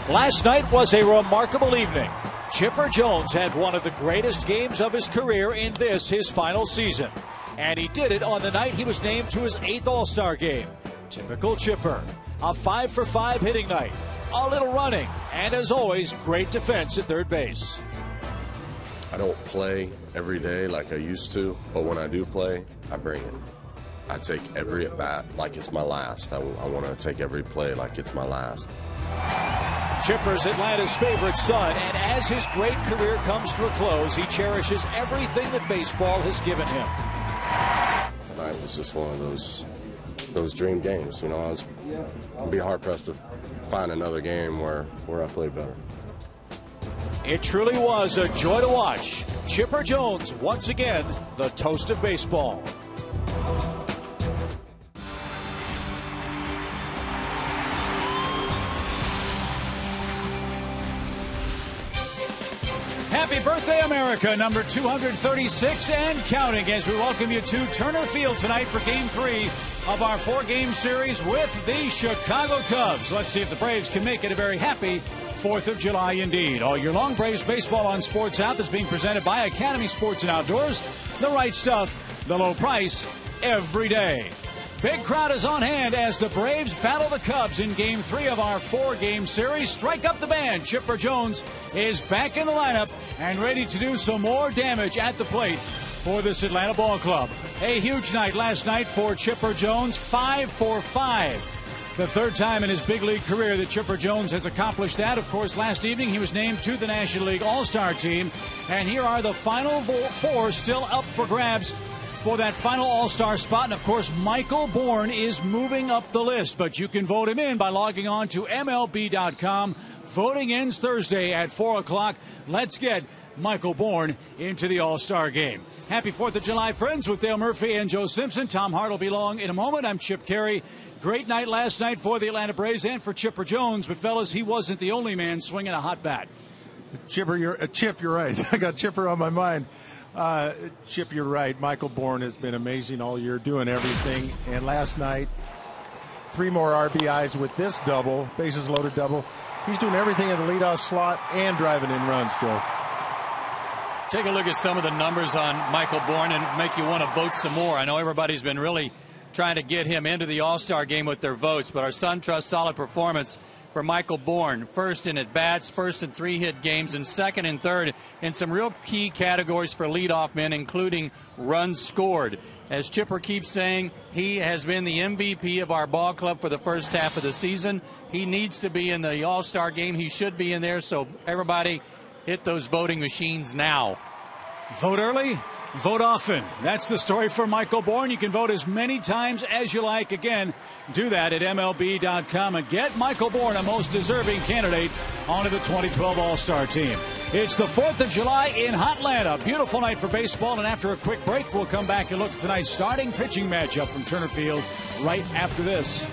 Last night was a remarkable evening. Chipper Jones had one of the greatest games of his career in this, his final season. And he did it on the night he was named to his 8th All-Star game. Typical Chipper. A 5-for-5 hitting night. A little running. And as always, great defense at third base. I don't play every day like I used to, but when I do play, I bring it. I take every at-bat like it's my last. I want to take every play like it's my last. Chipper's Atlanta's favorite son, and as his great career comes to a close, he cherishes everything that baseball has given him. Tonight was just one of those dream games. You know, I'd be hard-pressed to find another game where I play better. It truly was a joy to watch. Chipper Jones, once again, the toast of baseball. Happy birthday, America, number 236 and counting, as we welcome you to Turner Field tonight for Game 3 of our 4-game series with the Chicago Cubs. Let's see if the Braves can make it a very happy 4th of July indeed. All year long, Braves baseball on Sports South is being presented by Academy Sports and Outdoors. The right stuff, the low price, every day. Big crowd is on hand as the Braves battle the Cubs in Game 3 of our 4-game series. Strike up the band. Chipper Jones is back in the lineup and ready to do some more damage at the plate for this Atlanta ball club. A huge night last night for Chipper Jones, 5-for-5. The third time in his big league career that Chipper Jones has accomplished that. Of course, last evening he was named to the National League All-Star team. And here are the final 4 still up for grabs for that final All-Star spot. And, of course, Michael Bourn is moving up the list. But you can vote him in by logging on to MLB.com. Voting ends Thursday at 4 o'clock. Let's get Michael Bourn into the All-Star game. Happy 4th of July, friends, with Dale Murphy and Joe Simpson. Tom Hart will be along in a moment. I'm Chip Carey. Great night last night for the Atlanta Braves and for Chipper Jones. But, fellas, he wasn't the only man swinging a hot bat. Chip, you're right. I got Chipper on my mind. Chip, you're right. Michael Bourn has been amazing all year, doing everything. And last night, 3 more RBIs with this double, bases loaded double. He's doing everything in the leadoff slot and driving in runs, Joe. Take a look at some of the numbers on Michael Bourn and make you want to vote some more. I know everybody's been really trying to get him into the All-Star game with their votes, but our Sun Trust solid performance for Michael Bourn. First in at-bats, first in 3-hit games, and second and third in some real key categories for leadoff men, including runs scored. As Chipper keeps saying, he has been the MVP of our ball club for the first half of the season. He needs to be in the All-Star game. He should be in there, so everybody hit those voting machines now. Vote early, vote often. That's the story for Michael Bourn. You can vote as many times as you like. Again, do that at MLB.com and get Michael Bourn, a most deserving candidate, onto the 2012 All-Star team. It's the 4th of July in Hotlanta. Beautiful night for baseball, and after a quick break, we'll come back and look at tonight's starting pitching matchup from Turner Field right after this.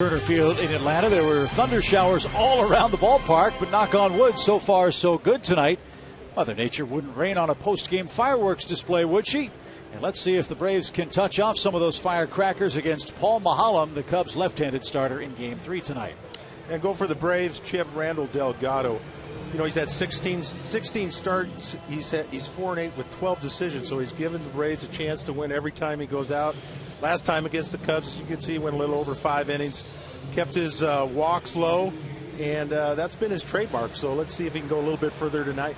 Turner Field in Atlanta. There were thunder showers all around the ballpark, but knock on wood, so far so good tonight. Mother Nature wouldn't rain on a post-game fireworks display, would she? And let's see if the Braves can touch off some of those firecrackers against Paul Maholm, the Cubs' left-handed starter in Game 3 tonight. And go for the Braves, Chip. Randall Delgado. You know, he's had 16 starts. He's 4-8 with 12 decisions, so he's given the Braves a chance to win every time he goes out. Last time against the Cubs, as you can see, he went a little over 5 innings. Kept his walks low, and that's been his trademark. So let's see if he can go a little bit further tonight.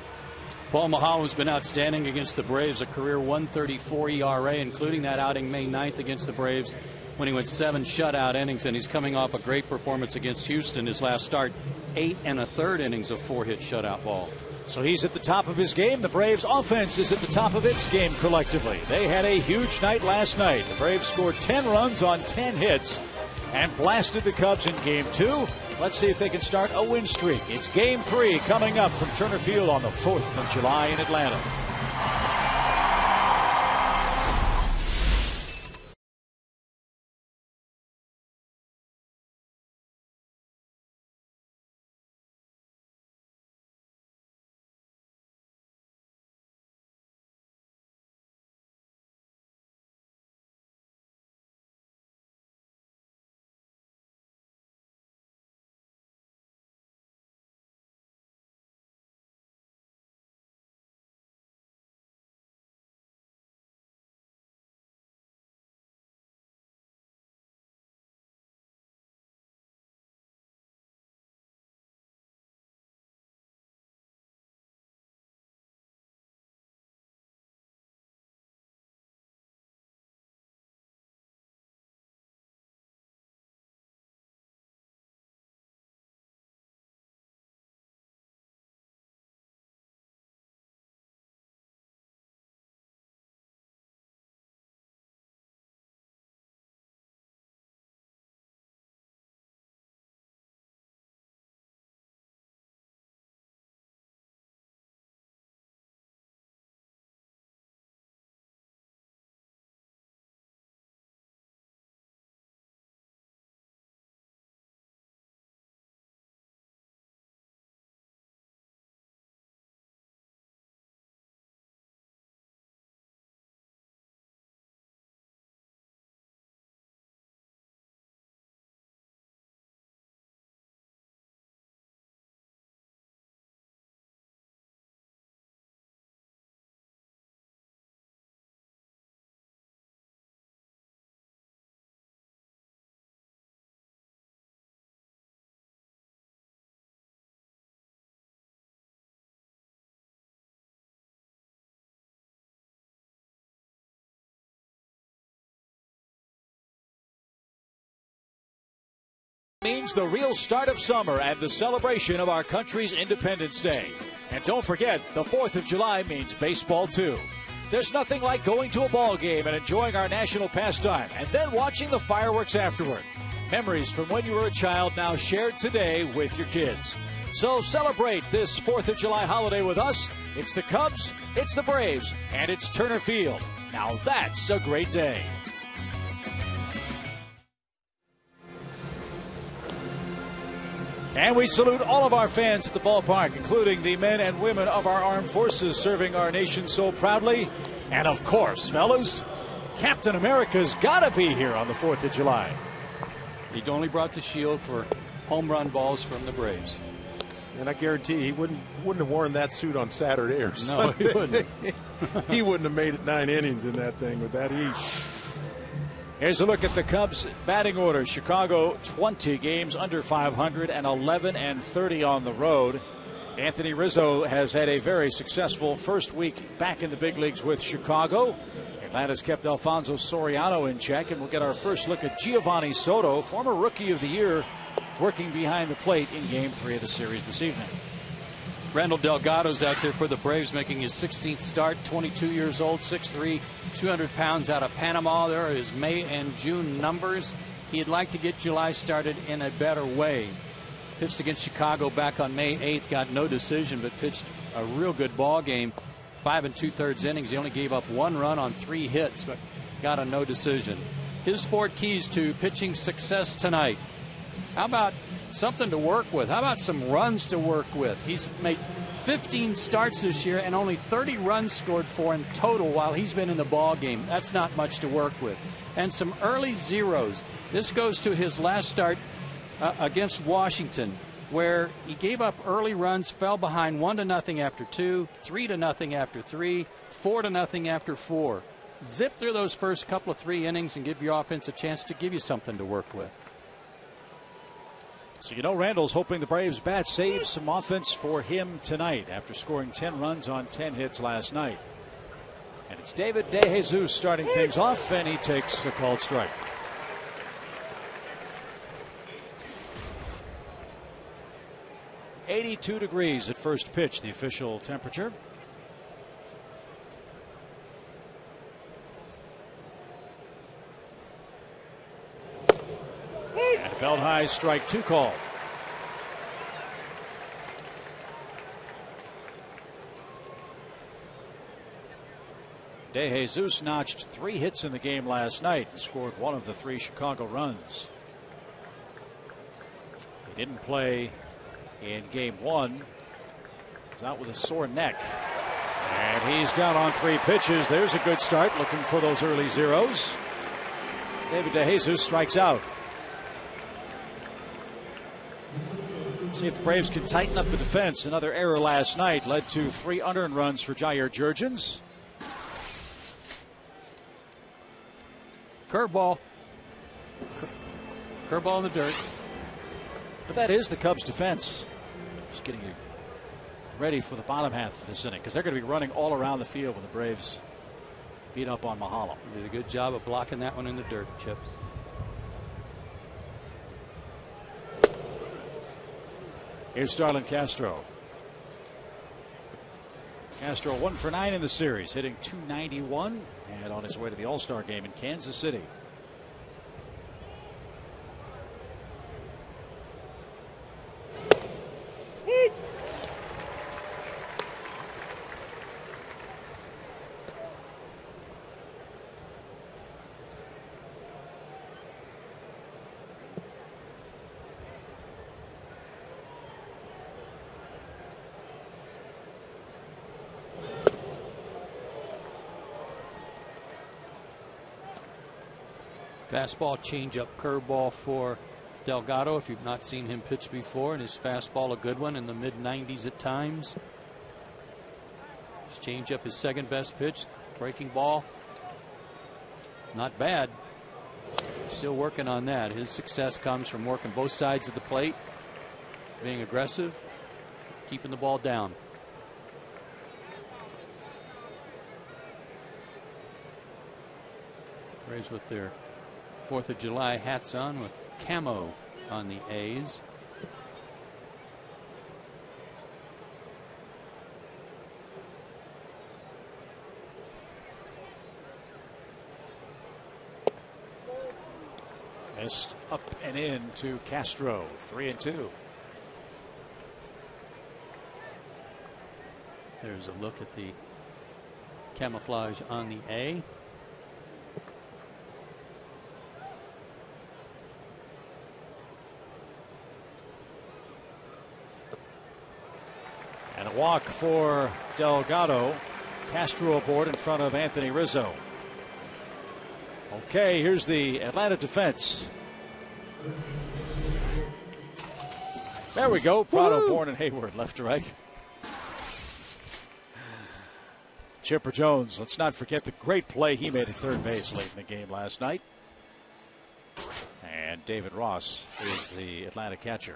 Paul Maholm's been outstanding against the Braves, a career 1.34 ERA, including that outing May 9th against the Braves when he went 7 shutout innings, and he's coming off a great performance against Houston. His last start, 8 1/3 innings of 4-hit shutout ball. So he's at the top of his game. The Braves offense is at the top of its game collectively. They had a huge night last night. The Braves scored 10 runs on 10 hits and blasted the Cubs in Game 2. Let's see if they can start a win streak. It's Game 3 coming up from Turner Field on the 4th of July in Atlanta. Means the real start of summer and the celebration of our country's Independence Day. And don't forget, the 4th of July means baseball too. There's nothing like going to a ball game and enjoying our national pastime and then watching the fireworks afterward. Memories from when you were a child now shared today with your kids. So celebrate this 4th of July holiday with us. It's the Cubs, it's the Braves, and it's Turner Field. Now that's a great day. And we salute all of our fans at the ballpark, including the men and women of our armed forces serving our nation so proudly. And of course, fellas, Captain America's got to be here on the 4th of July. He only brought the shield for home run balls from the Braves. And I guarantee he wouldn't have worn that suit on Saturday or Sunday. No, he wouldn't. He wouldn't have made it 9 innings in that thing with that heat. Here's a look at the Cubs batting order. Chicago 20 games under 500 and 11-30 on the road. Anthony Rizzo has had a very successful first week back in the big leagues with Chicago. Atlanta's kept Alfonso Soriano in check, and we'll get our first look at Giovanni Soto, former Rookie of the Year, working behind the plate in Game 3 of the series this evening. Randall Delgado's out there for the Braves, making his 16th start, 22 years old, 6'3", 200 pounds, out of Panama. There are his May and June numbers. He'd like to get July started in a better way. Pitched against Chicago back on May 8th, got no decision, but pitched a real good ball game. 5 2/3 innings. He only gave up 1 run on 3 hits, but got a no decision. His 4 keys to pitching success tonight: How about something to work with? How about some runs to work with? He's made 15 starts this year and only 30 runs scored for him total while he's been in the ball game. That's not much to work with. And some early zeros. This goes to his last start against Washington, where he gave up early runs, fell behind 1-0 after 2, 3-0 after 3, 4-0 after 4. Zip through those first couple of 3 innings and give your offense a chance to give you something to work with. So Randall's hoping the Braves bat saves some offense for him tonight after scoring 10 runs on 10 hits last night. And it's David DeJesus starting things off, and he takes a called strike. "82 degrees at first pitch," the official temperature. And belt high strike 2 call. DeJesus notched 3 hits in the game last night and scored 1 of the 3 Chicago runs. He didn't play in game 1. He's out with a sore neck. And he's down on 3 pitches. There's a good start, looking for those early zeros. David DeJesus strikes out. See if the Braves can tighten up the defense. Another error last night led to 3 unearned runs for Jair Jurgens. Curveball. Curveball in the dirt. But that is the Cubs defense. Just getting you ready for the bottom half of this inning, because they're going to be running all around the field when the Braves beat up on Mahalo. Did a good job of blocking that one in the dirt, Chip. Here's Starlin Castro. Castro 1 for 9 in the series, hitting .291 and on his way to the All-Star game in Kansas City. Fastball, changeup, curveball for Delgado. If you've not seen him pitch before, and his fastball a good one in the mid-90s at times. His changeup his second best pitch. Breaking ball, not bad. Still working on that. His success comes from working both sides of the plate, being aggressive, keeping the ball down. Braves with their 4th of July hats on with camo on the A's. Missed up and in to Castro, 3-2. There's a look at the camouflage on the A. And a walk for Delgado. Castro aboard in front of Anthony Rizzo. Okay, here's the Atlanta defense. There we go. Prado, Bourne, and Hayward left to right. Chipper Jones, let's not forget the great play he made at third base late in the game last night. And David Ross is the Atlanta catcher.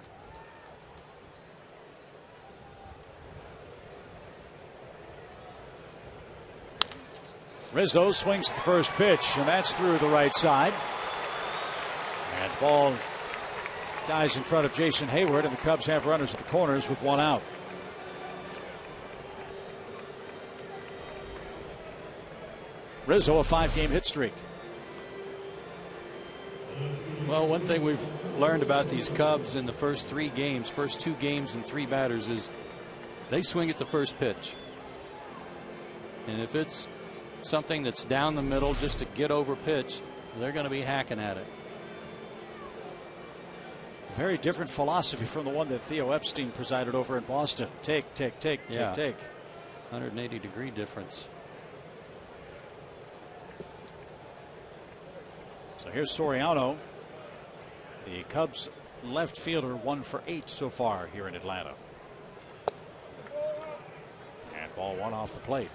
Rizzo swings at the first pitch, and that's through the right side. And ball dies in front of Jason Hayward, and the Cubs have runners at the corners with 1 out. Rizzo, a 5-game hit streak. Well, one thing we've learned about these Cubs in the first 3 games, first 2 games and 3 batters, is they swing at the first pitch. And if it's something that's down the middle just to get over pitch, they're going to be hacking at it. Very different philosophy from the one that Theo Epstein presided over in Boston. Take. 180-degree difference. So here's Soriano, the Cubs left fielder, 1 for 8 so far here in Atlanta. And ball 1 off the plate.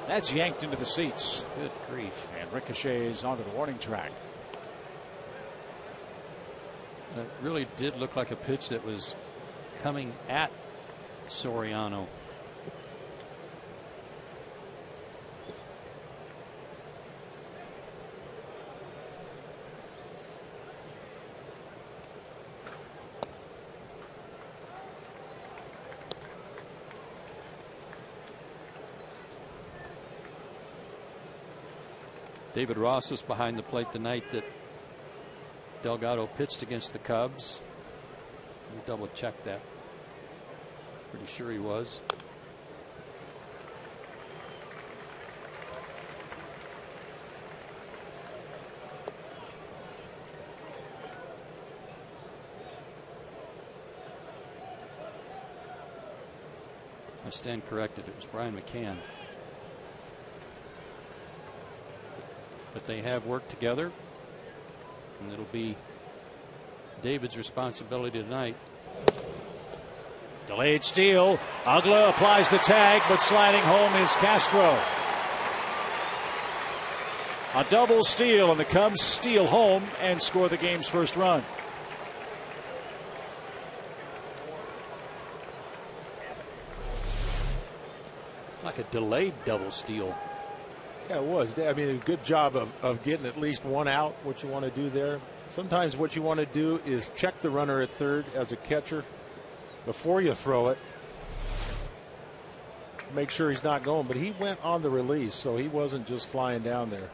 That's yanked into the seats. Good grief. And ricochets onto the warning track. It really did look like a pitch that was coming at Soriano. David Ross was behind the plate the night that Delgado pitched against the Cubs. We'll double check that. Pretty sure he was. I stand corrected. It was Brian McCann. But they have worked together, and it'll be David's responsibility tonight. Delayed steal. Ugla applies the tag, but sliding home is Castro. A double steal, and the Cubs steal home and score the game's first run. Like a delayed double steal. Yeah, it was. I mean, a good job of getting at least one out, what you want to do there. Sometimes what you want to do is check the runner at third as a catcher before you throw it. Make sure he's not going, but he went on the release, so he wasn't just flying down there.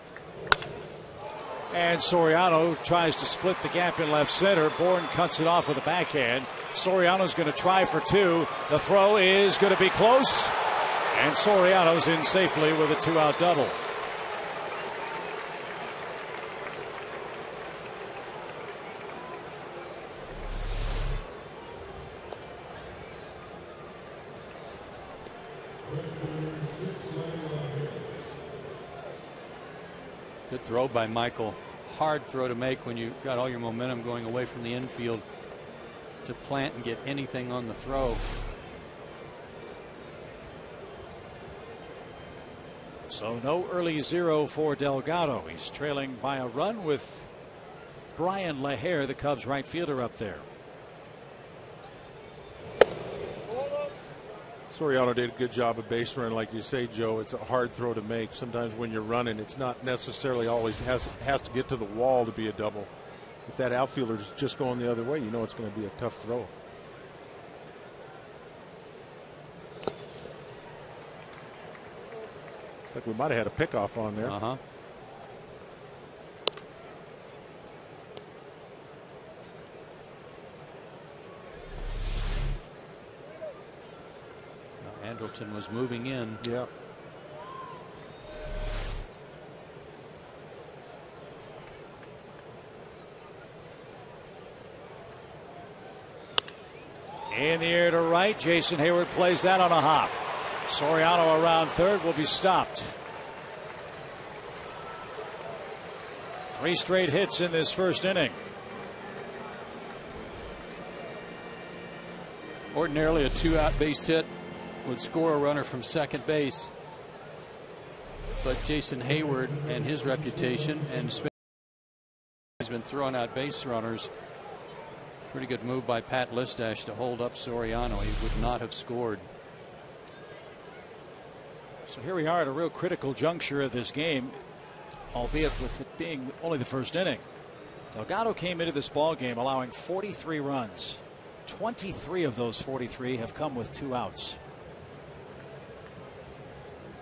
And Soriano tries to split the gap in left center. Bourne cuts it off with a backhand. Soriano's going to try for 2. The throw is going to be close, and Soriano's in safely with a 2-out double. Good throw by Michael. Hard throw to make when you got all your momentum going away from the infield to plant and get anything on the throw. So no early 0 for Delgado. He's trailing by a run with Brian LaHare, the Cubs right fielder, up there. Soriano did a good job of base running, like you say, Joe. It's a hard throw to make. Sometimes when you're running, it's not necessarily always has to get to the wall to be a double. If that outfielder is just going the other way, you know it's going to be a tough throw. Looks like we might have had a pickoff on there. Uh-huh. Andrelton was moving in. Yeah. In the air to right. Jason Hayward plays that on a hop. Soriano around third will be stopped. 3 straight hits in this first inning. Ordinarily, a 2-out base hit would score a runner from second base. But Jason Hayward and his reputation, and Smith has been throwing out base runners. Pretty good move by Pat Listash to hold up Soriano. He would not have scored. So here we are at a real critical juncture of this game, albeit with it being only the first inning. Delgado came into this ball game allowing 43 runs. 23 of those 43 have come with 2 outs.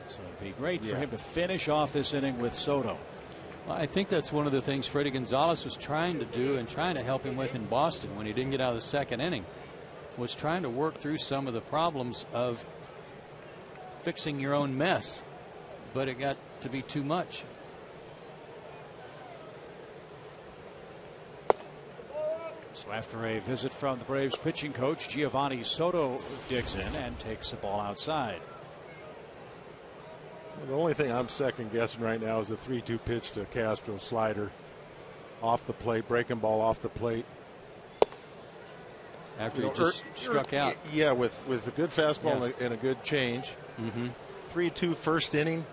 So it'd be great for him to finish off this inning with Soto. Well, I think that's one of the things Freddie Gonzalez was trying to do and trying to help him with in Boston when he didn't get out of the second inning, was trying to work through some of the problems of fixing your own mess, but it got to be too much. So after a visit from the Braves pitching coach, Giovanni Soto digs in and takes the ball outside. Well, the only thing I'm second guessing right now is the 3-2 pitch to Castro, slider off the plate, breaking ball off the plate. After he just struck out. Yeah, with a good fastball and a good change. 3-2 first inning.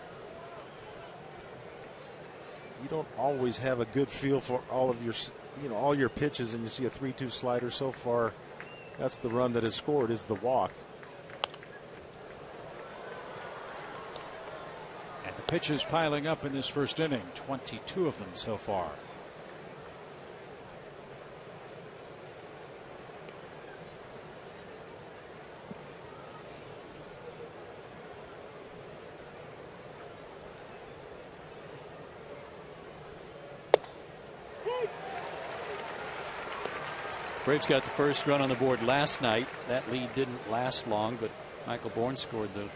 You don't always have a good feel for all of your, all your pitches, and you see a 3-2 slider. So far, that's the run that has scored, is the walk. And the pitches piling up in this first inning, 22 of them so far. Braves got the first run on the board last night. That lead didn't last long, but Michael Bourne scored the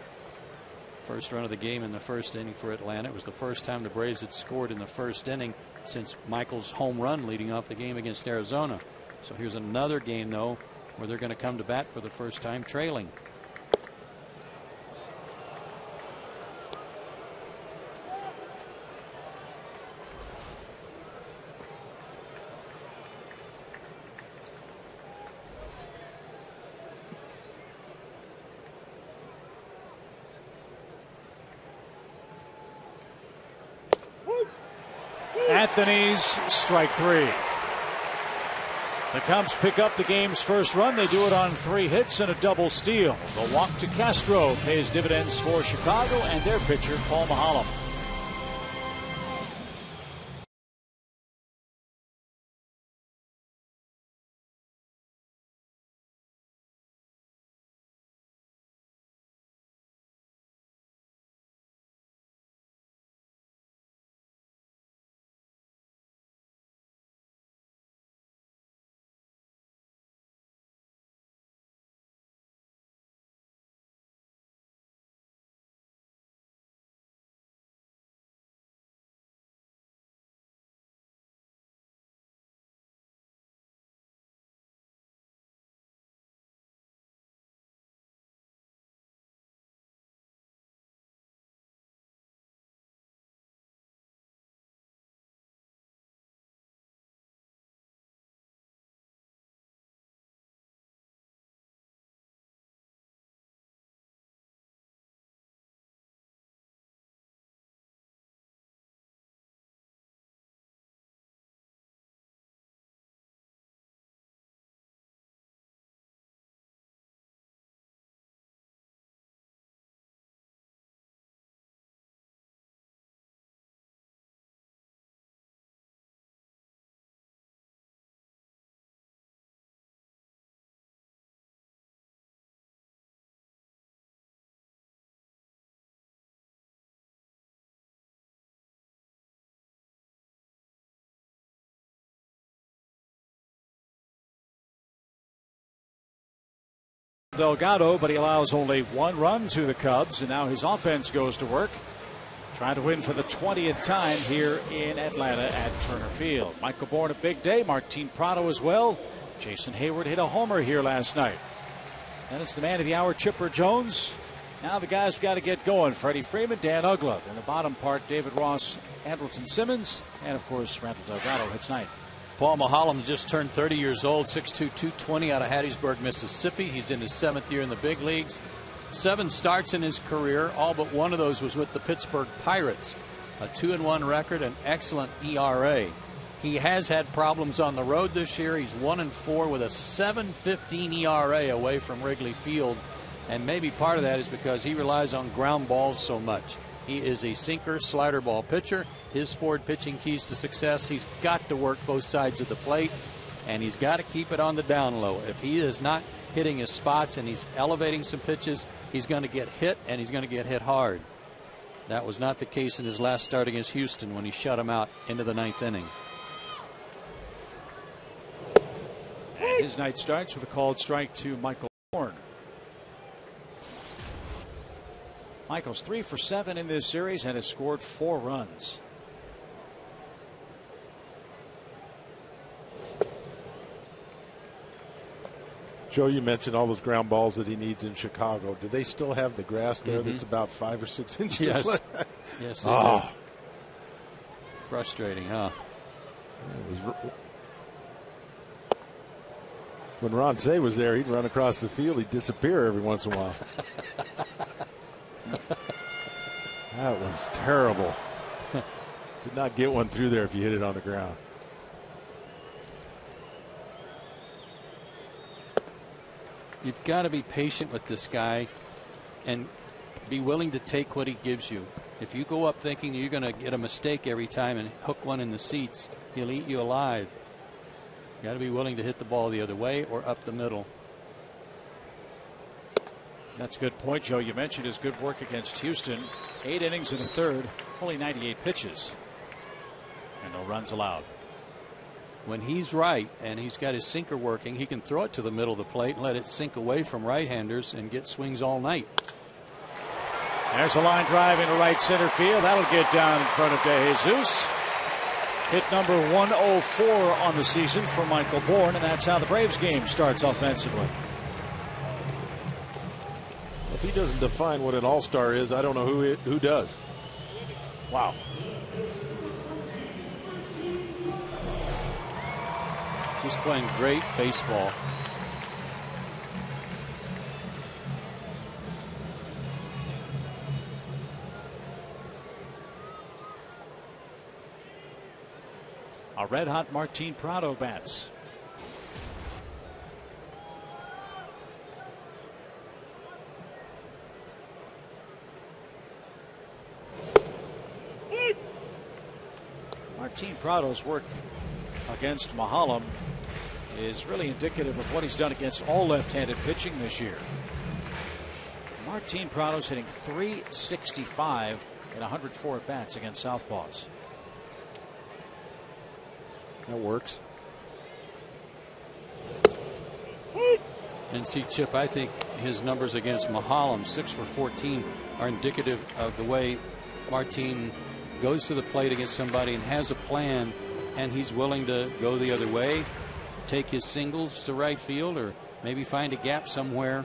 first run of the game in the first inning for Atlanta. It was the first time the Braves had scored in the first inning since Michael's home run leading off the game against Arizona. So here's another game, though, where they're going to come to bat for the first time trailing. Anthony's strike 3. The Cubs pick up the game's first run. They do it on 3 hits and a double steal. The walk to Castro pays dividends for Chicago and their pitcher, Paul Maholm. Delgado, but he allows only 1 run to the Cubs, and now his offense goes to work, trying to win for the 20th time here in Atlanta at Turner Field. Michael Bourne a big day, Martin Prado as well. Jason Hayward hit a homer here last night. And it's the man of the hour, Chipper Jones. Now the guys have got to get going. Freddie Freeman, Dan Uggla. In the bottom part, David Ross, Andrelton Simmons, and of course Randall Delgado hits ninth. Paul Maholm just turned 30 years old, 6'2", 220 out of Hattiesburg, Mississippi. He's in his 7th year in the big leagues. 7 starts in his career. All but one of those was with the Pittsburgh Pirates. A 2-1 record, an excellent ERA. He has had problems on the road this year. He's 1-4 with a 7.15 ERA away from Wrigley Field. And maybe part of that is because he relies on ground balls so much. He is a sinker, slider ball pitcher. His forward pitching keys to success, he's got to work both sides of the plate, and he's got to keep it on the down low. If he is not hitting his spots and he's elevating some pitches, he's going to get hit, and he's going to get hit hard. That was not the case in his last start against Houston when he shut him out into the 9th inning. And his night starts with a called strike to Michael Bourne. Michael's 3 for 7 in this series and has scored 4 runs. Joe, you mentioned all those ground balls that he needs in Chicago. Do they still have the grass there that's about 5 or 6 inches? Yes. Yes, they do. Frustrating, huh? When Ron Say was there, he'd run across the field. He'd disappear every once in a while. That was terrible. Did not get one through there if you hit it on the ground. You've got to be patient with this guy and be willing to take what he gives you. If you go up thinking you're going to get a mistake every time and hook one in the seats, he'll eat you alive. You got to be willing to hit the ball the other way or up the middle. That's a good point, Joe. You mentioned his good work against Houston. 8 innings in the third, only 98 pitches, and no runs allowed. When he's right and he's got his sinker working, he can throw it to the middle of the plate and let it sink away from right-handers and get swings all night. There's a line drive into right center field. That'll get down in front of De Jesus. Hit number 104 on the season for Michael Bourne, and that's how the Braves game starts offensively. If he doesn't define what an all-star is, I don't know who does. Wow. Just playing great baseball. A red-hot Martin Prado bats. Martin Prado's work against Mahalam is really indicative of what he's done against all left-handed pitching this year. Martin Prado's hitting .365 in 104 at-bats against southpaws. That works. And see, Chip, I think his numbers against Mahalam, 6 for 14, are indicative of the way Martin goes to the plate against somebody and has a plan, and he's willing to go the other way, take his singles to right field, or maybe find a gap somewhere.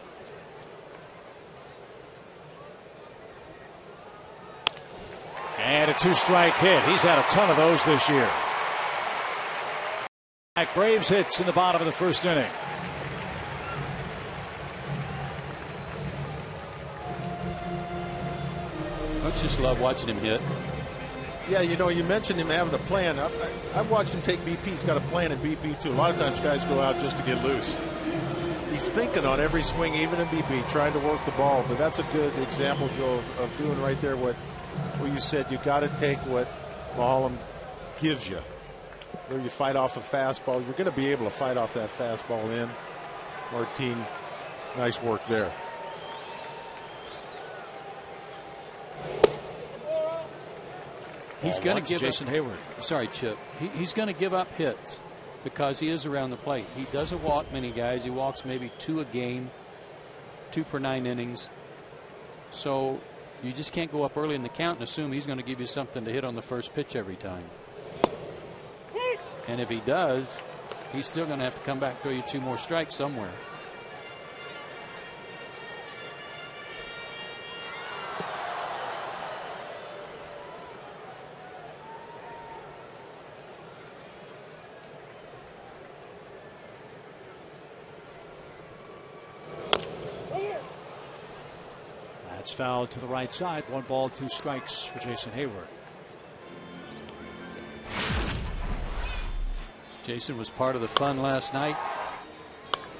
And a 2-strike hit. He's had a ton of those this year. Braves hits in the bottom of the first inning. I just love watching him hit. Yeah, you know, you mentioned him having a plan. I've watched him take BP. He's got a plan in BP, too. A lot of times guys go out just to get loose. He's thinking on every swing, even in BP, trying to work the ball. But that's a good example, Joe, of doing right there what you said. You got to take what Mahalam gives you. Where you fight off a fastball, you're going to be able to fight off that fastball in. Martin, nice work there. He's going to give Jason Hayward. Sorry, Chip. He's going to give up hits because he is around the plate. He doesn't walk many guys. He walks maybe 2 a game, 2 per 9 innings. So you just can't go up early in the count and assume he's going to give you something to hit on the first pitch every time. And if he does, he's still going to have to come back, throw you 2 more strikes somewhere. That's fouled to the right side. 1 ball, 2 strikes for Jason Hayward. Jason was part of the fun last night,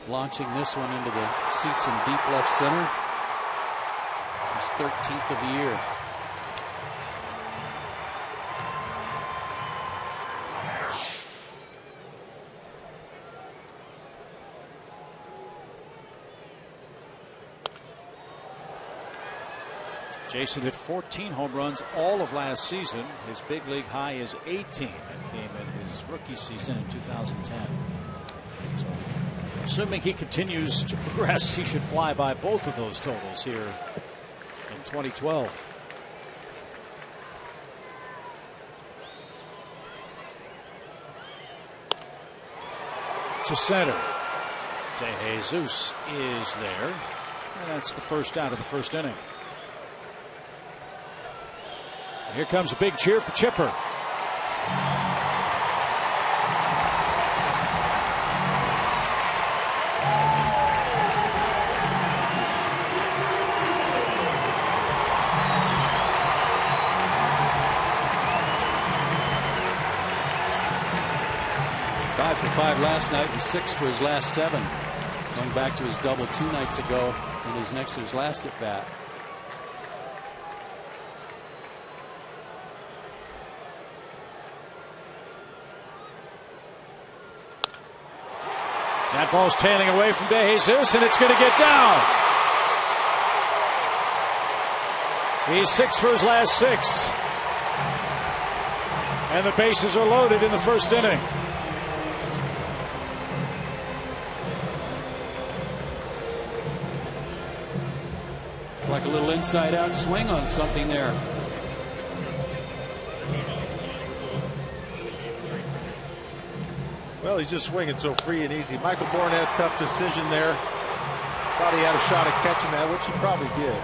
launching this one into the seats in deep left center. His 13th of the year. Jason hit 14 home runs all of last season. His big league high is 18. That came in his rookie season in 2010. So, assuming he continues to progress, he should fly by both of those totals here in 2012. To center. De Jesus is there. And that's the first out of the first inning. And here comes a big cheer for Chipper. Five for 5 last night and 6 for his last 7. Going back to his double 2 nights ago and his last at bat. That ball's tailing away from De Jesus, and it's going to get down. He's 6 for his last 6. And the bases are loaded in the first inning. Like a little inside-out swing on something there. Well, he's just swinging so free and easy. Michael Bourne had a tough decision there. Thought he had a shot at catching that, which he probably did.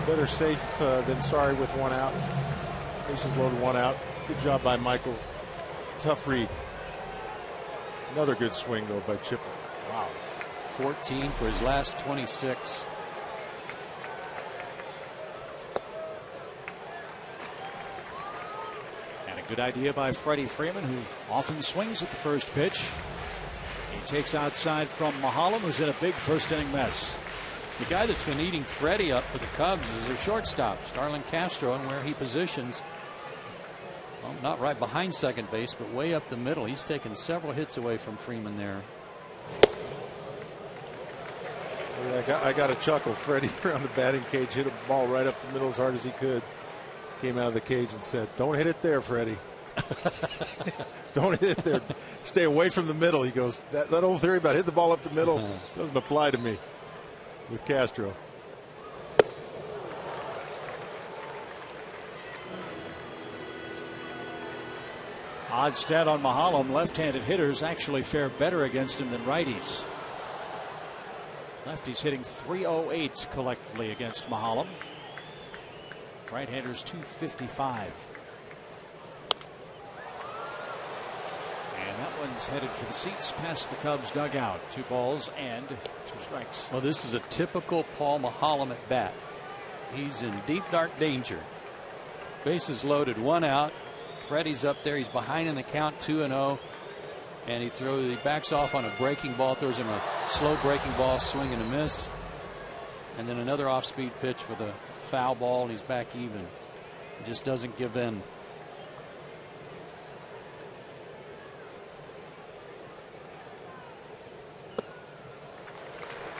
Better safe than sorry with 1 out. Bases loaded, 1 out. Good job by Michael. Tough read. Another good swing, though, by Chipper. Wow. 14 for his last 26. Good idea by Freddie Freeman, who often swings at the first pitch. He takes outside from Mahalam, who's in a big first inning mess. The guy that's been eating Freddie up for the Cubs is their shortstop, Starlin Castro, and where he positions. Well, not right behind second base, but way up the middle. He's taken several hits away from Freeman there. I got a chuckle. Freddie around the batting cage hit a ball right up the middle as hard as he could. Came out of the cage and said, "Don't hit it there, Freddie. Don't hit it there. Stay away from the middle." He goes, that old theory about hit the ball up the middle doesn't apply to me with Castro. Odd stat on Mahalam. Left-handed hitters actually fare better against him than righties. Lefties hitting .308 collectively against Mahalam. Right-handers .255. And that one's headed for the seats past the Cubs dugout. 2 balls and 2 strikes. Well, this is a typical Paul Mahalam at bat. He's in deep, dark danger. Bases loaded, 1 out. Freddie's up there. He's behind in the count, 2-0. And he backs off on a breaking ball, throws him a slow breaking ball, swing and a miss. And then another off-speed pitch for the foul ball, and he's back even. He just doesn't give in.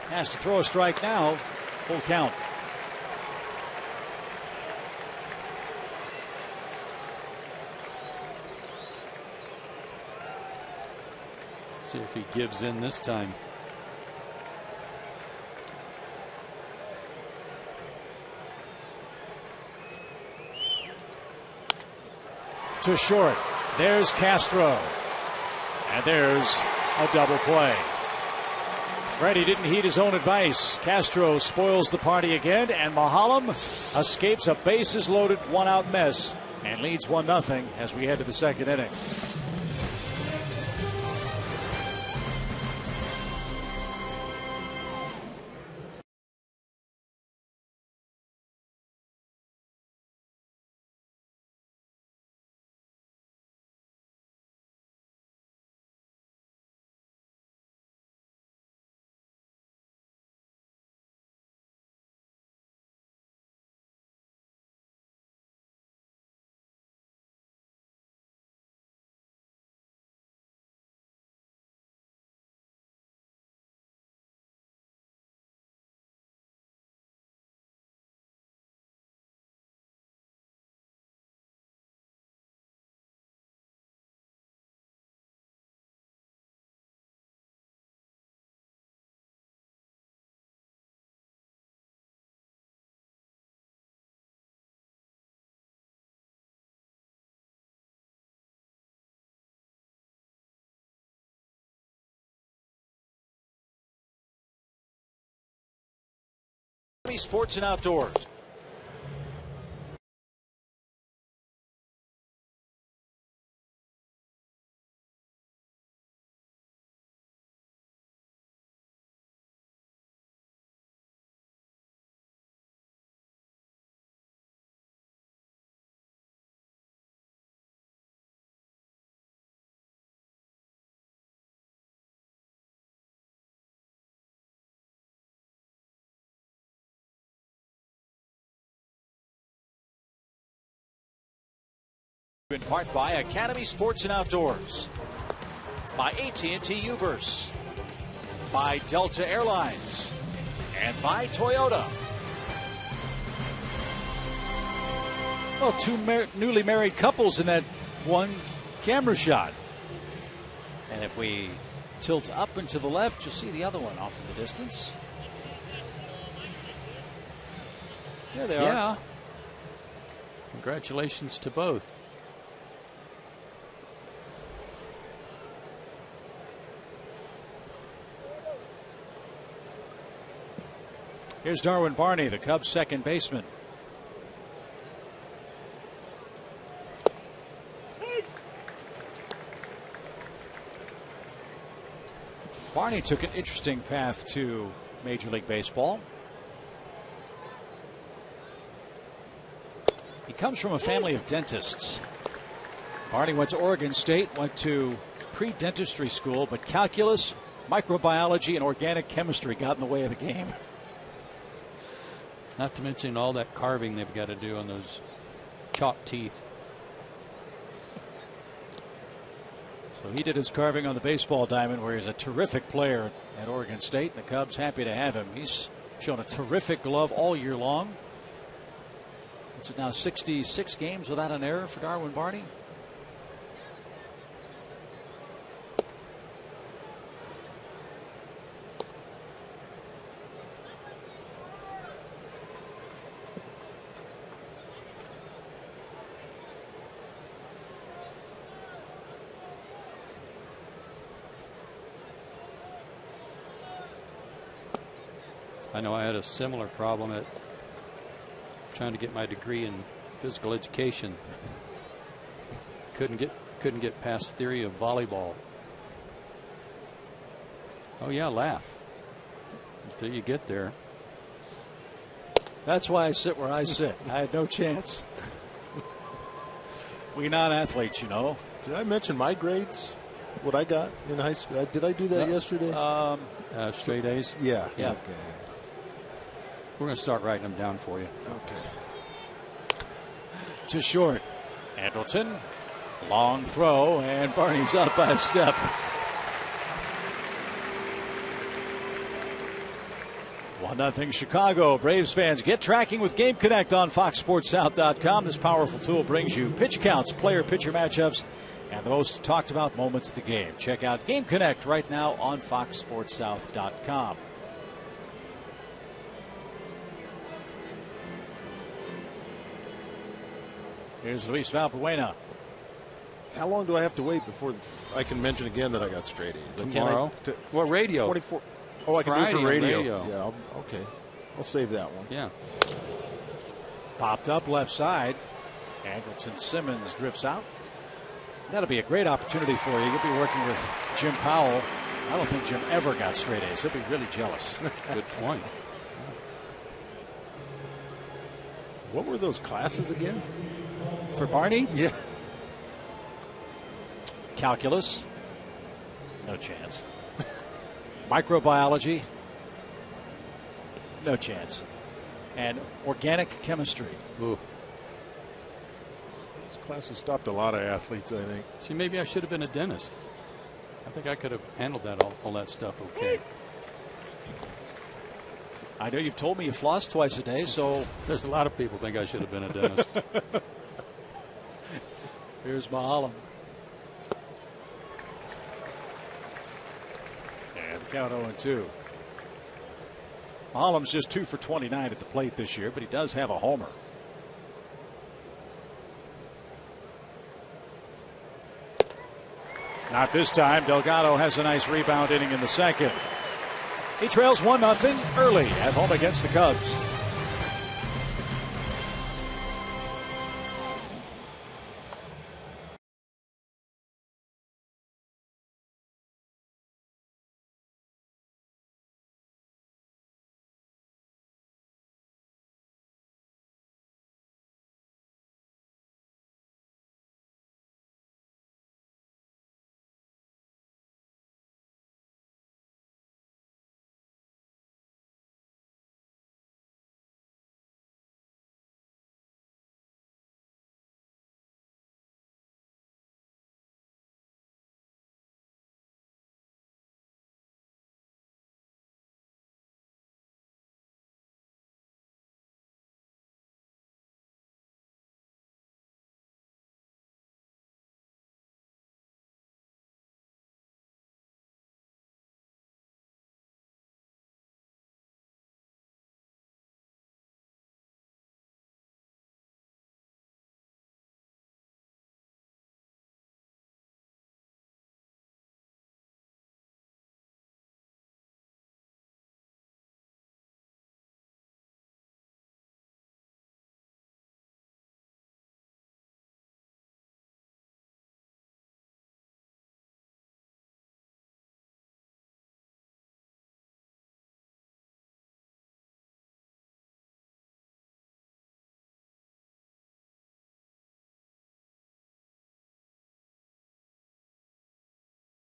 Has to throw a strike now. Full count. See if he gives in this time. To short. There's Castro. And there's a double play. Freddie didn't heed his own advice. Castro spoils the party again, and Mahalam escapes a bases loaded 1 out mess and leads 1-0 as we head to the second inning. Sports and Outdoors. In part by Academy Sports and Outdoors, by AT&T Uverse, by Delta Airlines, and by Toyota. Well, two newly married couples in that one camera shot. And if we tilt up and to the left, you'll see the other one off in the distance. There they are. Yeah. Congratulations to both. Here's Darwin Barney, the Cubs' second baseman. Barney took an interesting path to Major League Baseball. He comes from a family of dentists. Barney went to Oregon State, went to pre-dentistry school, but calculus, microbiology, and organic chemistry got in the way of the game. Not to mention all that carving they've got to do on those chalk teeth. So he did his carving on the baseball diamond, where he's a terrific player at Oregon State. The Cubs happy to have him. He's shown a terrific glove all year long. It's now 66 games without an error for Darwin Barney. I know I had a similar problem at trying to get my degree in physical education. Couldn't get past theory of volleyball. Oh yeah, laugh until you get there. That's why I sit where I sit. I had no chance. We non-athletes, you know. Did I mention my grades? What I got in high school? Did I do that yesterday? Straight A's. Yeah. Yeah. Okay. We're going to start writing them down for you. Okay. To short. Andrelton. Long throw, and Barney's out by a step. Nothing Chicago. Braves fans, get tracking with Game Connect on FoxSportsSouth.com. This powerful tool brings you pitch counts, player-pitcher matchups, and the most talked about moments of the game. Check out Game Connect right now on FoxSportsSouth.com. Here's Luis Valbuena. How long do I have to wait before I can mention again that I got straight A's? Tomorrow. What radio? 24. Oh, I can Friday do it for radio. Yeah, okay. I'll save that one. Yeah. Popped up left side. Andrelton Simmons drifts out. That'll be a great opportunity for you. You'll be working with Jim Powell. I don't think Jim ever got straight A's. He'll be really jealous. Good point. What were those classes again? For Barney? Yeah. Calculus. No chance. Microbiology. No chance. And organic chemistry. Ooh. Those classes stopped a lot of athletes, I think. See, maybe I should have been a dentist. I think I could have handled that all that stuff okay. I know you've told me you floss twice a day, so there's a lot of people think I should have been a dentist. Here's Mahalam. And count 0-2. Mahalam's just 2 for 29 at the plate this year, but he does have a homer. Not this time. Delgado has a nice rebound inning in the second. He trails 1-0 early at home against the Cubs.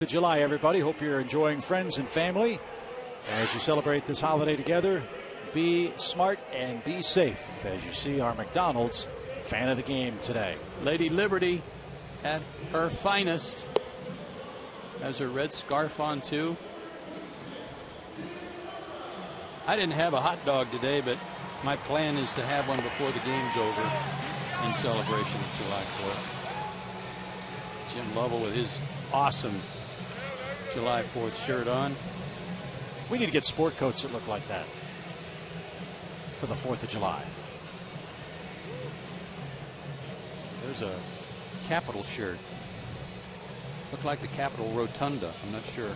July, everybody. Hope you're enjoying friends and family as you celebrate this holiday together. Be smart and be safe as you see our McDonald's fan of the game today. Lady Liberty at her finest. Has her red scarf on too. I didn't have a hot dog today, but my plan is to have one before the game's over in celebration of July 4th. Jim Lovell with his awesome July 4th shirt on. We need to get sport coats that look like that for the 4th of July. There's a Capitol shirt. Looked like the Capitol Rotunda. I'm not sure.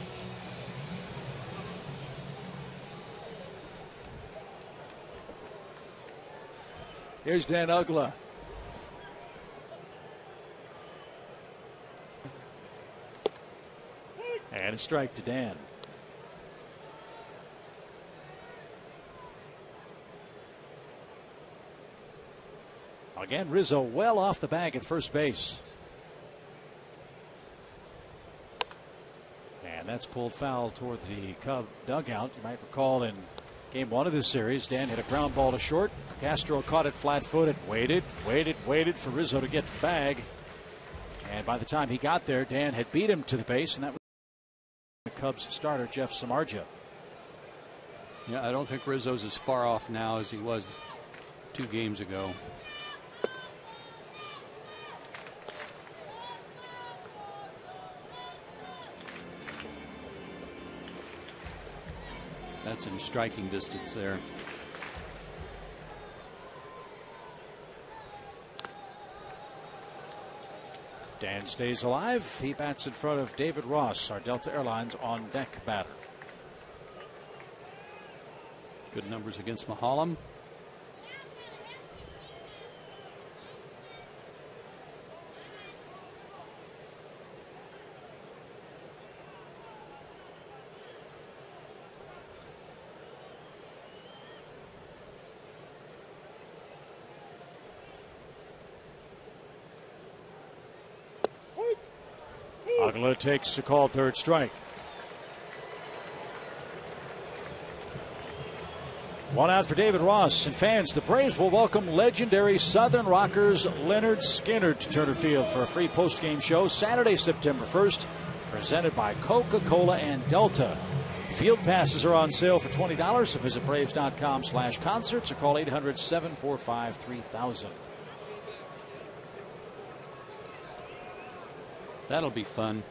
Here's Dan Uggla. And a strike to Dan. Again, Rizzo well off the bag at first base. And that's pulled foul toward the Cub dugout. You might recall in game 1 of this series, Dan hit a ground ball to short. Castro caught it flat-footed, waited for Rizzo to get to the bag. And by the time he got there, Dan had beat him to the base, and that was the Cubs starter, Jeff Samardzija. Yeah, I don't think Rizzo's as far off now as he was 2 games ago. That's in striking distance there. Dan stays alive. He bats in front of David Ross, our Delta Airlines on deck batter. Good numbers against Mahalam. Uggla takes a called third strike. 1 out for David Ross. And fans, the Braves will welcome legendary Southern Rockers Leonard Skinner to Turner Field for a free postgame show Saturday, September 1st, presented by Coca-Cola and Delta. Field passes are on sale for $20, so visit Braves.com/concerts or call 800-745-3000. That'll be fun.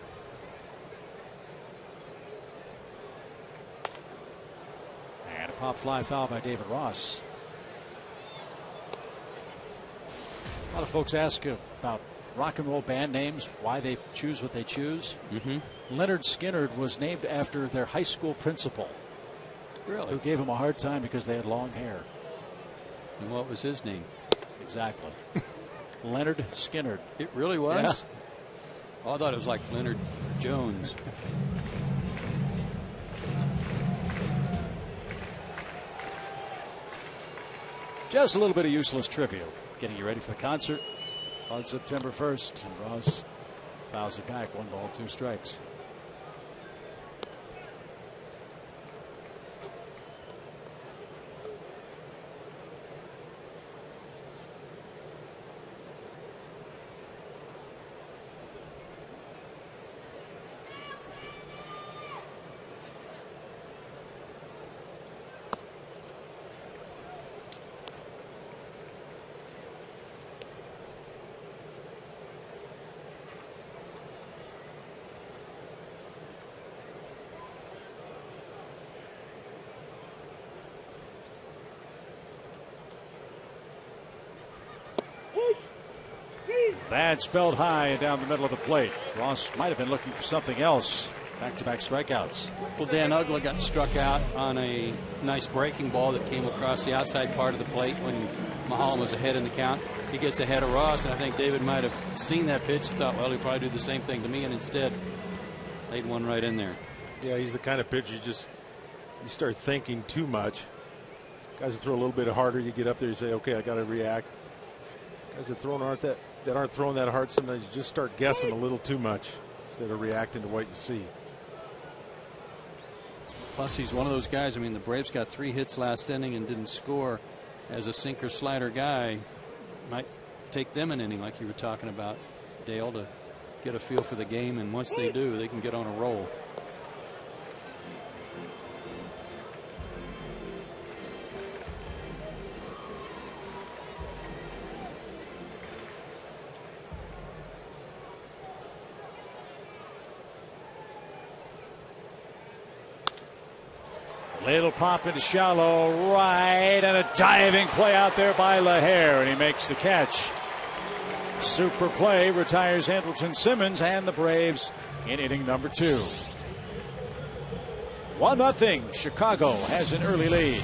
And a pop fly foul by David Ross. A lot of folks ask about rock and roll band names, why they choose what they choose. Leonard Skinner was named after their high school principal. Really? Who gave him a hard time because they had long hair. And what was his name? Exactly. Leonard Skinner. It really was? Yeah. Oh, I thought it was like Leonard Jones. Just a little bit of useless trivia. Getting you ready for the concert on September 1st. And Ross fouls it back. 1 ball, 2 strikes. That spelled high and down the middle of the plate. Ross might have been looking for something else. Back-to-back strikeouts. Well, Dan Uggla got struck out on a nice breaking ball that came across the outside part of the plate when Mahalam was ahead in the count. He gets ahead of Ross, and I think David might have seen that pitch and thought, well, he'll probably do the same thing to me, and instead laid one right in there. Yeah, he's the kind of pitcher you start thinking too much. Guys that throw a little bit harder, you get up there, you say, okay, I got to react. Guys that aren't throwing that hard, sometimes you just start guessing a little too much. instead of reacting to what you see. Plus, he's one of those guys. I mean, the Braves got 3 hits last inning and didn't score. As a sinker slider guy, might take them an inning like you were talking about, Dale, to get a feel for the game. And once they do, they can get on a roll. Little pop into shallow right, and a diving play out there by LaHare, and he makes the catch. Super play, retires Andrelton Simmons, and the Braves in inning number 2. 1-0. Chicago has an early lead.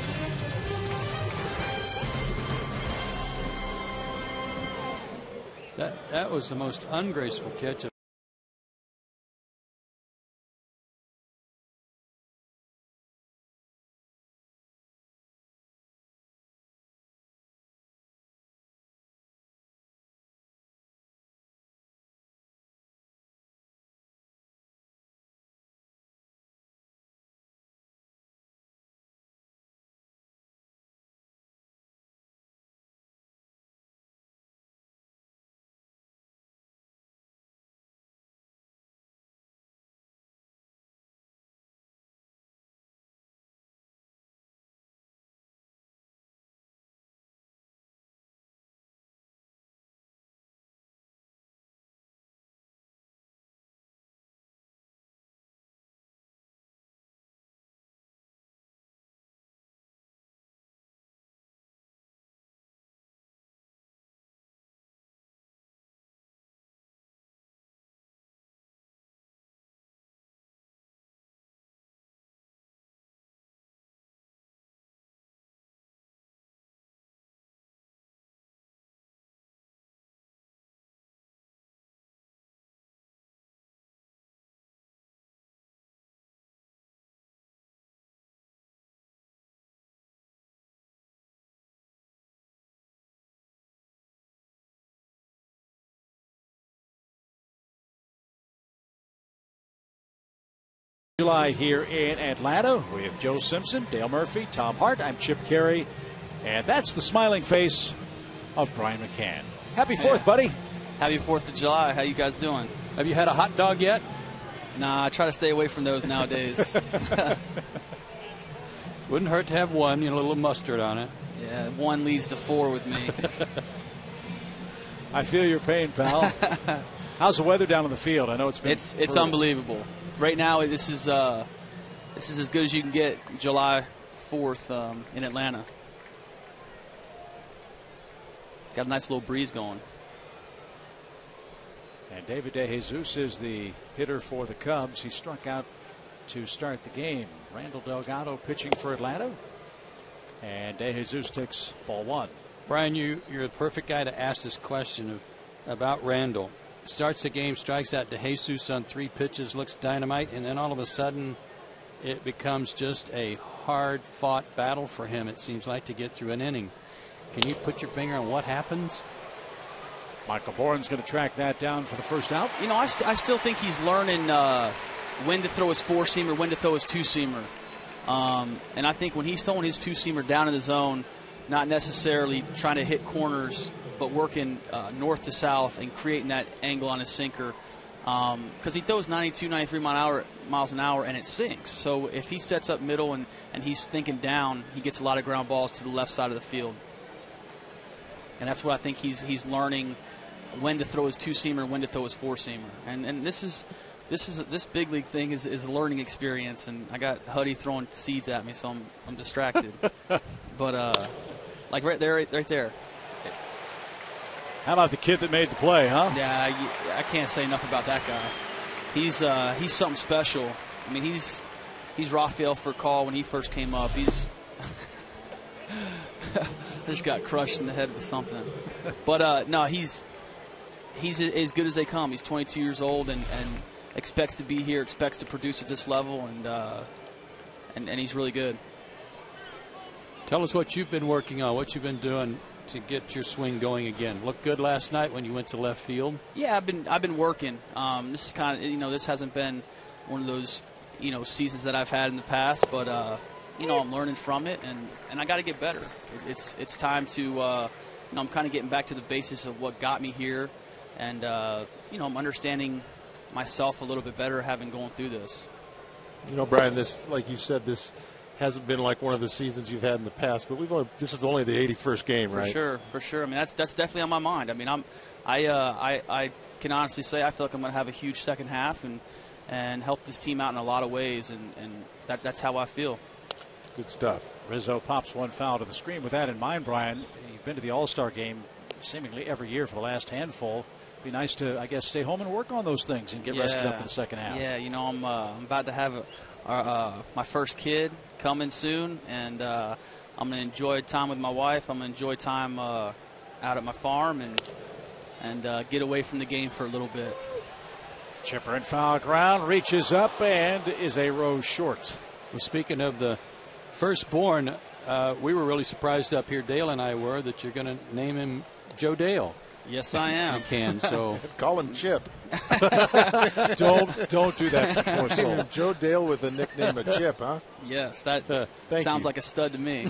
That was the most ungraceful catch. July here in Atlanta with Joe Simpson, Dale Murphy, Tom Hart. I'm Chip Carey, and that's the smiling face of Brian McCann. Happy 4th, buddy. Happy 4th of July. How you guys doing? Have you had a hot dog yet? Nah, I try to stay away from those nowadays. Wouldn't hurt to have one, a little mustard on it. Yeah, 1 leads to 4 with me. I feel your pain, pal. How's the weather down on the field? I know it's been it's unbelievable. Right now, this is as good as you can get. July 4th in Atlanta. Got a nice little breeze going. And David DeJesus is the hitter for the Cubs. He struck out to start the game. Randall Delgado pitching for Atlanta. And DeJesus takes ball 1. Brian, you're the perfect guy to ask this question about Randall. Starts the game, strikes out DeJesus on 3 pitches, looks dynamite, and then all of a sudden it becomes just a hard-fought battle for him, it seems like, to get through an inning. Can you put your finger on what happens? Michael Bourne's going to track that down for the first out. I still think he's learning when to throw his 4-seamer, when to throw his 2-seamer. And I think when he's throwing his 2-seamer down in the zone, not necessarily trying to hit corners, but working north to south and creating that angle on his sinker, because he throws 92, 93 miles an hour and it sinks. So if he sets up middle and he's thinking down, he gets a lot of ground balls to the left side of the field. And that's what I think he's learning, when to throw his 2-seamer, when to throw his 4-seamer. And this big league thing is a learning experience. And I got Huddy throwing seeds at me, so I'm distracted. But like right there. How about the kid that made the play, huh? Yeah, I can't say enough about that guy. He's something special. I mean, he's Rafael Furcal when he first came up. He's just got crushed in the head with something. But no, he's as good as they come. He's 22 years old and expects to be here, expects to produce at this level, and he's really good. Tell us what you've been working on, what you've been doing to get your swing going again? Looked good last night when you went to left field. Yeah, I've been working. This is kind of, this hasn't been one of those, seasons that I've had in the past, but I'm learning from it, and I got to get better. It's time to, I'm kind of getting back to the basis of what got me here, and I'm understanding myself a little bit better having gone through this. Brian, this, like you said, this hasn't been like one of the seasons you've had in the past, but this is only the 81st game, right? For sure. I mean, that's definitely on my mind. I mean, I can honestly say I feel like I'm going to have a huge second half and help this team out in a lot of ways, and that's how I feel. Good stuff. Rizzo pops one foul to the screen. With that in mind, Brian, you've been to the All-Star game seemingly every year for the last handful. It'd be nice to, I guess, stay home and work on those things and get rested up for the second half. Yeah, I'm about to have my first kid coming soon, and I'm going to enjoy time with my wife. I'm going to enjoy time out at my farm and get away from the game for a little bit. Chipper in foul ground, reaches up and is a row short. Well, speaking of the firstborn, we were really surprised up here, Dale and I were, that you're going to name him Joe Dale. Yes, I am. You can, so call him Chip. Don't do that, poor soul. Joe Dale with the nickname of Chip, huh? Yes, that sounds like a stud to me.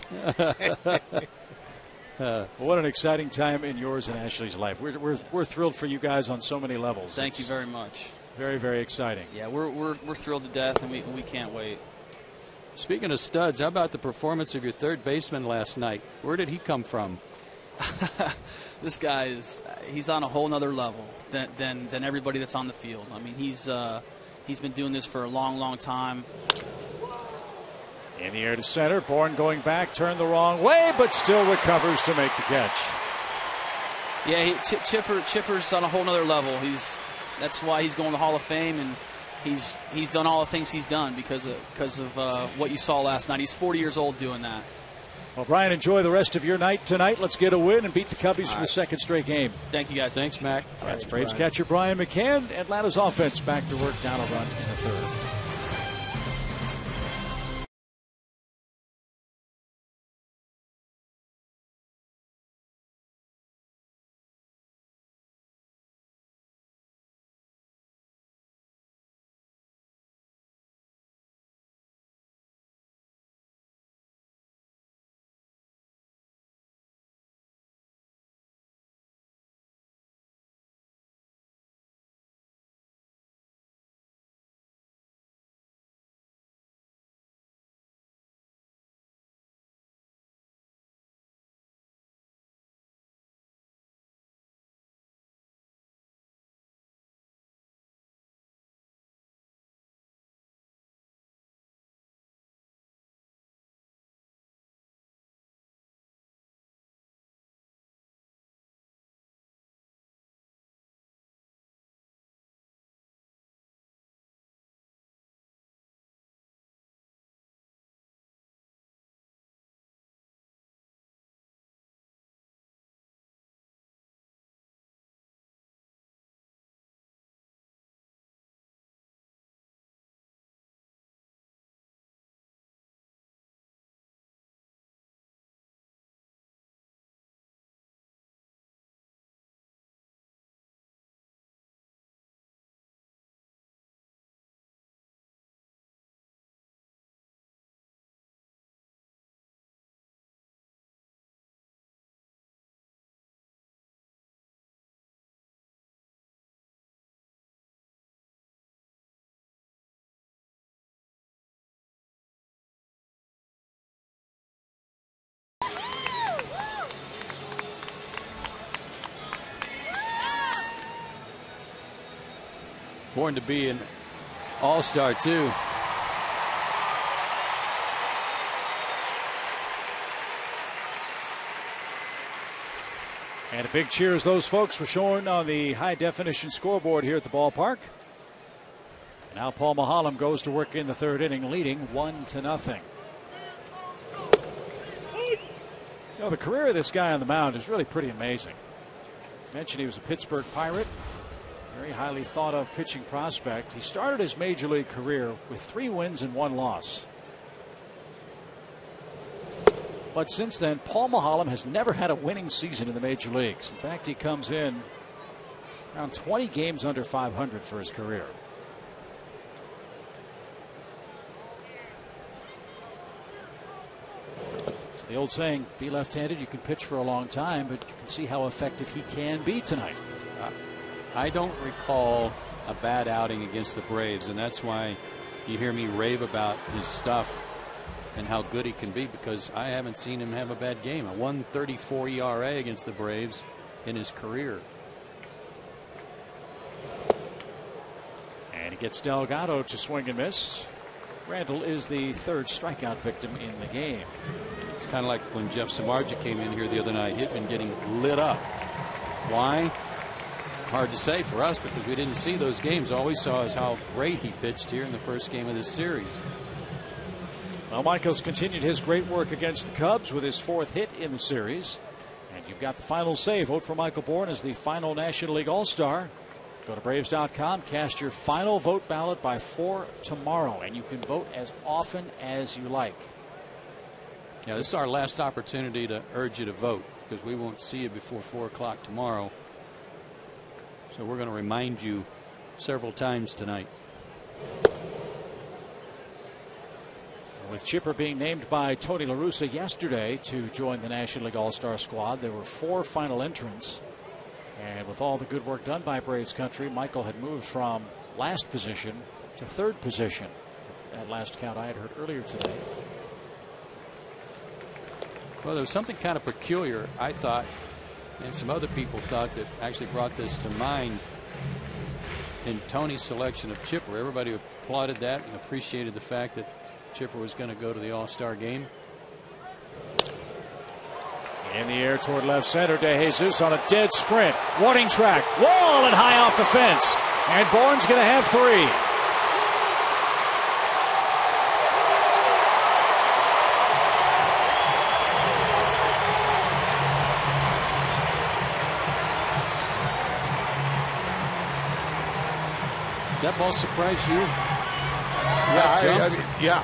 What an exciting time in yours and Ashley's life. We're thrilled for you guys on so many levels. Thank you very much. Very, very exciting. Yeah, we're thrilled to death, and we can't wait. Speaking of studs, how about the performance of your third baseman last night? Where did he come from? This guy he's on a whole nother level than everybody that's on the field. I mean, he's been doing this for a long, long time. In the air to center, Bourne going back, turned the wrong way, but still recovers to make the catch. Yeah, Chipper's on a whole nother level. That's why he's going to the Hall of Fame, and he's done all the things he's done because of what you saw last night. He's 40 years old doing that. Well, Brian, enjoy the rest of your night tonight. Let's get a win and beat the Cubbies for the second straight game. Thanks, you guys. Thanks, Mac. That's Braves catcher Brian McCann. Atlanta's offense back to work, down a run in the third. Born to be an all-star, too. And a big cheers those folks were showing on the high-definition scoreboard here at the ballpark. And now Paul Mahalam goes to work in the third inning, leading 1-0. The career of this guy on the mound is really pretty amazing. I mentioned he was a Pittsburgh Pirate. Very highly thought of pitching prospect. He started his major league career with 3 wins and 1 loss. But since then, Paul Maholm has never had a winning season in the major leagues. In fact, he comes in around 20 games under 500 for his career. So the old saying, be left-handed, you can pitch for a long time, but you can see how effective he can be tonight. I don't recall a bad outing against the Braves, and that's why you hear me rave about his stuff and how good he can be, because I haven't seen him have a bad game. A 1.34 ERA against the Braves in his career. And he gets Delgado to swing and miss. Randall is the third strikeout victim in the game. It's kind of like when Jeff Samardzija came in here the other night. He'd been getting lit up. Why? Hard to say for us, because we didn't see those games. All we saw is how great he pitched here in the first game of this series. Well, Michaels continued his great work against the Cubs with his 4th hit in the series. And you've got the final say. Vote for Michael Bourn as the final National League All-Star. Go to Braves.com, cast your final vote ballot by 4 tomorrow, and you can vote as often as you like. Yeah, this is our last opportunity to urge you to vote, because we won't see you before 4 o'clock tomorrow. So we're going to remind you several times tonight. With Chipper being named by Tony La Russa yesterday to join the National League All-Star squad, there were 4 final entrants. And with all the good work done by Braves country, Michael had moved from last position to 3rd position. At last count I had heard earlier today. Well, there was something kind of peculiar, I thought, and some other people thought, that actually brought this to mind in Tony's selection of Chipper. Everybody applauded that and appreciated the fact that Chipper was going to go to the All-Star game. In the air toward left center, De Jesus on a dead sprint. Warning track, wall and high off the fence. And Bourne's going to have 3. That ball surprised you? Yeah,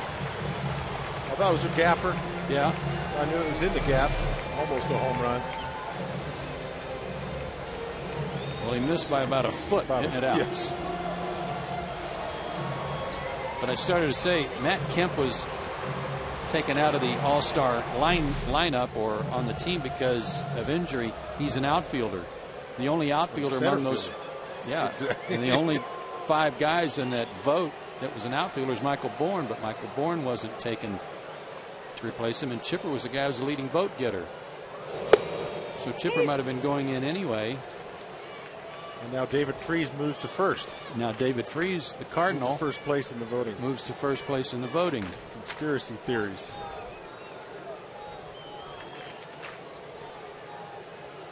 I thought it was a gapper. Yeah. I knew it was in the gap. Almost a home run. Well, he missed by about a foot hitting it out. Yes. But I started to say Matt Kemp was taken out of the All-Star lineup or on the team because of injury. He's an outfielder. The only outfielder among those. Yeah. Exactly. And the only 5 guys in that vote that was an outfielder is Michael Bourn, but Michael Bourn wasn't taken to replace him, and Chipper was the guy who was the leading vote getter. So Chipper might have been going in anyway. And now David Freese moves to 1st. Now David Freese, the Cardinal, first place in the voting. Moves to 1st place in the voting. Conspiracy theories.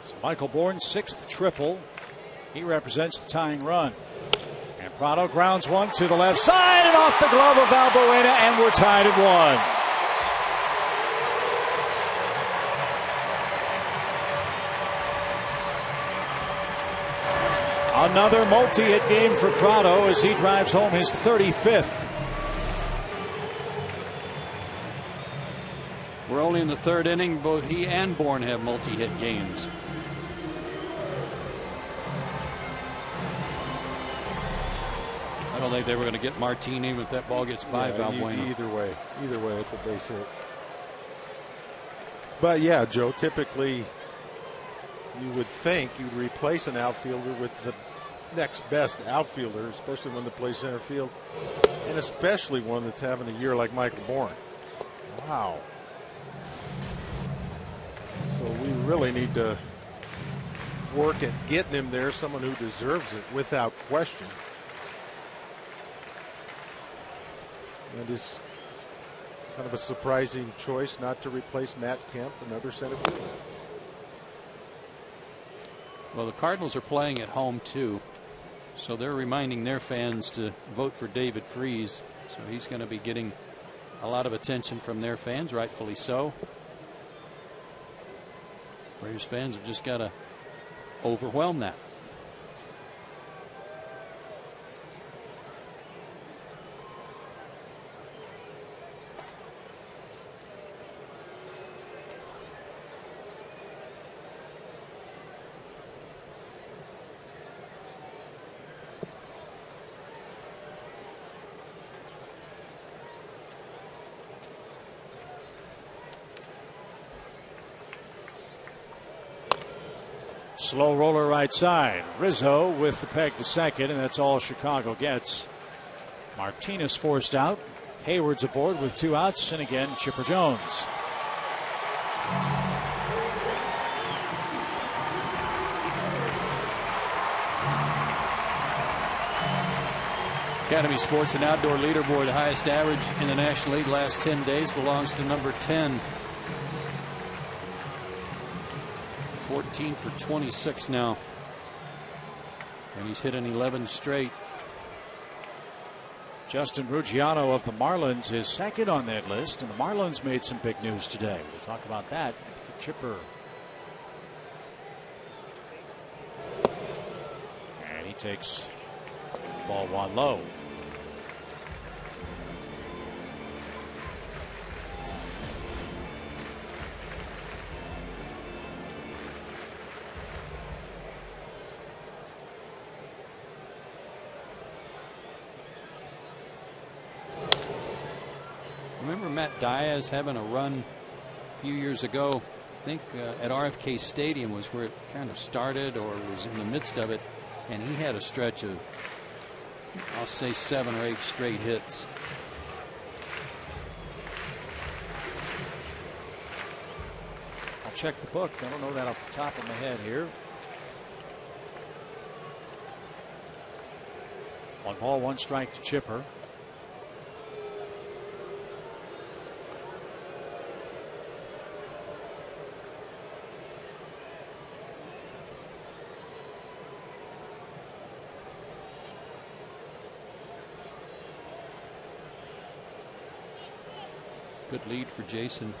So Michael Bourne's 6th triple. He represents the tying run. And Prado grounds one to the left side and off the glove of Valbuena, and we're tied at 1. Another multi-hit game for Prado as he drives home his 35th. We're only in the 3rd inning. Both he and Bourne have multi-hit games. I don't think they were going to get Martini if that ball gets by Valbuena. Either way, it's a base hit. But yeah, Joe, typically you would think you'd replace an outfielder with the next best outfielder, especially when they play center field, and especially one that's having a year like Michael Bourne. Wow. So we really need to work at getting him there, someone who deserves it without question. And it's kind of a surprising choice not to replace Matt Kemp, another center fielder. Well, the Cardinals are playing at home too, so they're reminding their fans to vote for David Freese. So he's going to be getting a lot of attention from their fans, rightfully so. Braves fans have just got to overwhelm that. Slow roller right side. Rizzo with the peg to second, and that's all Chicago gets. Martinez forced out. Hayward's aboard with 2 outs, and again Chipper Jones. Academy Sports and Outdoor Leaderboard, the highest average in the National League last 10 days belongs to number 10. 14 for 26 now. And he's hit an 11 straight. Justin Ruggiano of the Marlins is second on that list, and the Marlins made some big news today. We'll talk about that after Chipper. And he takes ball 1 low. Remember Matt Diaz having a run a few years ago? I think at RFK Stadium was where it kind of started, or was in the midst of it, and he had a stretch of, I'll say, 7 or 8 straight hits. I'll check the book. I don't know that off the top of my head here. 1 ball, 1 strike to Chipper. Good lead for Jason.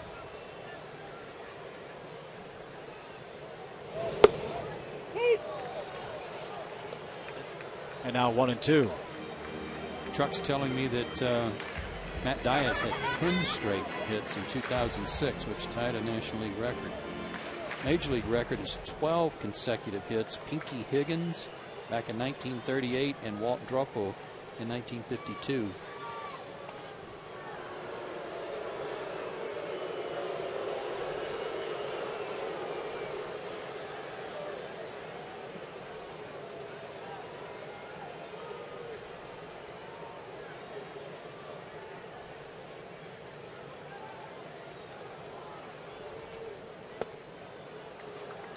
And now 1-2. Truck's telling me that Matt Diaz had 10 straight hits in 2006, which tied a National League record. Major League record is 12 consecutive hits. Pinky Higgins back in 1938 and Walt Dropo in 1952.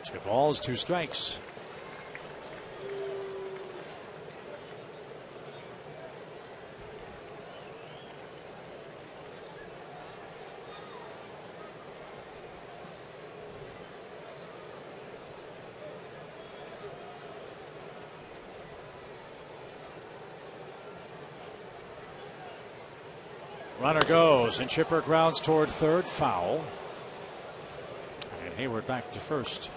Two balls, 2 strikes. Runner goes, and Chipper grounds toward third, foul. And Hayward back to first.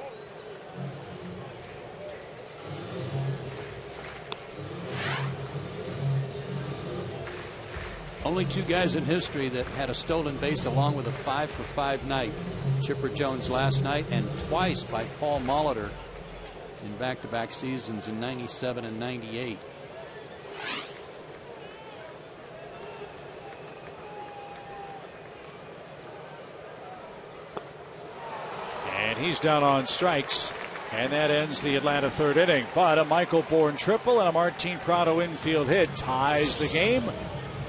Only 2 guys in history that had a stolen base along with a 5-for-5 night. Chipper Jones last night, and twice by Paul Molitor in back-to-back seasons in '97 and '98. And he's down on strikes. And that ends the Atlanta 3rd inning. But a Michael Bourne triple and a Martin Prado infield hit ties the game.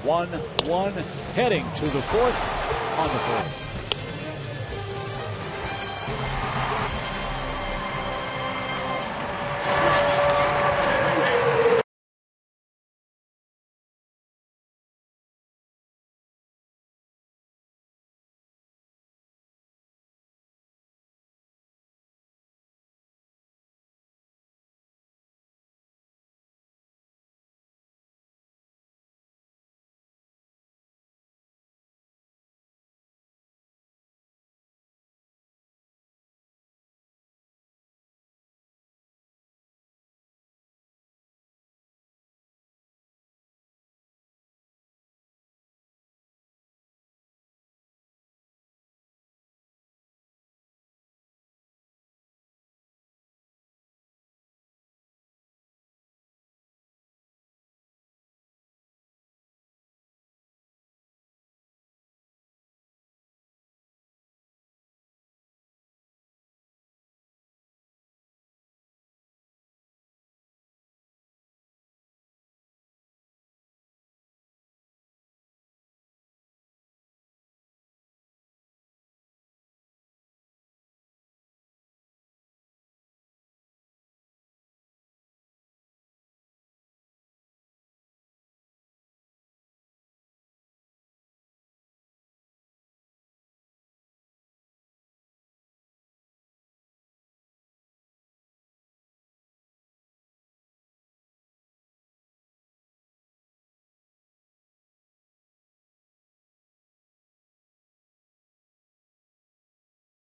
1-1 heading to the 4th on the 4th.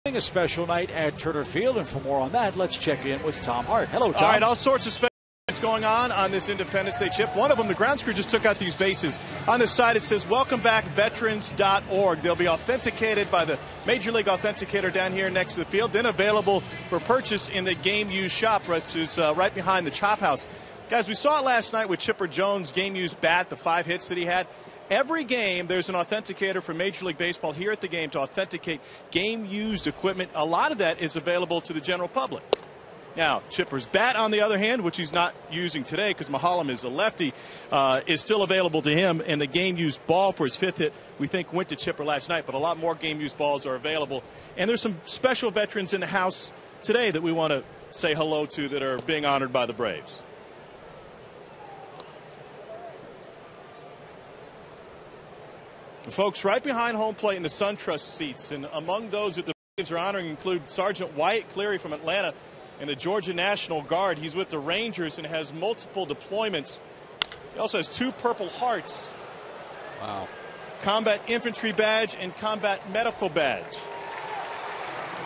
A special night at Turner Field, and for more on that, let's check in with Tom Hart. Hello, Tom. All right, all sorts of special things going on this Independence Day, Chip. One of them, the grounds crew just took out these bases. On the side, it says welcomebackveterans.org. They'll be authenticated by the Major League Authenticator down here next to the field, then available for purchase in the Game Use Shop, which is right behind the Chop House. Guys, we saw it last night with Chipper Jones' Game Use bat, the 5 hits that he had. Every game, there's an authenticator for Major League Baseball here at the game to authenticate game-used equipment. A lot of that is available to the general public. Now, Chipper's bat, on the other hand, which he's not using today because Mahalam is a lefty, is still available to him. And the game-used ball for his 5th hit, we think, went to Chipper last night. But a lot more game-used balls are available. And there's some special veterans in the house today that we want to say hello to that are being honored by the Braves. The folks right behind home plate in the SunTrust seats, and among those that the Braves are honoring include Sergeant Wyatt Cleary from Atlanta and the Georgia National Guard. He's with the Rangers and has multiple deployments. He also has 2 Purple Hearts. Wow. Combat Infantry Badge and Combat Medical Badge.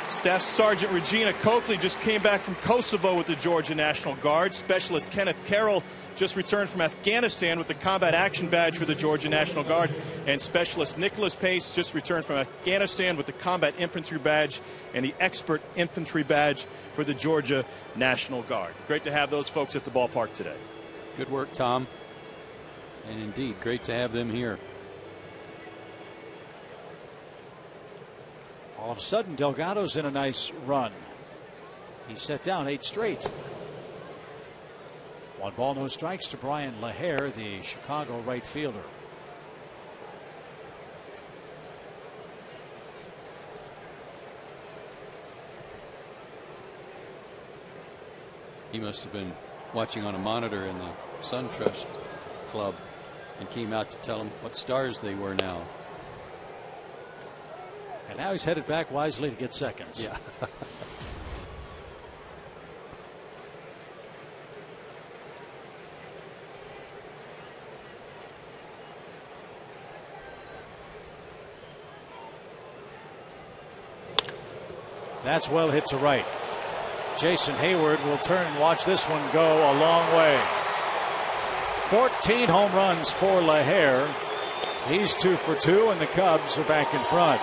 Staff Sergeant Regina Coakley just came back from Kosovo with the Georgia National Guard. Specialist Kenneth Carroll just returned from Afghanistan with the Combat Action Badge for the Georgia National Guard. And Specialist Nicholas Pace just returned from Afghanistan with the Combat Infantry Badge and the Expert Infantry Badge for the Georgia National Guard. Great to have those folks at the ballpark today. Good work, Tom. And indeed, great to have them here. All of a sudden, Delgado's in a nice run. He set down 8 straight. 1 ball, no strikes to Brian LaHare, the Chicago right fielder. He must have been watching on a monitor in the SunTrust Club and came out to tell them what stars they were now. And now he's headed back wisely to get seconds. Yeah. That's well hit to right. Jason Hayward will turn and watch this one go a long way. 14 home runs for LaHare. He's 2 for 2, and the Cubs are back in front.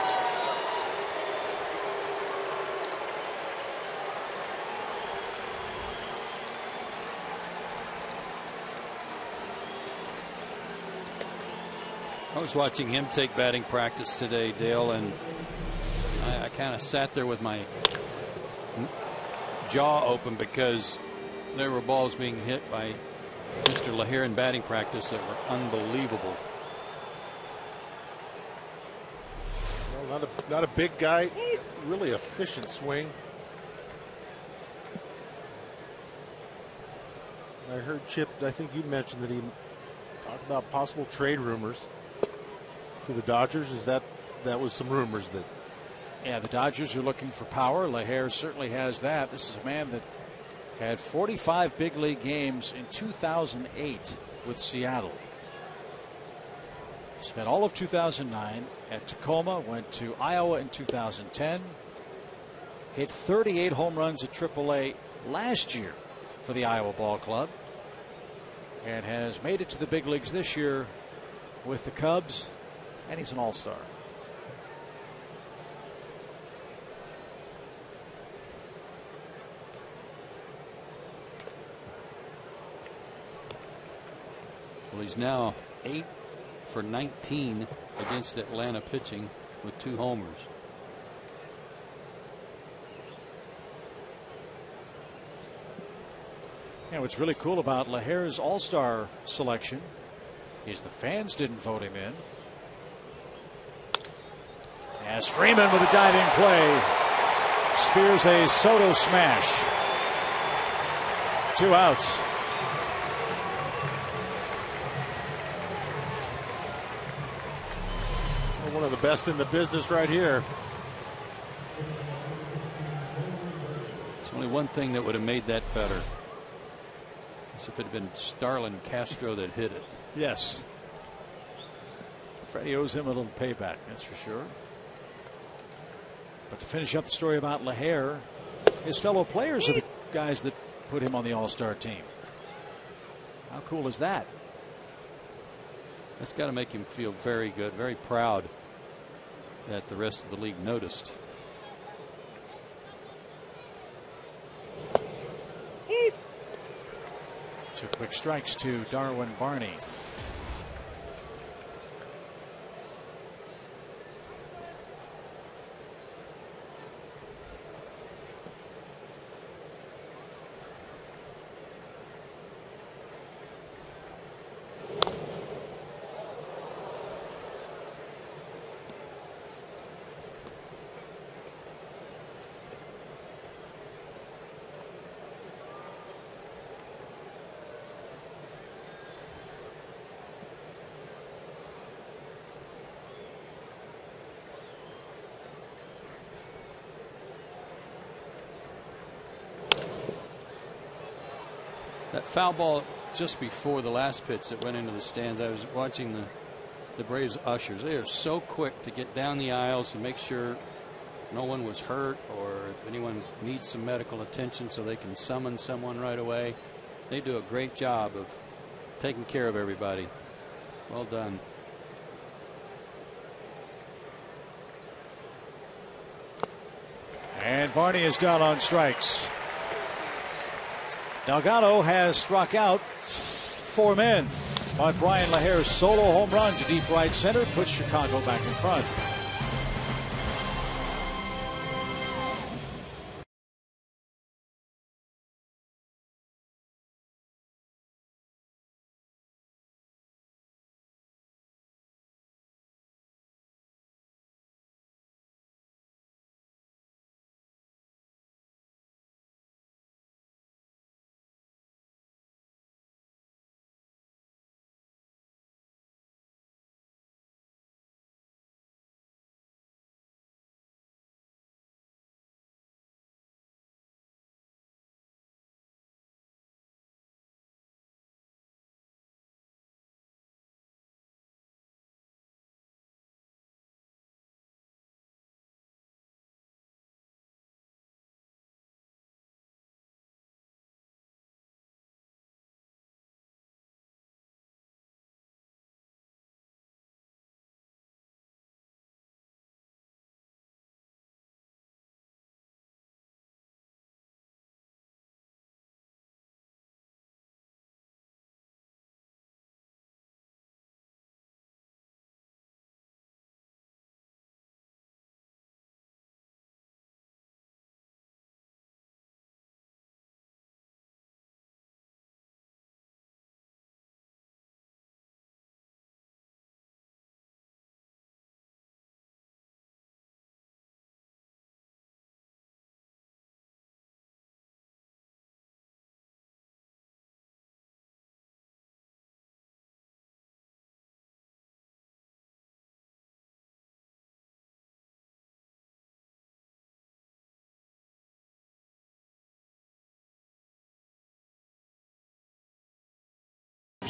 I was watching him take batting practice today, Dale, and I kind of sat there with my jaw open because there were balls being hit by Mr. LaHare in batting practice that were unbelievable. Well, not a big guy, really efficient swing. I heard Chip, I think you mentioned that he talked about possible trade rumors to the Dodgers. Is that was some rumors that? Yeah, the Dodgers are looking for power. LaHare certainly has that. This is a man that had 45 big league games in 2008 with Seattle. Spent all of 2009 at Tacoma, went to Iowa in 2010. Hit 38 home runs at AAA last year for the Iowa Ball Club. And has made it to the big leagues this year with the Cubs. And he's an all-star. Well, he's now 8 for 19 against Atlanta pitching with 2 homers. Yeah, what's really cool about LaHare's all-star selection is the fans didn't vote him in. As Freeman with a diving play spears a Soto smash. 2 outs. One of the best in the business right here. There's only one thing that would have made that better. As if it had been Starlin Castro that hit it. Yes. Freddie owes him a little payback, that's for sure. But to finish up the story about LaHare, his fellow players are the guys that put him on the All-Star team. How cool is that? That's got to make him feel very good, very proud that the rest of the league noticed. Two quick strikes to Darwin Barney. That foul ball just before the last pitch that went into the stands. I was watching the Braves ushers. They are so quick to get down the aisles and make sure no one was hurt, or if anyone needs some medical attention so they can summon someone right away. They do a great job of taking care of everybody. Well done. And Barney is down on strikes. Delgado has struck out 4 men, but Brian LaHare's solo home run to deep right center puts Chicago back in front.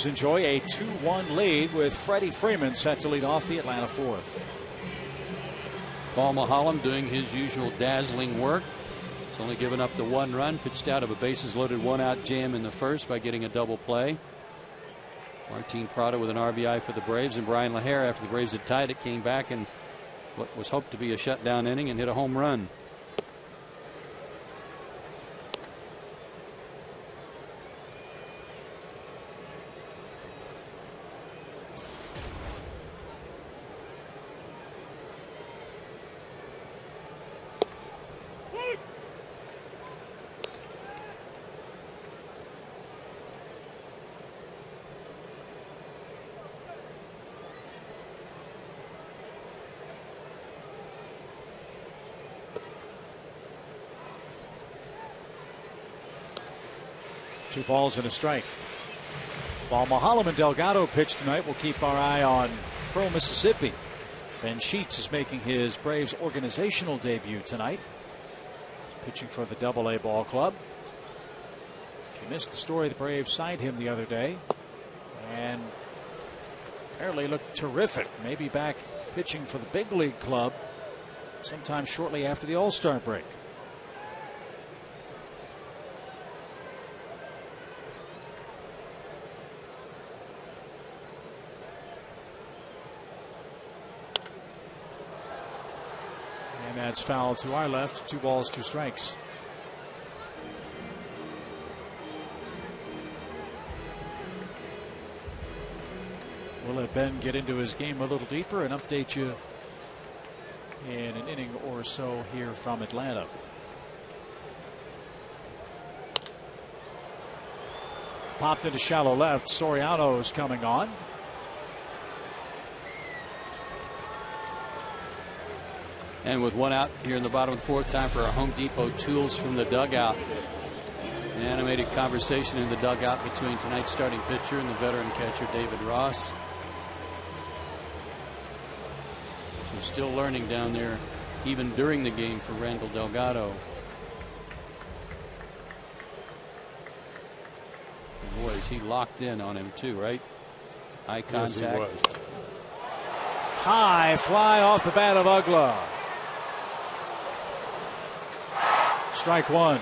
Enjoy a 2-1 lead with Freddie Freeman set to lead off the Atlanta fourth. Paul Maholm doing his usual dazzling work. He's only given up the 1 run, pitched out of a bases loaded 1-out jam in the first by getting a double play. Martin Prado with an RBI for the Braves, and Brian LaHare, after the Braves had tied it, came back and what was hoped to be a shutdown inning and hit a home run. Two balls and a strike. While Maholm and Delgado pitch tonight, we'll keep our eye on Pearl, Mississippi. Ben Sheets is making his Braves organizational debut tonight. He's pitching for the Double-A ball club. If you missed the story, the Braves signed him the other day and apparently looked terrific. Maybe back pitching for the big league club sometime shortly after the All-Star break. And that's foul to our left. 2 balls, 2 strikes. We'll let Ben get into his game a little deeper and update you in an inning or so here from Atlanta. Popped into shallow left. Soriano's coming on. And with 1 out here in the bottom of the 4th, time for our Home Depot tools from the dugout. An animated conversation in the dugout between tonight's starting pitcher and the veteran catcher David Ross. We're still learning down there, even during the game, for Randall Delgado. And boy, is he locked in on him too, right? Eye contact. Yes, he was. High fly off the bat of Ugla. Strike 1.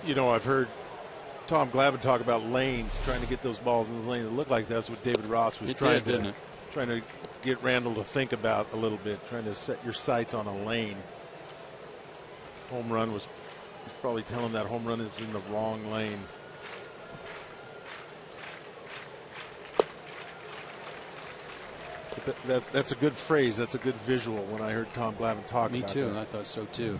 You know, I've heard Tom Glavine talk about lanes, trying to get those balls in the lane. It looked like that's what David Ross was trying to get Randall to think about a little bit, trying to set your sights on a lane. Home run was probably telling him that home run is in the wrong lane. But that's a good phrase. That's a good visual when I heard Tom Glavine talk about that. Me too. I thought so too.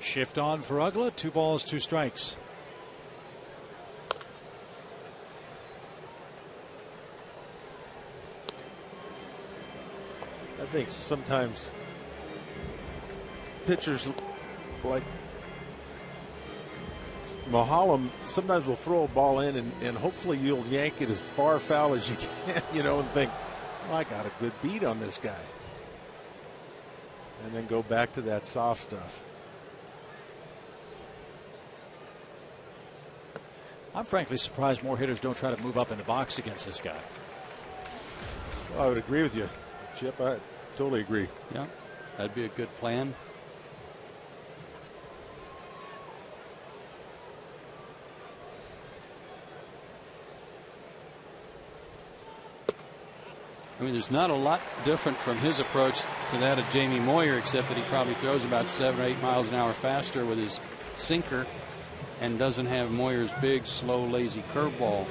Shift on for Ugla. 2 balls, 2 strikes. I think sometimes pitchers like Mahalam sometimes will throw a ball in and hopefully you'll yank it as far foul as you can, you know, and think, well, I got a good beat on this guy. And then go back to that soft stuff. I'm frankly surprised more hitters don't try to move up in the box against this guy. Well, I would agree with you, Chip. I totally agree. Yeah, that'd be a good plan. I mean, there's not a lot different from his approach to that of Jamie Moyer, except that he probably throws about 7 or 8 miles an hour faster with his sinker and doesn't have Moyer's big, slow, lazy curveball.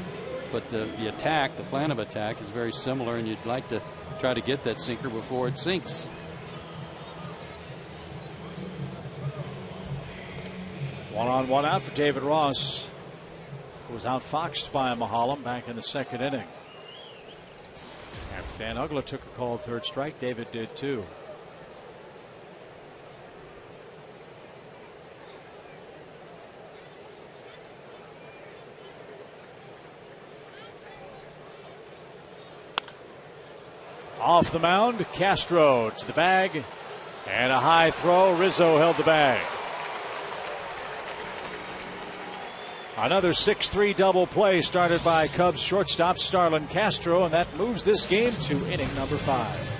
But the attack, the plan of attack, is very similar, and you'd like to try to get that sinker before it sinks. One on, one out for David Ross, who was outfoxed by Mahalam back in the 2nd inning. After Dan Ugla took a called 3rd strike, David did too. Off the mound, Castro to the bag, and a high throw. Rizzo held the bag. Another 6-3 double play started by Cubs shortstop Starlin Castro, and that moves this game to inning number 5.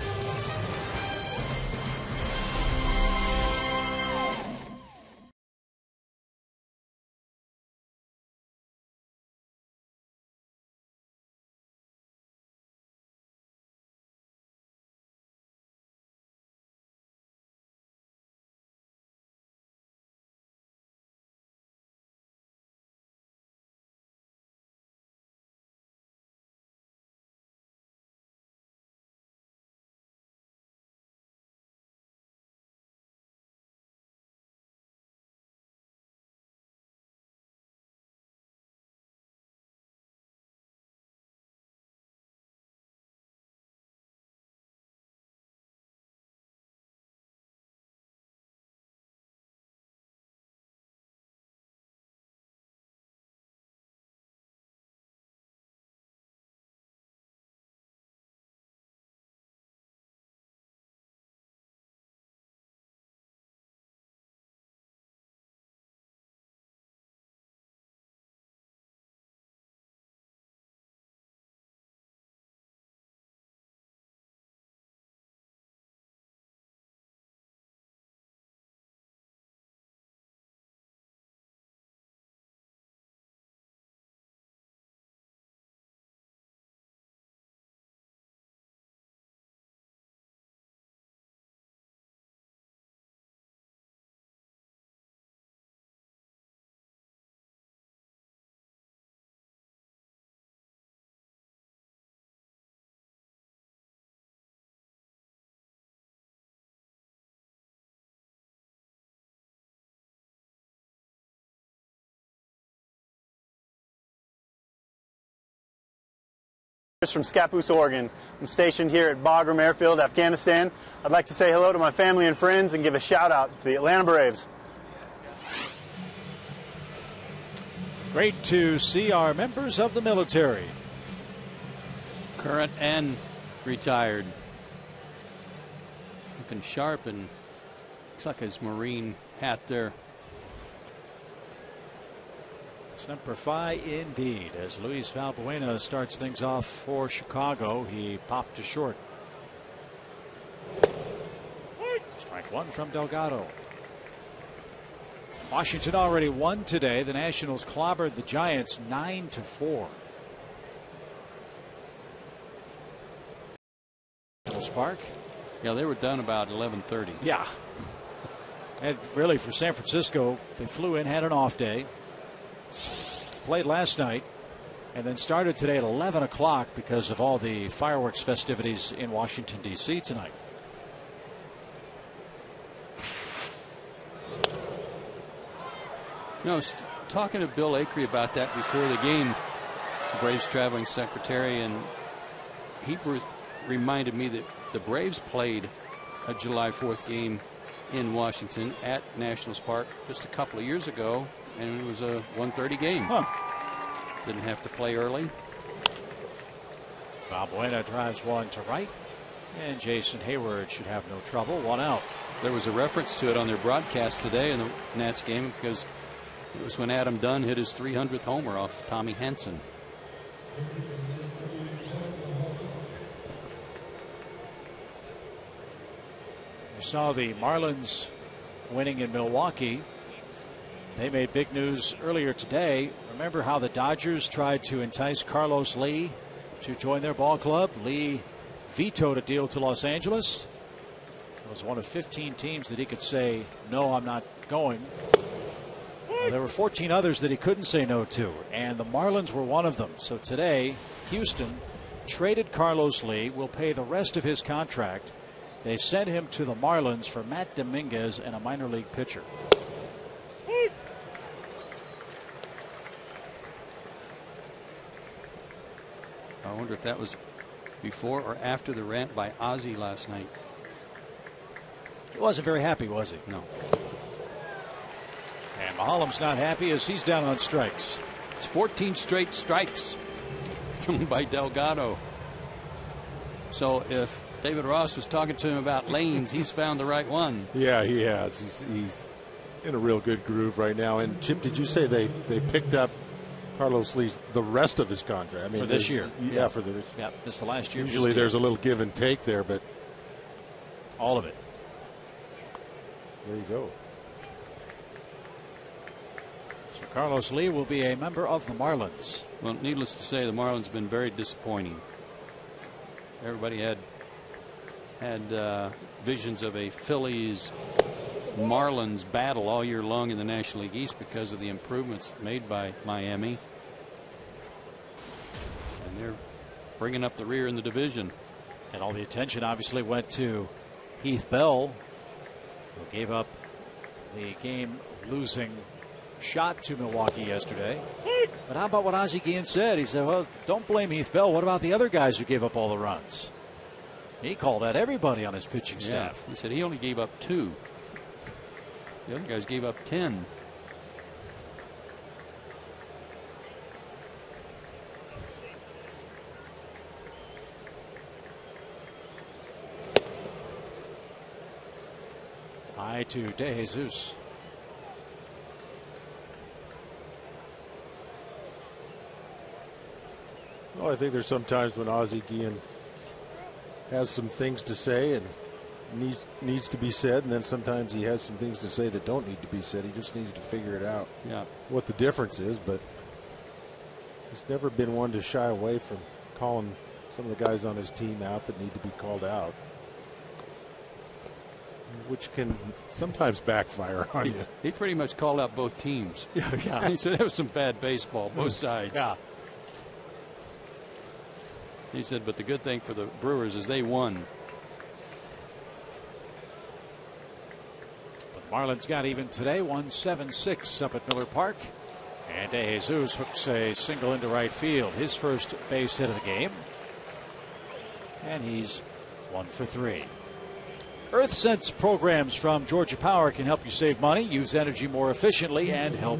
From Scappoose, Oregon. I'm stationed here at Bagram Airfield, Afghanistan. I'd like to say hello to my family and friends and give a shout out to the Atlanta Braves. Great to see our members of the military. Current and retired. Looking sharp, and looks like his Marine hat there. Semper Fi indeed, as Luis Valbuena starts things off for Chicago. He popped to short. Strike one from Delgado. Washington already won today. The Nationals clobbered the Giants 9-4. Park. Yeah, they were done about 11:30. Yeah. And really for San Francisco, they flew in, had an off day. Played last night and then started today at 11 o'clock because of all the fireworks festivities in Washington, D.C. tonight. You know, I was talking to Bill Acree about that before the game, the Braves traveling secretary, and he reminded me that the Braves played a July 4th game in Washington at Nationals Park just a couple of years ago, and it was a 1:30 game. Huh. Didn't have to play early. Valbuena drives one to right, and Jason Hayward should have no trouble. One out. There was a reference to it on their broadcast today in the Nats game because it was when Adam Dunn hit his 300th homer off Tommy Hanson. You saw the Marlins winning in Milwaukee. They made big news earlier today. Remember how the Dodgers tried to entice Carlos Lee to join their ball club? Lee vetoed a deal to Los Angeles. It was one of 15 teams that he could say, no, I'm not going. Well, there were 14 others that he couldn't say no to, and the Marlins were one of them. So today, Houston traded Carlos Lee, will pay the rest of his contract. They sent him to the Marlins for Matt Dominguez and a minor league pitcher. I wonder if that was before or after the rant by Ozzie last night. He wasn't very happy, was he? No. And Mahalam's not happy as he's down on strikes. It's 14 straight strikes thrown by Delgado. So if David Ross was talking to him about lanes, he's found the right one. Yeah, he has. He's in a real good groove right now. And Chip, did you say they picked up Carlos Lee's the rest of his contract? I mean, for this year. Yeah, for this. Yeah, this is the last year. Usually there's a little give and take there, but all of it. There you go. So Carlos Lee will be a member of the Marlins. Well, needless to say, the Marlins have been very disappointing. Everybody had visions of a Phillies Marlins battle all year long in the National League East because of the improvements made by Miami. And they're bringing up the rear in the division. And all the attention obviously went to Heath Bell, who gave up the game-losing shot to Milwaukee yesterday. But how about what Ozzie Guillen said? He said, well, don't blame Heath Bell. What about the other guys who gave up all the runs? He called out everybody on his pitching staff. He said he only gave up 2. The other guys gave up 10. High to De Jesus. Well, I think there's some times when Ozzie Guillen has some things to say and needs to be said, and then sometimes he has some things to say that don't need to be said. He just needs to figure it out. Yeah, what the difference is, but he's never been one to shy away from calling some of the guys on his team out that need to be called out, which can sometimes backfire on you. He pretty much called out both teams. Yeah. He said it was some bad baseball, both sides. Yeah. He said, but the good thing for the Brewers is they won. But the Marlins got even today, 1-7-6 up at Miller Park. And De Jesus hooks a single into right field, his first base hit of the game. and he's 1 for 3. EarthSense programs from Georgia Power can help you save money, use energy more efficiently, and help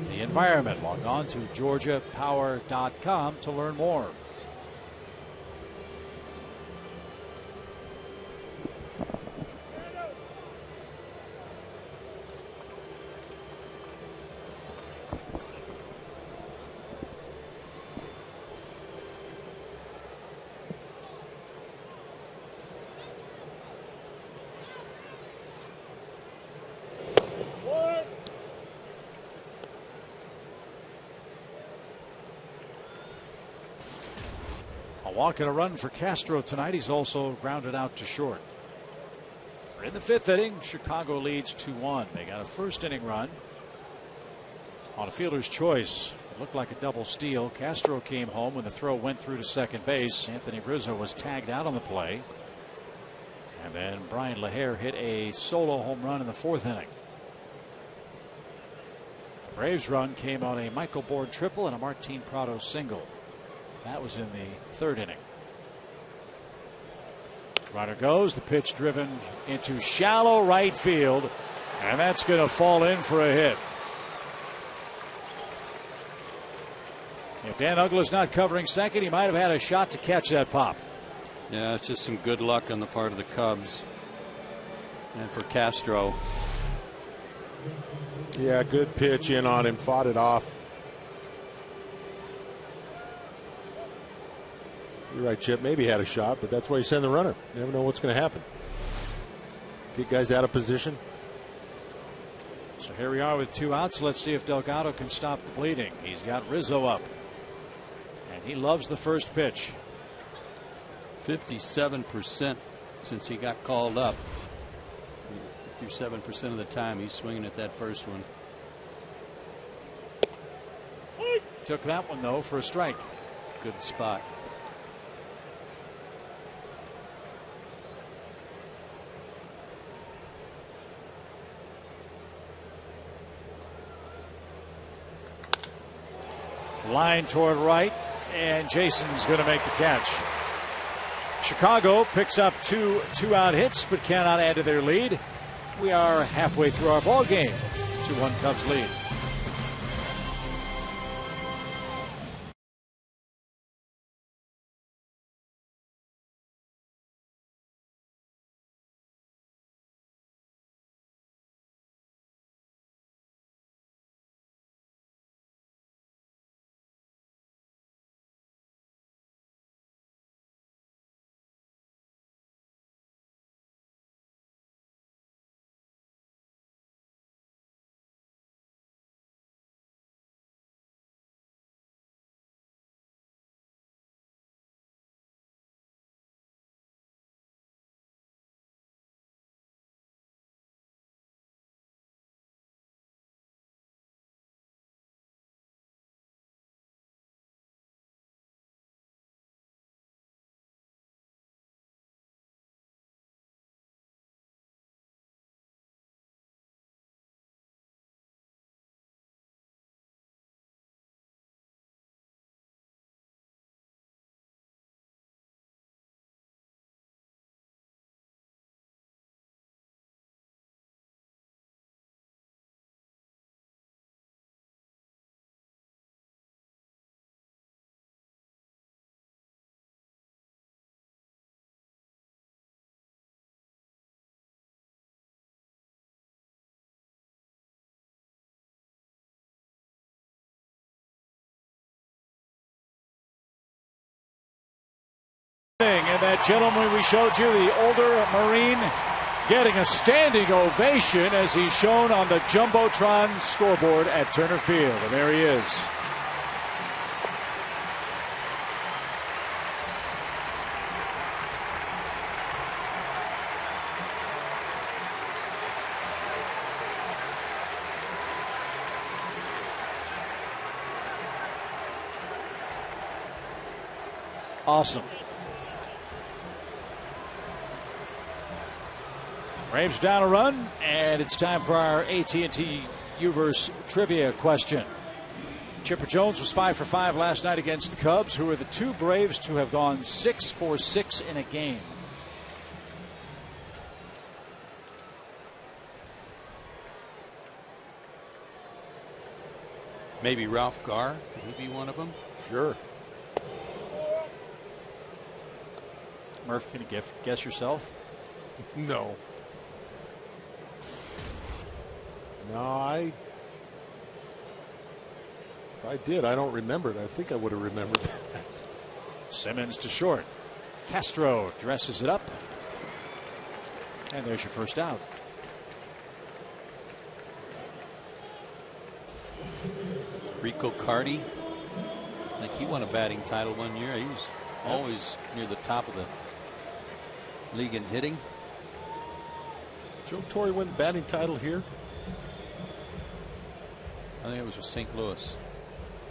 the environment. Log on to georgiapower.com to learn more. A walk and a run for Castro tonight. He's also grounded out to short. We're in the 5th inning. Chicago leads 2-1. They got a first inning run on a fielder's choice. It looked like a double steal. Castro came home when the throw went through to second base. Anthony Rizzo was tagged out on the play. And then Brian LaHare hit a solo home run in the 4th inning. The Braves run came on a Michael Bourne triple and a Martin Prado single. That was in the 3rd inning. Runner goes. The pitch driven into shallow right field. And that's going to fall in for a hit. If Dan Uggla's not covering second, he might have had a shot to catch that pop. Yeah, it's just some good luck on the part of the Cubs. And for Castro. Yeah, good pitch in on him. Fought it off. You're right, Chip. Maybe he had a shot, but that's why you send the runner. You never know what's going to happen. Get guys out of position. So here we are with 2 outs. Let's see if Delgado can stop the bleeding. He's got Rizzo up. And he loves the first pitch. 57% since he got called up. 57% of the time he's swinging at that first one. Took that one, though, for a strike. Good spot. Line toward right, and Jason's going to make the catch. Chicago picks up 2 two-out hits, but cannot add to their lead. We are halfway through our ball game. 2-1 Cubs lead. And that gentleman we showed you, the older Marine, getting a standing ovation as he's shown on the Jumbotron scoreboard at Turner Field. And there he is. Awesome. Braves down a run, and it's time for our AT&T Uverse trivia question. Chipper Jones was 5 for 5 last night against the Cubs, who are the two Braves to have gone 6 for 6 in a game. Maybe Ralph Garr. Could he be one of them? Sure. Murph, can you guess yourself? No. No, if I did, I don't remember it. I think I would have remembered that. Simmons to short. Castro dresses it up. And there's your first out. Rico Carty. I think he won a batting title one year. He was always near the top of the league in hitting. Joe Torre win the batting title here? I think it was with St. Louis.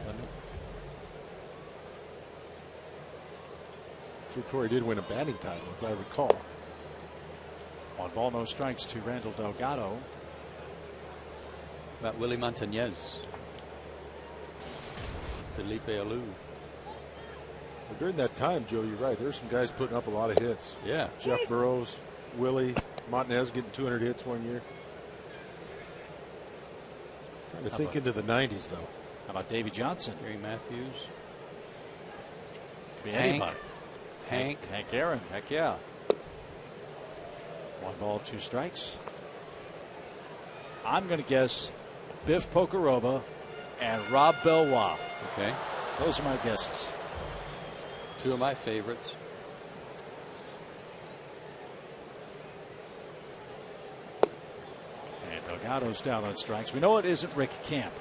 Wasn't it? Joe Torre did win a batting title, as I recall. 1 ball, no strikes to Randall Delgado. About Willie Montañez. Felipe Alou. Well, during that time, Joe, you're right. There's some guys putting up a lot of hits. Yeah. Jeff Burrows, Willie, Montanez getting 200 hits one year. Trying to think into the 90s, though. How about Davey Johnson? Gary Matthews. Could be anybody. Hank Aaron. Heck yeah. 1 ball, 2 strikes. I'm going to guess Biff Pocoroba and Rob Bellois. Okay. Those are my guesses. 2 of my favorites. And Delgado's down on strikes. We know it isn't Rick Camp.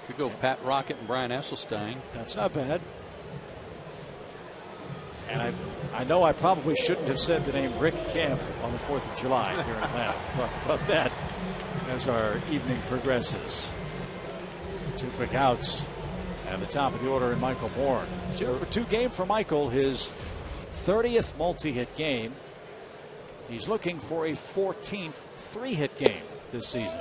Could go Pat Rocket and Brian Esselstein. That's not bad. And I know I probably shouldn't have said the name Rick Camp on the 4th of July here in Atlanta. We'll talk about that as our evening progresses. 2 quick outs. And the top of the order in Michael Bourne. 2 for 2 game for Michael, his 30th multi-hit game. He's looking for a 14th 3-hit game this season.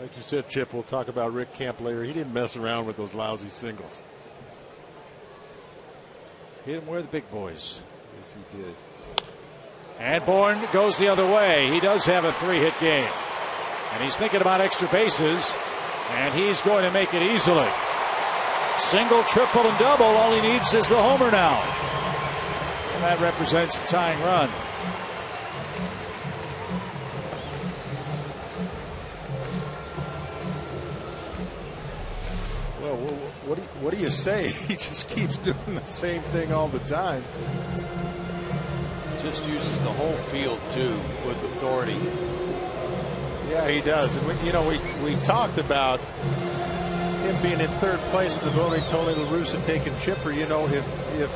Like you said, Chip, we'll talk about Rick Camp later. He didn't mess around with those lousy singles. Hit him where the big boys. Yes, he did. And Bourne goes the other way. He does have a 3-hit game. And he's thinking about extra bases. And he's going to make it easily. Single, triple, and double. All he needs is the homer now. And that represents the tying run. Well, what do you say? He just keeps doing the same thing all the time. Just uses the whole field, too, with authority. Yeah, he does. And we talked about him being in 3rd place in the voting. Tony La Russa taking Chipper. If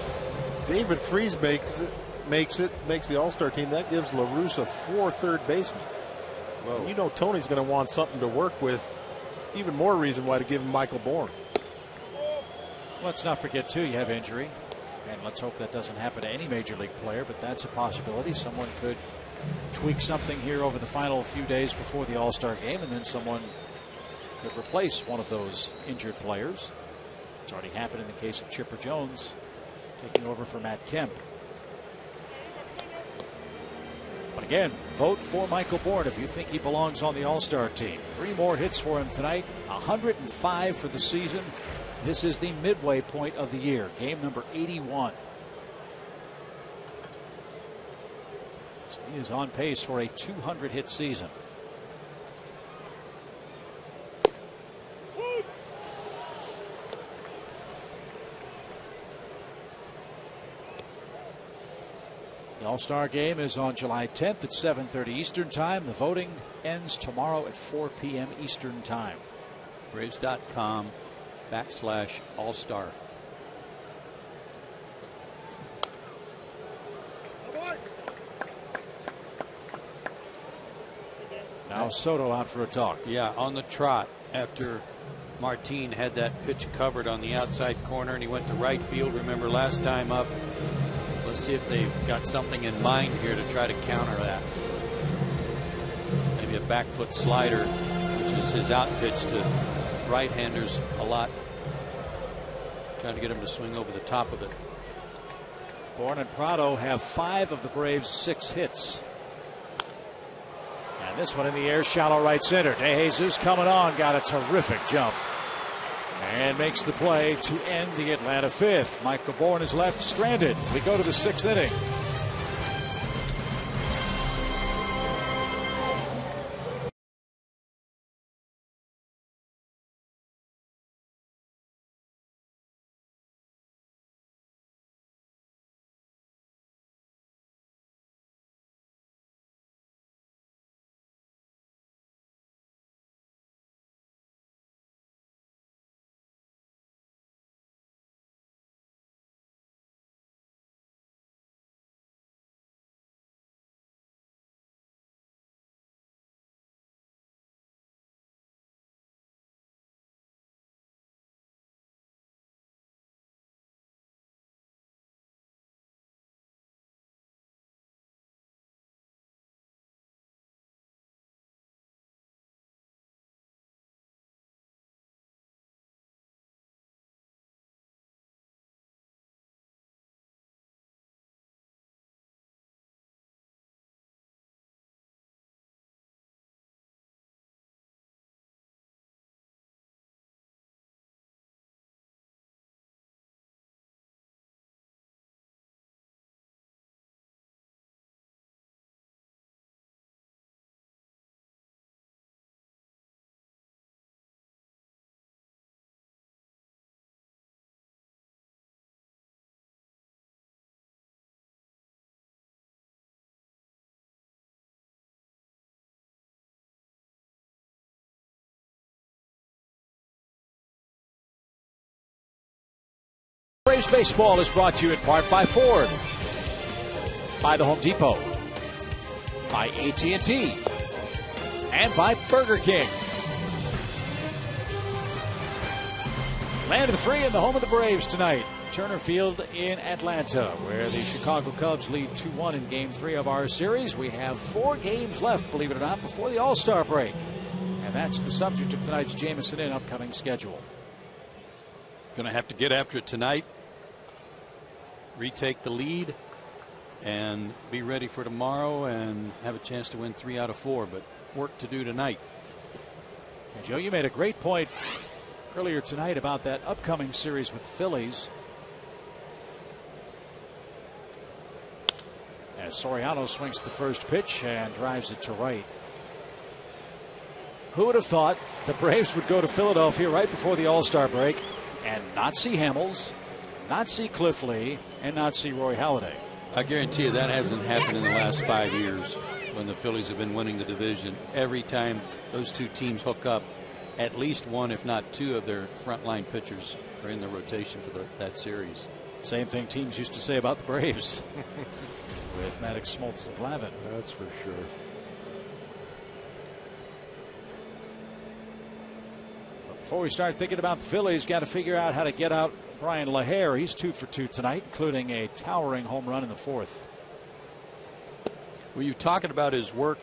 David Freese makes the All-Star team, that gives La Russa 4 third basemen. Well, Tony's going to want something to work with. Even more reason why to give him Michael Bourne. Let's not forget, too, you have injury. And let's hope that doesn't happen to any major league player, but that's a possibility. Someone could tweak something here over the final few days before the All-Star game, and then someone could replace one of those injured players. It's already happened in the case of Chipper Jones taking over for Matt Kemp. But again, vote for Michael Bourne if you think he belongs on the All-Star team. 3 more hits for him tonight, 105 for the season. This is the midway point of the year, game number 81. So he is on pace for a 200-hit season. The All-Star game is on July 10th at 7:30 Eastern Time. The voting ends tomorrow at 4 p.m. Eastern Time. Braves.com/All-Star. Now Soto out for a talk. Yeah, on the trot after Martin had that pitch covered on the outside corner and he went to right field. Remember last time up. Let's see if they've got something in mind here to try to counter that. Maybe a back foot slider is his out pitch to right-handers a lot. Trying to get him to swing over the top of it. Bourne and Prado have 5 of the Braves' 6 hits. And this one in the air, shallow right center. De Jesus coming on, got a terrific jump. And makes the play to end the Atlanta 5th. Michael Bourne is left stranded. We go to the 6th inning. Braves baseball is brought to you in part by Ford, by the Home Depot, by AT&T, and by Burger King. Land of the free and the home of the Braves tonight. Turner Field in Atlanta, where the Chicago Cubs lead 2-1 in Game 3 of our series. We have 4 games left, believe it or not, before the All-Star break. And that's the subject of tonight's Jameson Inn upcoming schedule. Going to have to get after it tonight. Retake the lead and be ready for tomorrow and have a chance to win 3 out of 4, but work to do tonight. And Joe, you made a great point earlier tonight about that upcoming series with the Phillies. As Soriano swings the first pitch and drives it to right. Who would have thought the Braves would go to Philadelphia right before the All-Star break and not see Hamels, not see Cliff Lee, and not see Roy Halladay? I guarantee you that hasn't happened in the last 5 years when the Phillies have been winning the division. Every time those two teams hook up, at least one, if not 2, of their frontline pitchers are in the rotation for that series. Same thing teams used to say about the Braves with Maddox, Smoltz, and Glavine. That's for sure. But before we start thinking about the Phillies, got to figure out how to get out Brian LaHair. He's 2 for 2 tonight, including a towering home run in the 4th. Well, you're talking about his work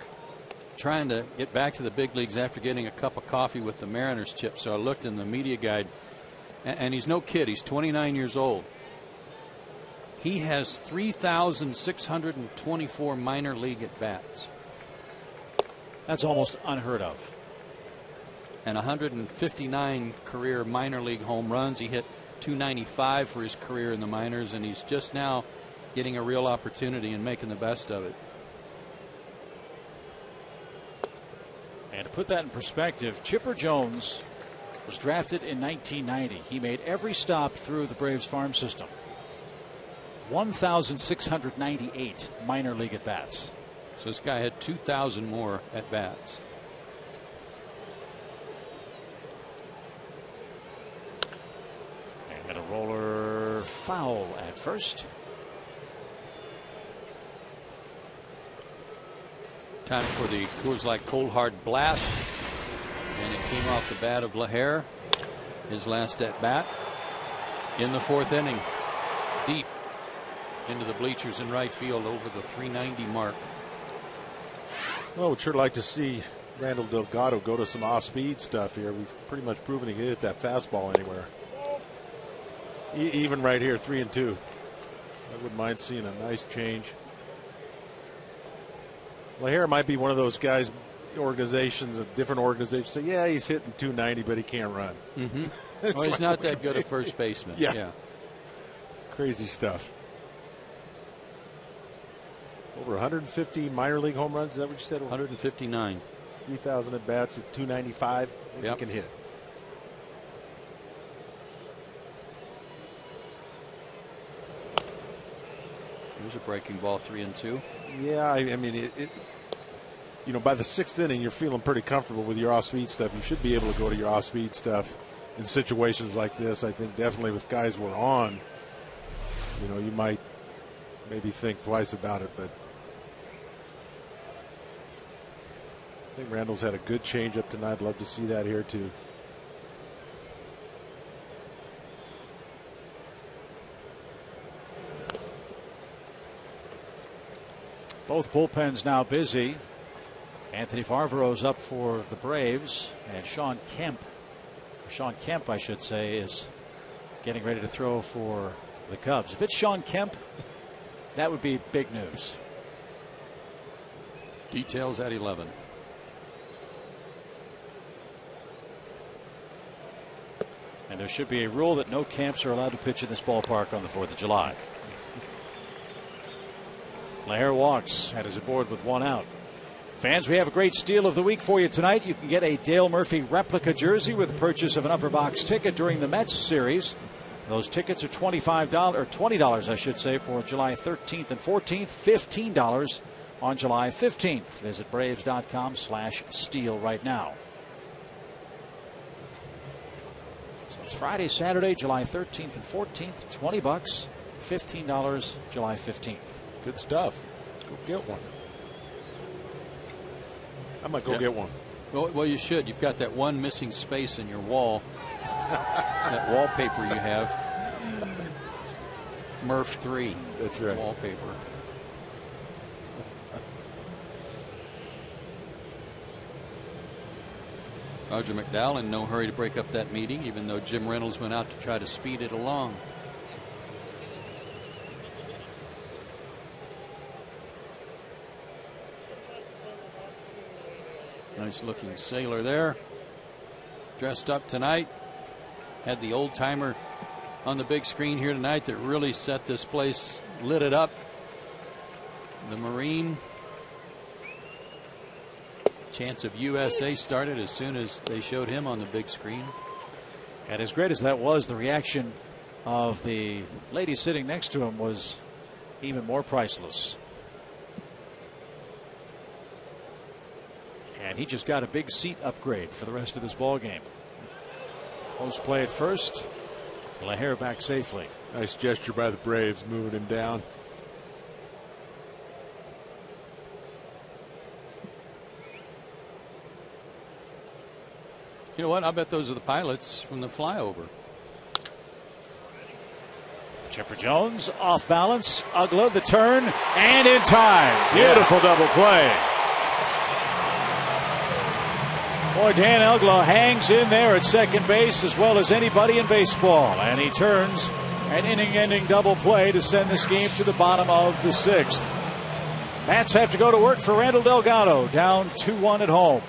trying to get back to the big leagues after getting a cup of coffee with the Mariners, Chip. So I looked in the media guide, and he's no kid. He's 29 years old. He has 3,624 minor league at bats. That's almost unheard of. And 159 career minor league home runs. He hit 295 for his career in the minors, and he's just now getting a real opportunity and making the best of it. And to put that in perspective, Chipper Jones was drafted in 1990. He made every stop through the Braves farm system. 1,698 minor league at bats. So this guy had 2,000 more at bats. And a roller foul at first. Time for the Coors Light Cold Hard Blast. And it came off the bat of LaHair. His last at bat in the 4th inning. Deep into the bleachers in right field over the 390 mark. Well, we'd sure like to see Randall Delgado go to some off-speed stuff here. We've pretty much proven he can hit that fastball anywhere. Even right here, 3-2. I wouldn't mind seeing a nice change. LaHare might be one of those guys, organizations, of different organizations say, yeah, he's hitting 290, but he can't run. Mm-hmm. Well, he's like, not that good a first baseman. Yeah. Crazy stuff. Over 150 minor league home runs. Is that what you said? 159. 3,000 at bats at 295. I think he can hit. Here's a breaking ball, 3-2. Yeah, I mean, you know, by the 6th inning, you're feeling pretty comfortable with your off-speed stuff. You should be able to go to your off-speed stuff in situations like this. I think definitely with guys we're on, you know, you might maybe think twice about it, but I think Randall's had a good changeup tonight. I'd love to see that here too. Both bullpens now busy. Anthony Farvaro's up for the Braves, and Sean Kemp, I should say, is getting ready to throw for the Cubs. If it's Sean Kemp, that would be big news. Details at 11. And there should be a rule that no Camps are allowed to pitch in this ballpark on the 4th of July. LaHare walks and is aboard with 1 out. Fans, we have a great steal of the week for you tonight. You can get a Dale Murphy replica jersey with the purchase of an upper box ticket during the Mets series. Those tickets are $25 or $20, I should say, for July 13th and 14th, $15 on July 15th. Visit Braves.com/steal right now. So it's Friday, Saturday, July 13th and 14th, $20, $15 July 15th. Good stuff. Go get one. I might go get one. Well, you should. You've got that one missing space in your wall. That wallpaper you have. Murph 3. That's right. Wallpaper. Roger McDowell in no hurry to break up that meeting, even though Jim Reynolds went out to try to speed it along. Nice looking sailor there. Dressed up tonight. Had the old timer on the big screen here tonight that really set this place, lit it up. The Marine. Chance of USA started as soon as they showed him on the big screen. And as great as that was, the reaction of the lady sitting next to him was even more priceless. And he just got a big seat upgrade for the rest of this ball game. Close play at first. LaHare back safely. Nice gesture by the Braves, moving him down. You know what? I bet those are the pilots from the flyover. Chipper Jones off balance. Ugla the turn and in time. Beautiful double play. Boy, Dan Ugla hangs in there at second base as well as anybody in baseball. And he turns an inning-ending double play to send this game to the bottom of the 6th. Mets have to go to work for Randall Delgado, down 2-1 at home.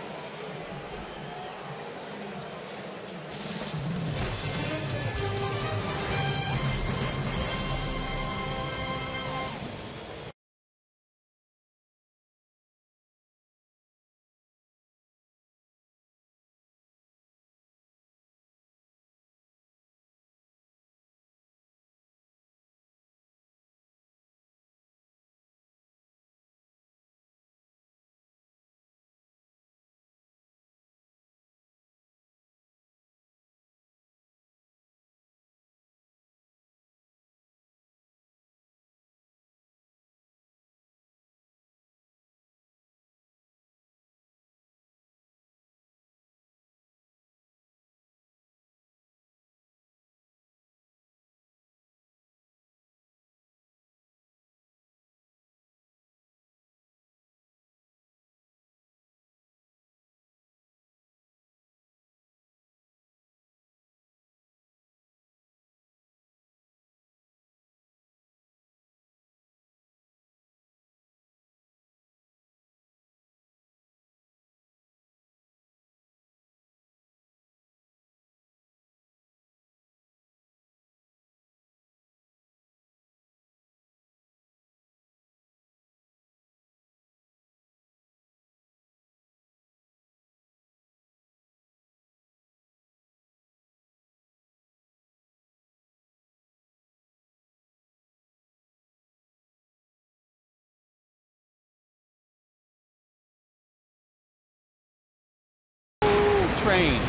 train.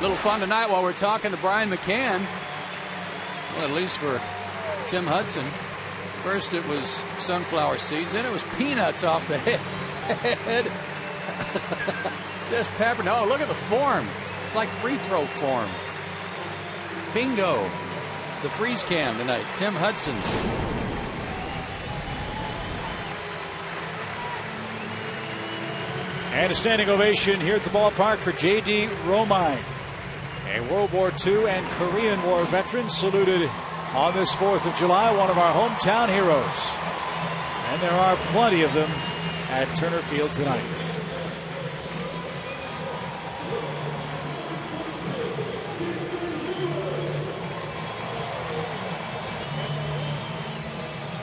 Little fun tonight while we're talking to Brian McCann. Well, at least for Tim Hudson. First it was sunflower seeds, then it was peanuts off the head. Just pepper. No, look at the form. It's like free throw form. Bingo. The freeze cam tonight. Tim Hudson. And a standing ovation here at the ballpark for J.D. Romine. A World War II and Korean War veteran saluted on this 4th of July, one of our hometown heroes. And there are plenty of them at Turner Field tonight.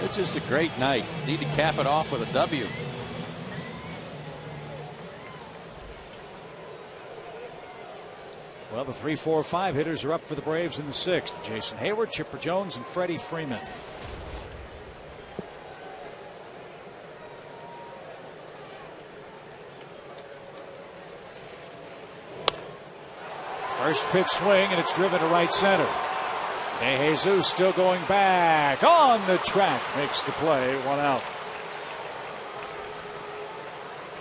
It's just a great night. Need to cap it off with a W. Well, the 3, 4, 5 hitters are up for the Braves in the 6th. Jason Hayward, Chipper Jones, and Freddie Freeman. First pitch swing, and it's driven to right center. De Jesus still going back on the track, makes the play, 1 out.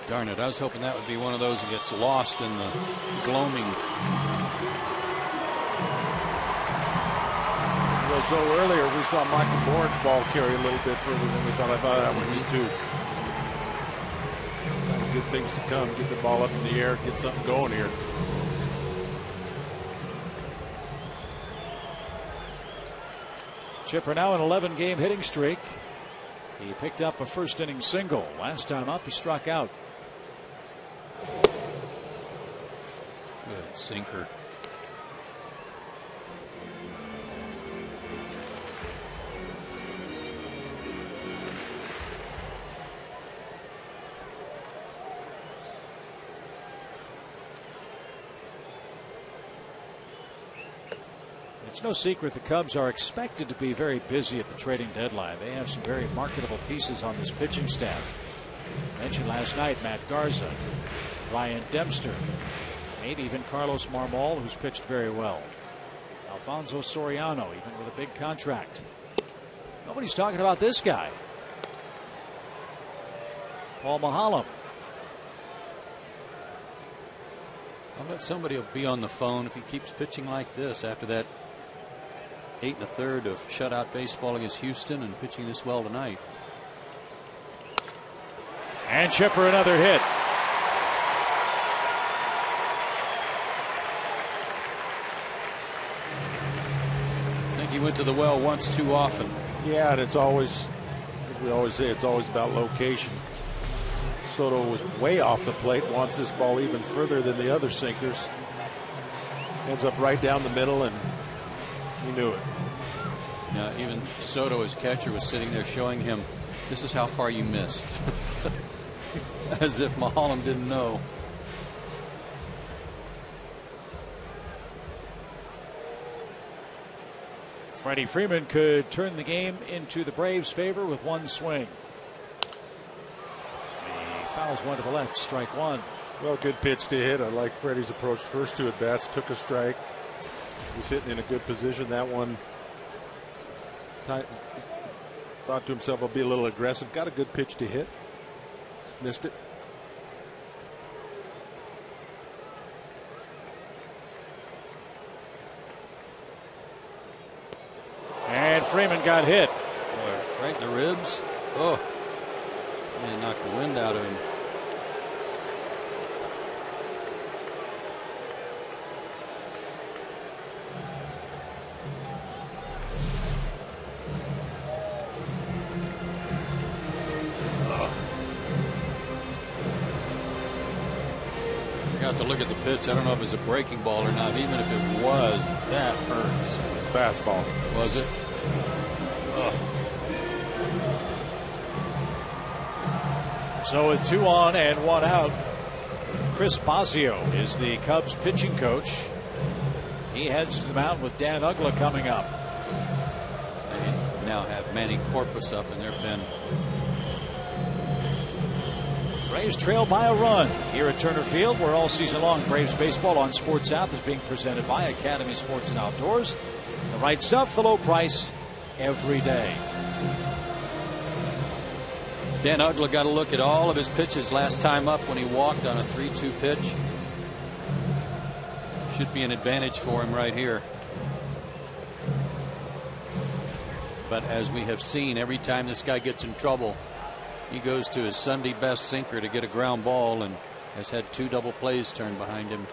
Darn it, I was hoping that would be one of those that gets lost in the gloaming. Well, Joe, earlier we saw Michael Bourne's ball carry a little bit further than we thought. I thought that would be too. Good things to come. Get the ball up in the air, get something going here. Chipper now an 11-game hitting streak. He picked up a first inning single. Last time up, he struck out. Good sinker. It's no secret the Cubs are expected to be very busy at the trading deadline. They have some very marketable pieces on this pitching staff. Mentioned last night Matt Garza, Ryan Dempster, maybe even Carlos Marmol, who's pitched very well. Alfonso Soriano, even with a big contract. Nobody's talking about this guy. Paul Maholm. I'll bet somebody will be on the phone if he keeps pitching like this after that 8 1/3 of shutout baseball against Houston and pitching this well tonight. And Chipper another hit. I think he went to the well once too often. Yeah, and it's always, as we always say, it's always about location. Soto was way off the plate, wants this ball even further than the other sinkers. Ends up right down the middle, and he knew it. Now, even Soto, as catcher, was sitting there showing him, this is how far you missed. As if Maholm didn't know. Freddie Freeman could turn the game into the Braves' favor with one swing. He fouls one to the left, strike one. Well, good pitch to hit. I like Freddie's approach. First 2 at-bats, took a strike. He's hitting in a good position. That one, thought to himself, I'll be a little aggressive. Got a good pitch to hit. Just missed it. And Freeman got hit. Right in the ribs. Oh, man, knocked the wind out of him. To look at the pitch. I don't know if it's a breaking ball or not. Even if it was, that hurts. Fastball. Was it? Ugh. So with 2 on and 1 out, Chris Bosio is the Cubs pitching coach. He heads to the mound with Dan Uggla coming up. They now have Manny Corpus up in their pen. Braves trail by a run here at Turner Field, where all season long Braves baseball on Sports App is being presented by Academy Sports and Outdoors. The right stuff, the low price, every day. Dan Ugla got a look at all of his pitches last time up when he walked on a 3-2 pitch. Should be an advantage for him right here. But as we have seen, every time this guy gets in trouble, he goes to his Sunday best sinker to get a ground ball and has had 2 double plays turned behind him.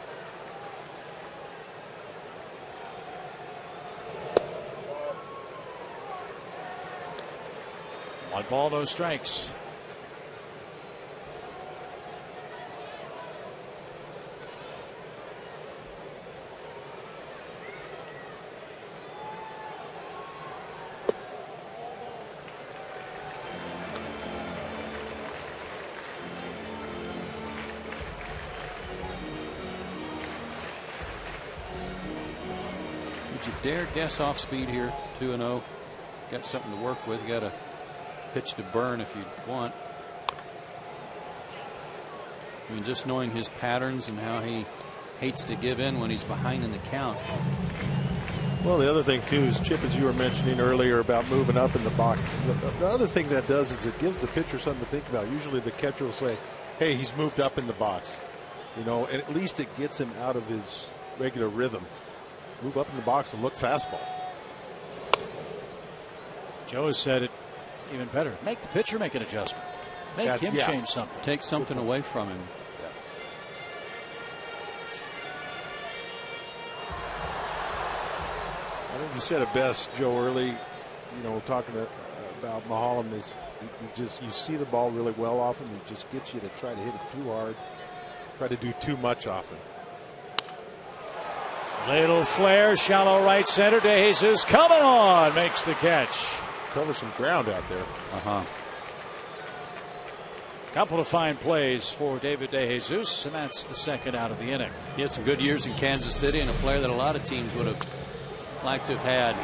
One ball, no strikes. Would you dare guess off speed here? 2-0. Got something to work with. You got a pitch to burn if you want. I mean, just knowing his patterns and how he hates to give in when he's behind in the count. Well, the other thing too is, Chip, as you were mentioning earlier about moving up in the box, the other thing that does is it gives the pitcher something to think about. Usually the catcher will say, hey, he's moved up in the box, you know, and at least it gets him out of his regular rhythm. Move up in the box and look fastball. Joe has said it even better. Make the pitcher make an adjustment. Make him change something. Take something away from him. I think you said it best, Joe, early, you know, talking about Mulholland, is you see the ball really well often. He just gets you to try to hit it too hard, try to do too much often. Little flare, shallow right center. De Jesus coming on, makes the catch. Cover some ground out there. Couple of fine plays for David De Jesus, and that's the second out of the inning. He had some good years in Kansas City, and a player that a lot of teams would have liked to have had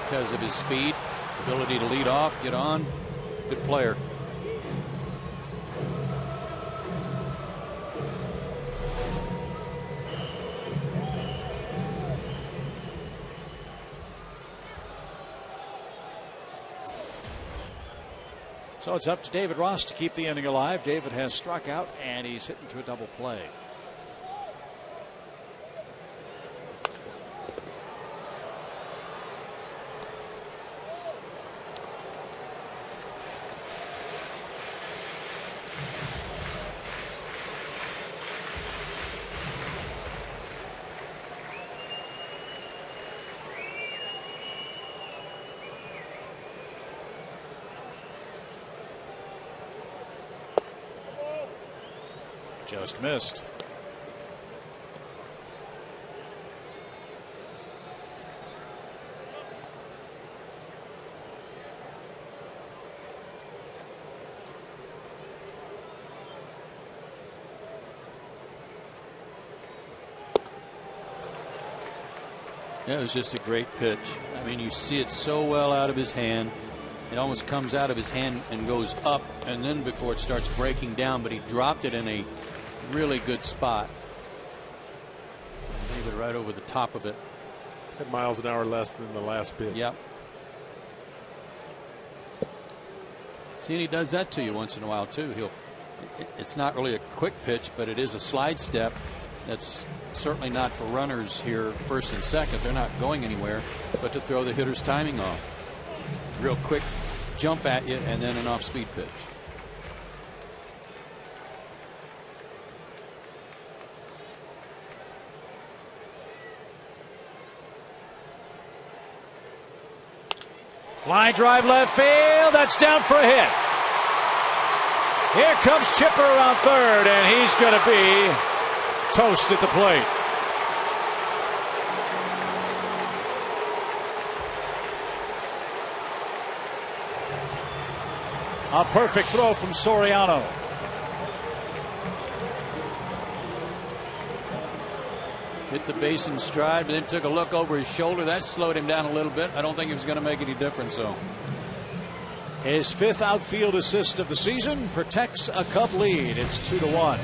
because of his speed, ability to lead off, get on. Good player. So it's up to David Ross to keep the inning alive. David has struck out, and he's hit into a double play. Just missed. Yeah, it was just a great pitch. I mean, you see it so well out of his hand. It almost comes out of his hand and goes up, and then before it starts breaking down, but he dropped it in a really good spot. David right over the top of it. 10 miles an hour less than the last pitch. Yep. See, and he does that to you once in a while too. It's not really a quick pitch, but it is a slide step. That's certainly not for runners here, first and second. They're not going anywhere, but to throw the hitter's timing off. Real quick jump at you, and then an off-speed pitch. Line drive left field. That's down for a hit. Here comes Chipper around third, and he's going to be toast at the plate. A perfect throw from Soriano. Hit the base in stride, but then took a look over his shoulder. That slowed him down a little bit. I don't think it was going to make any difference, though. His 5th outfield assist of the season protects a Cub lead. It's 2-1.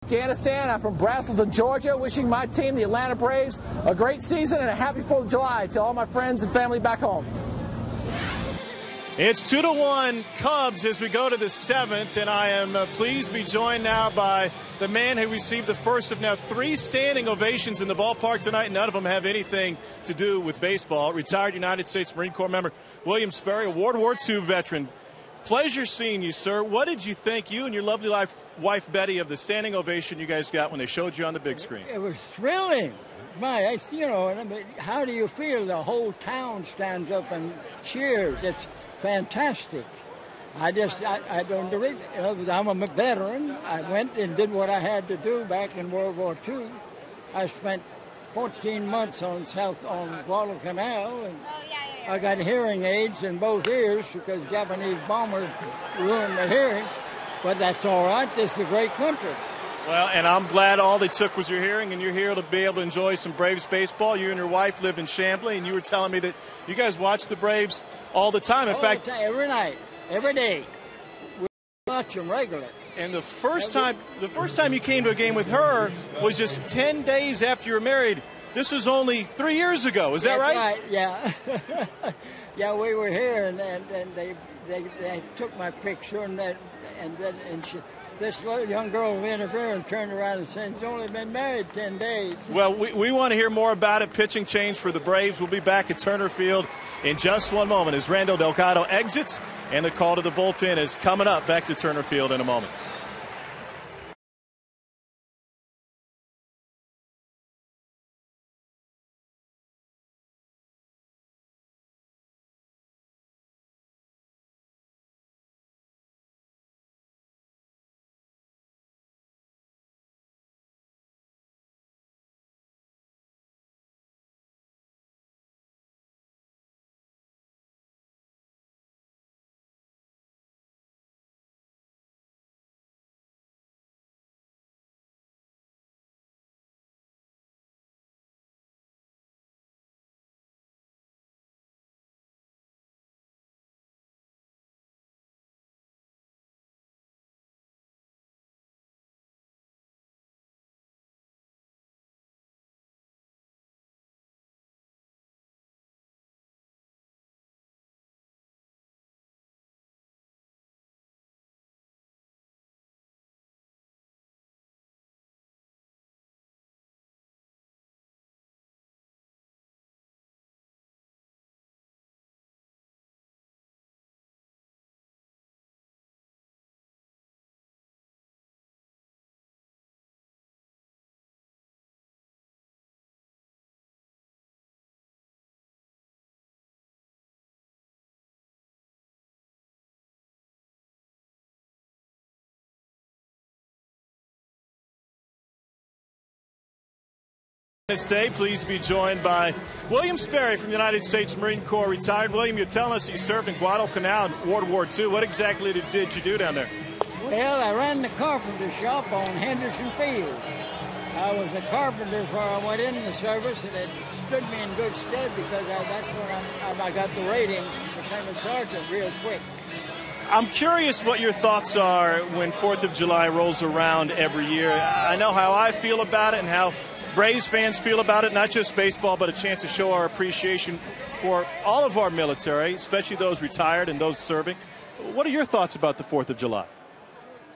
Afghanistan. I'm from Braselton, Georgia, wishing my team, the Atlanta Braves, a great season and a happy 4th of July to all my friends and family back home. It's 2-1 Cubs as we go to the 7th, and I am pleased to be joined now by the man who received the first of now 3 standing ovations in the ballpark tonight. None of them have anything to do with baseball. Retired United States Marine Corps member William Sperry, a World War II veteran. Pleasure seeing you, sir. What did you think, you and your lovely wife Betty, of the standing ovation you guys got when they showed you on the big screen? It was thrilling. How do you feel? The whole town stands up and cheers. It's fantastic. I don't believe it. I'm a veteran. I went and did what I had to do back in World War II. I spent 14 months on Guadalcanal, and I got hearing aids in both ears because Japanese bombers ruined my hearing. But that's all right. This is a great country. Well, and I'm glad all they took was your hearing, and you're here to be able to enjoy some Braves baseball. You and your wife live in Chamblee, and you were telling me that you guys watch the Braves all the time. In fact, every night, every day, we watch them regularly. And the first time you came to a game with her was just 10 days after you were married. This was only 3 years ago. Is that right? Right. Yeah. Yeah, we were here, and they took my picture, and this young girl went over there and turned around and said, "He's only been married 10 days." Well, we want to hear more about it. Pitching change for the Braves. We'll be back at Turner Field in just one moment as Randall Delgado exits, and the call to the bullpen is coming up. Back to Turner Field in a moment. This day, please be joined by William Sperry from the United States Marine Corps, retired. William, you're telling us you served in Guadalcanal in World War II. What exactly did you do down there? Well, I ran the carpenter shop on Henderson Field. I was a carpenter before I went into the service, and it stood me in good stead because that's when I got the rating and became a sergeant real quick. I'm curious what your thoughts are when 4th of July rolls around every year. I know how I feel about it and how Braves fans feel about it, not just baseball, but a chance to show our appreciation for all of our military, especially those retired and those serving. What are your thoughts about the 4th of July?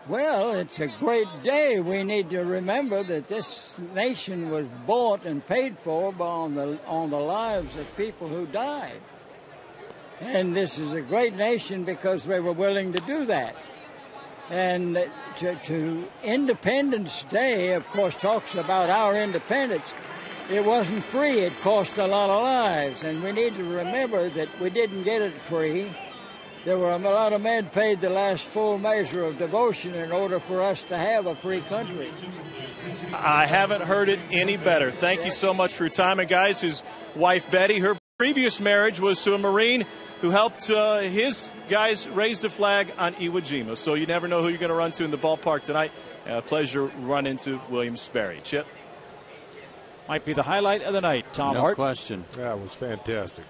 Well, it's a great day. We need to remember that this nation was bought and paid for on the lives of people who died. And this is a great nation because they were willing to do that. And to Independence Day, of course, talks about our independence. It wasn't free. It cost a lot of lives. And we need to remember that we didn't get it free. There were a lot of men paid the last full measure of devotion in order for us to have a free country. I haven't heard it any better. Thank you so much for your time. And guys, his wife Betty, her previous marriage was to a Marine who helped his guys raise the flag on Iwo Jima. So you never know who you're going to run to in the ballpark tonight. Pleasure run into William Sperry. Chip? Might be the highlight of the night, Tom Hart. No question. That was fantastic.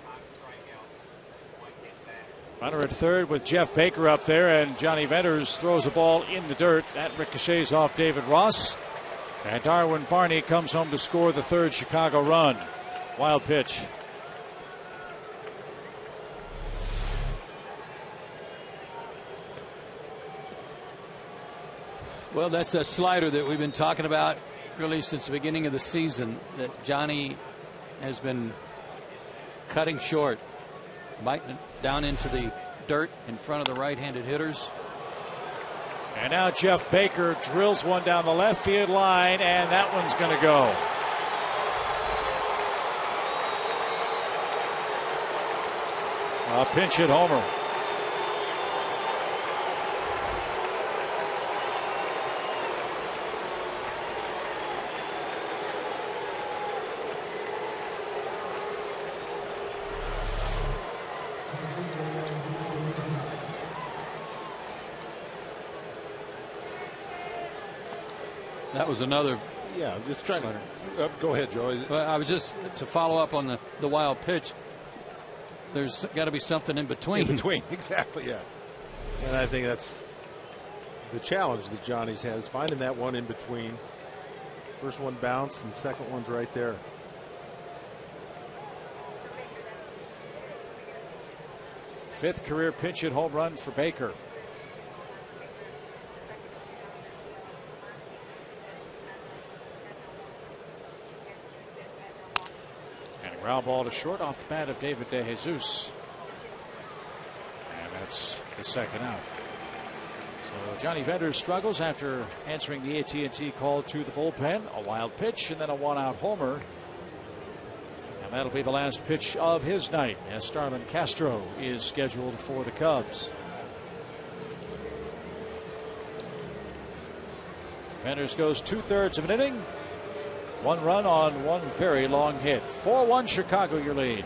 Runner at third with Jeff Baker up there, and Johnny Venters throws a ball in the dirt. That ricochets off David Ross. And Darwin Barney comes home to score the third Chicago run. Wild pitch. Well, that's the slider that we've been talking about really since the beginning of the season, that Johnny has been cutting short, biting down into the dirt in front of the right-handed hitters. And now Jeff Baker drills one down the left field line, and that one's going to go. A pinch hit homer. That was another. Yeah, I'm just trying to. Go ahead, Joe. Well, I was just to follow up on the wild pitch. There's got to be something in between. In between, exactly, yeah. And I think that's the challenge that Johnny's had, is finding that one in between. First one bounced, and the second one's right there. Fifth career pinch hit home run for Baker. Ground ball to short off the bat of David DeJesus. And that's the second out. So Johnny Venters struggles after answering the AT&T call to the bullpen. A wild pitch and then a one-out homer. And that'll be the last pitch of his night as Starlin Castro is scheduled for the Cubs. Venters goes 2/3 of an inning. One run on one very long hit. 4-1 Chicago, your lead.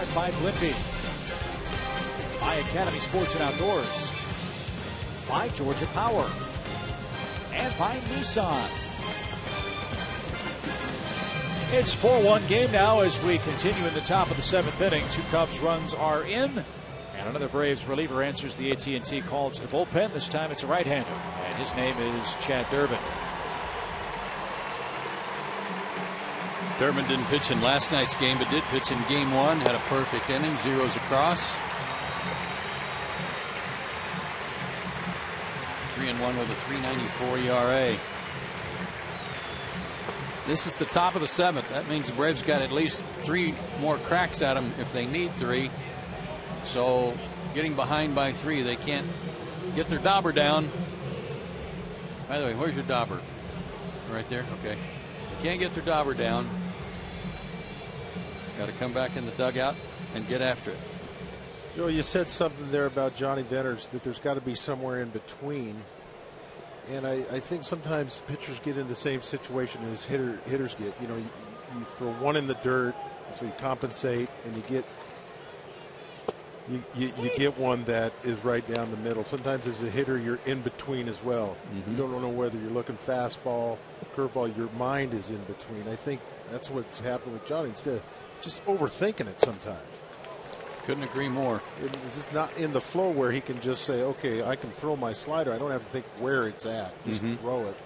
part by Blimpie, by Academy Sports and Outdoors, by Georgia Power, and by Nissan. It's 4-1 game now as we continue in the top of the 7th inning. 2 Cubs runs are in, and another Braves reliever answers the AT&T call to the bullpen. This time it's a right-hander, and his name is Chad Durbin. Durbin didn't pitch in last night's game, but did pitch in game 1. Had a perfect inning, zeros across. 3-1 with a 3.94 ERA. This is the top of the 7th. That means the Braves got at least 3 more cracks at them if they need 3. So getting behind by 3, they can't get their dauber down. By the way, where's your dauber? Right there? Okay. They can't get their dauber down. Got to come back in the dugout and get after it. Joe, you said something there about Johnny Venters, that there's got to be somewhere in between. And I think sometimes pitchers get in the same situation as hitters get. You know, you throw one in the dirt, so you compensate, and you get one that is right down the middle. Sometimes as a hitter, you're in between as well. You don't know whether you're looking fastball, curveball. Your mind is in between. I think that's what's happened with Johnny. Instead of just overthinking it sometimes. Couldn't agree more. It's just not in the flow where he can just say, okay, I can throw my slider. I don't have to think where it's at. Just throw it.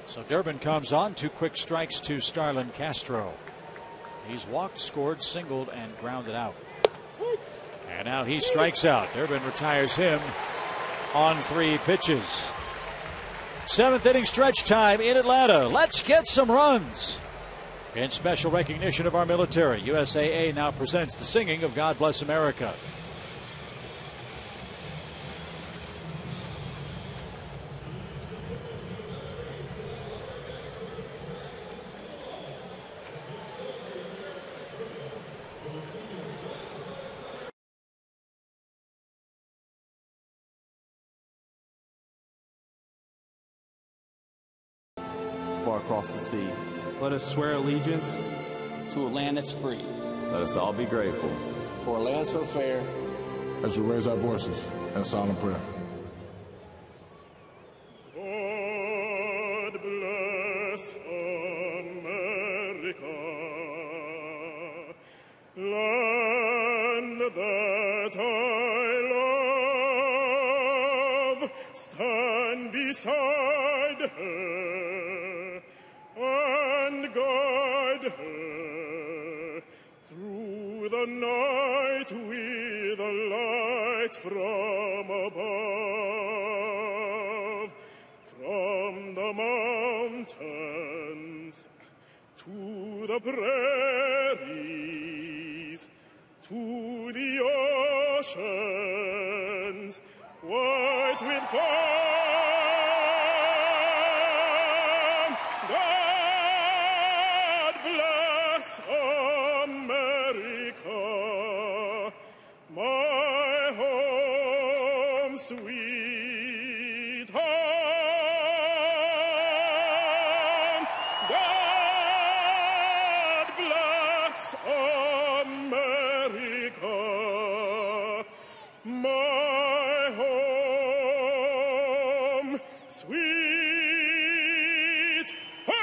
So Durbin comes on. 2 quick strikes to Starlin Castro. He's walked, scored, singled, and grounded out. And now he strikes out. Durbin retires him on 3 pitches. 7th inning stretch time in Atlanta. Let's get some runs. In special recognition of our military, USAA now presents the singing of God Bless America. Far across the sea. Let us swear allegiance to a land that's free. Let us all be grateful For a land so fair. As we raise our voices in solemn prayer. God bless America, land that I love. Stand beside her and guide her through the night with a light from above, from the mountains to the prairies, to the oceans, white with foam. God bless America, my home sweet home. God bless America, my home sweet home.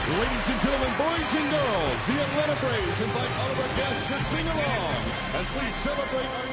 Ladies and gentlemen, boys and girls, the Atlanta Braves invite all of our guests to sing along as we celebrate our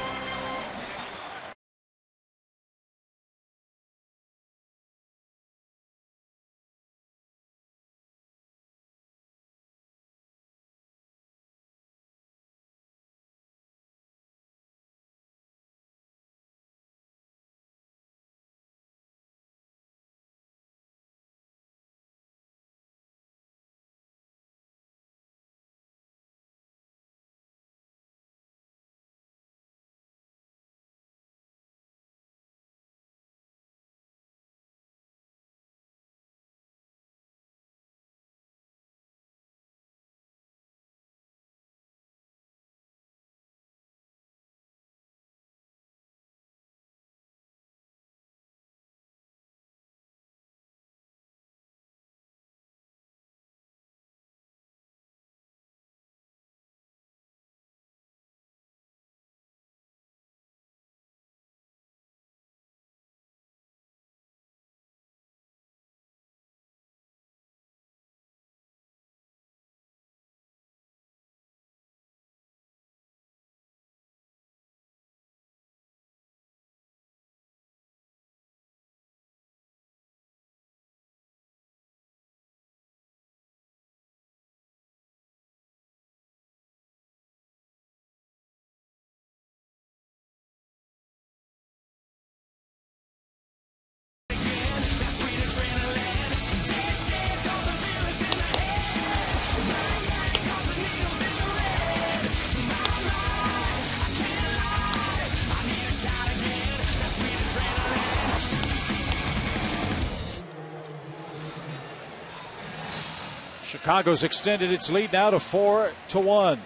Chicago's extended its lead now to 4-1.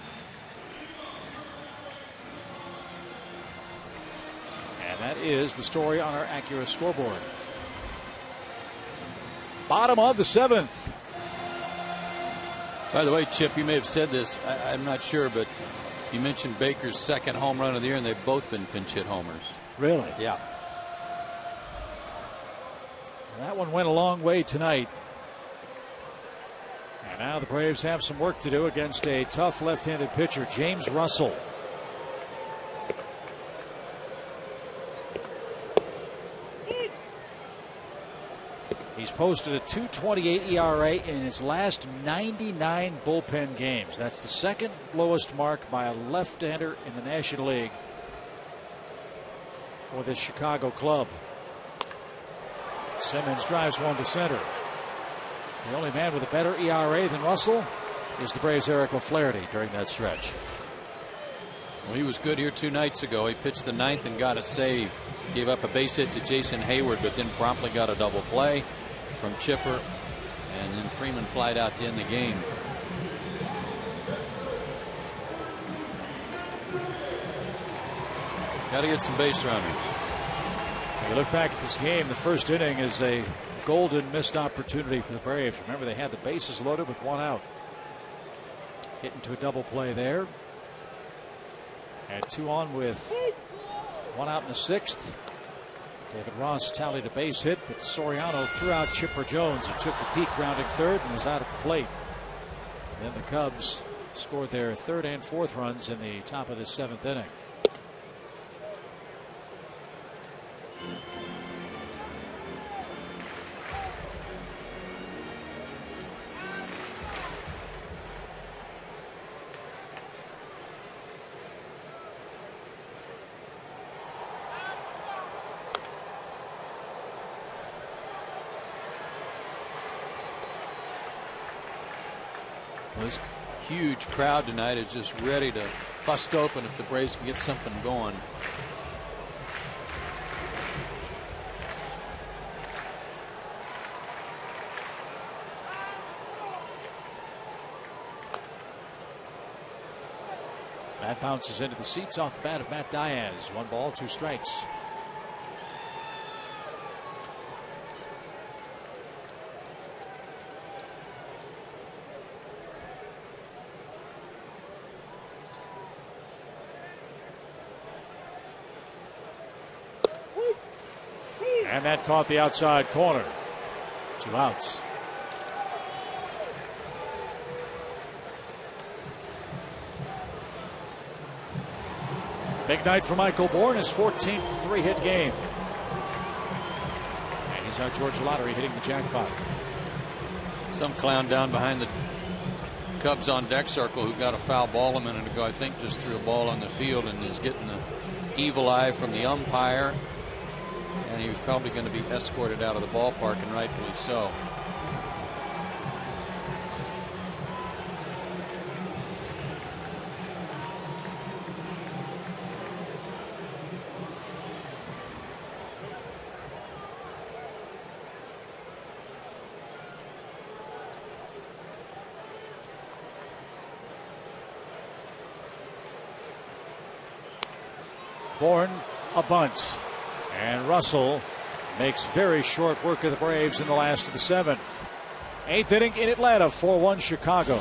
And that is the story on our Acura scoreboard. Bottom of the 7th. By the way, Chip, you may have said this. I'm not sure, but you mentioned Baker's second home run of the year, and they've both been pinch hit homers. Really? Yeah. That one went a long way tonight. And now the Braves have some work to do against a tough left-handed pitcher, James Russell. He's posted a 2.28 ERA in his last 99 bullpen games. That's the second lowest mark by a left-hander in the National League for this Chicago club. Simmons drives one to center. The only man with a better ERA than Russell is the Braves' Eric O'Flaherty during that stretch. Well, he was good here 2 nights ago. He pitched the 9th and got a save. Gave up a base hit to Jason Hayward, but then promptly got a double play from Chipper, and then Freeman flied out to end the game. Got to get some base runners. If you look back at this game, the first inning is a golden missed opportunity for the Braves. Remember, they had the bases loaded with 1 out. Hit into a double play there. Had 2 on with 1 out in the 6th. David Ross tallied a base hit, but Soriano threw out Chipper Jones, who took the peak rounding third and was out at the plate. And then the Cubs scored their 3rd and 4th runs in the top of the 7th inning. This huge crowd tonight is just ready to bust open if the Braves can get something going. That bounces into the seats off the bat of Matt Diaz. 1 ball, 2 strikes. And that caught the outside corner. 2 outs. Big night for Michael Bourne, his 14th 3-hit game. And he's our Georgia Lottery hitting the jackpot. Some clown down behind the Cubs on deck circle who got a foul ball a minute ago, I think just threw a ball on the field and is getting the evil eye from the umpire. And he was probably going to be escorted out of the ballpark, and rightfully so. Bourne a bunt. And Russell makes very short work of the Braves in the last of the 7th. 8th inning in Atlanta, 4-1 Chicago.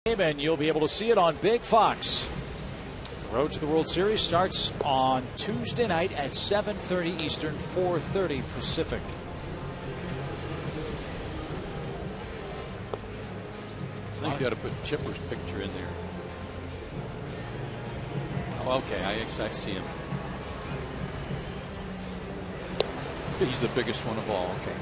And you'll be able to see it on Big Fox. The road to the World Series starts on Tuesday night at 7:30 Eastern, 4:30 Pacific. I think you got to put Chipper's picture in there. Oh, okay, I see him. He's the biggest one of all. Okay.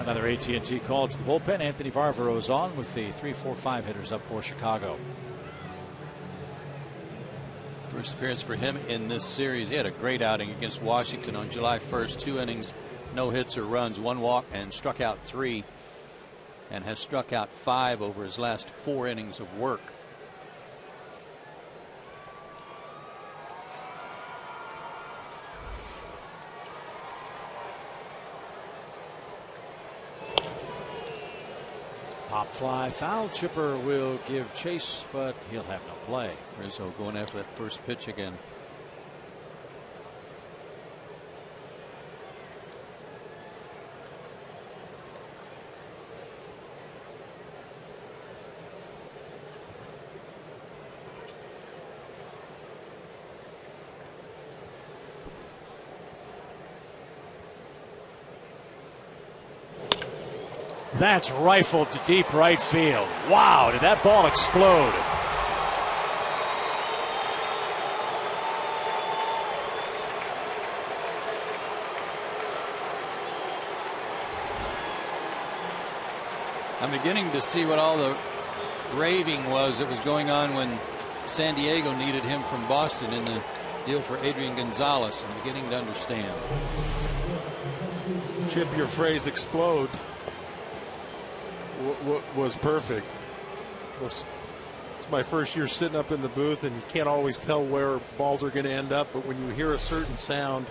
Another AT&T call to the bullpen. Anthony Varvaro is on with the 3-4-5 hitters up for Chicago. First appearance for him in this series. He had a great outing against Washington on July 1st. 2 innings, no hits or runs, 1 walk, and struck out 3. And has struck out 5 over his last 4 innings of work. Pop fly foul. Chipper will give chase, but he'll have no play. Rizzo going after that first pitch again. That's rifled to deep right field. Wow, did that ball explode? I'm beginning to see what all the raving was that was going on when San Diego needed him from Boston in the deal for Adrian Gonzalez. I'm beginning to understand. Chip, your phrase explode was perfect. It's my first year sitting up in the booth, and you can't always tell where balls are going to end up, but when you hear a certain sound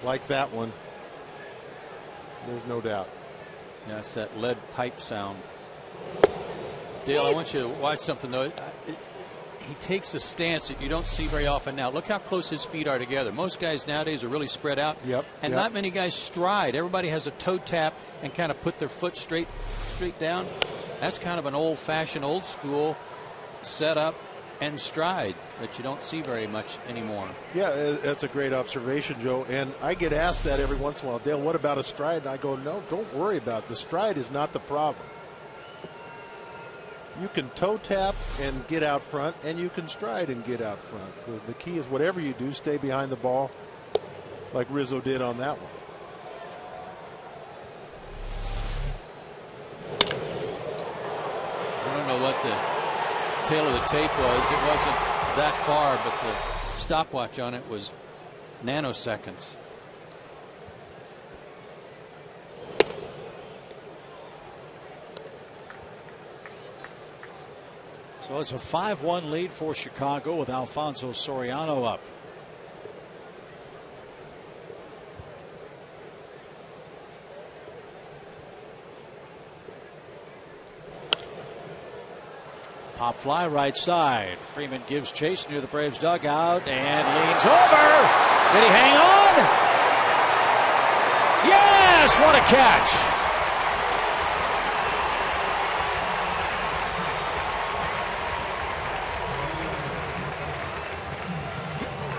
like that one, there's no doubt. Yeah, it's that lead pipe sound. Dale, I want you to watch something, though. He takes a stance that you don't see very often now. Look how close his feet are together. Most guys nowadays are really spread out. And not many guys stride. Everybody has a toe tap and kind of put their foot straight down. That's kind of an old-fashioned, old-school setup and stride that you don't see very much anymore. Yeah, that's a great observation, Joe. And I get asked that every once in a while. Dale, what about a stride? And I go, no, don't worry about it. The stride is not the problem. You can toe tap and get out front, and you can stride and get out front. The key is whatever you do, stay behind the ball like Rizzo did on that one. I don't know what the tail of the tape was. It wasn't that far, but the stopwatch on it was nanoseconds. So it's a 5-1 lead for Chicago with Alfonso Soriano up. Pop fly right side. Freeman gives chase near the Braves dugout and leans over. Did he hang on? Yes, what a catch.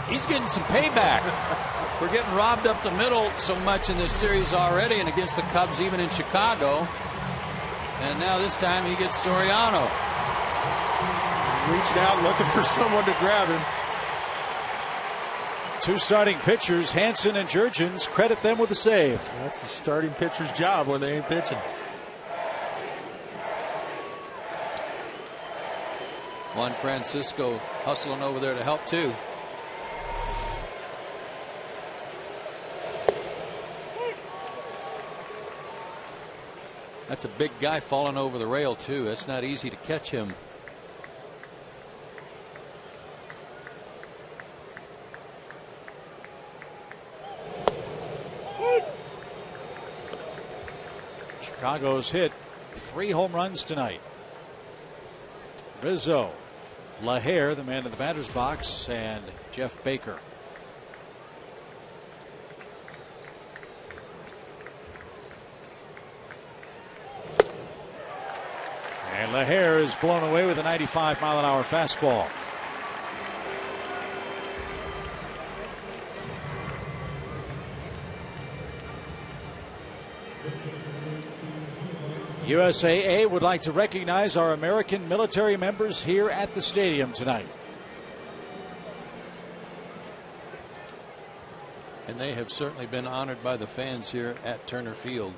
He's getting some payback. We're getting robbed up the middle so much in this series already, and against the Cubs, even in Chicago. And now this time he gets Soriano. Reaching out, looking for someone to grab him. 2 starting pitchers, Hansen and Jurgens, credit them with a save. That's the starting pitcher's job when they ain't pitching. Juan Francisco hustling over there to help too. That's a big guy falling over the rail too. It's not easy to catch him. Chicago's hit 3 home runs tonight. Rizzo, LaHare, the man in the batter's box, and Jeff Baker. The hair is blown away with a 95-mile-an-hour fastball. USAA would like to recognize our American military members here at the stadium tonight. And they have certainly been honored by the fans here at Turner Field.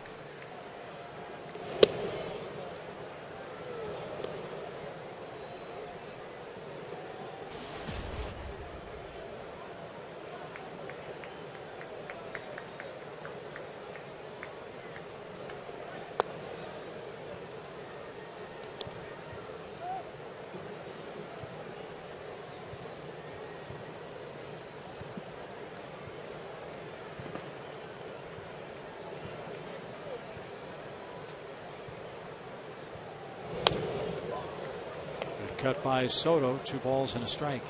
Cut by Soto, 2 balls and a strike.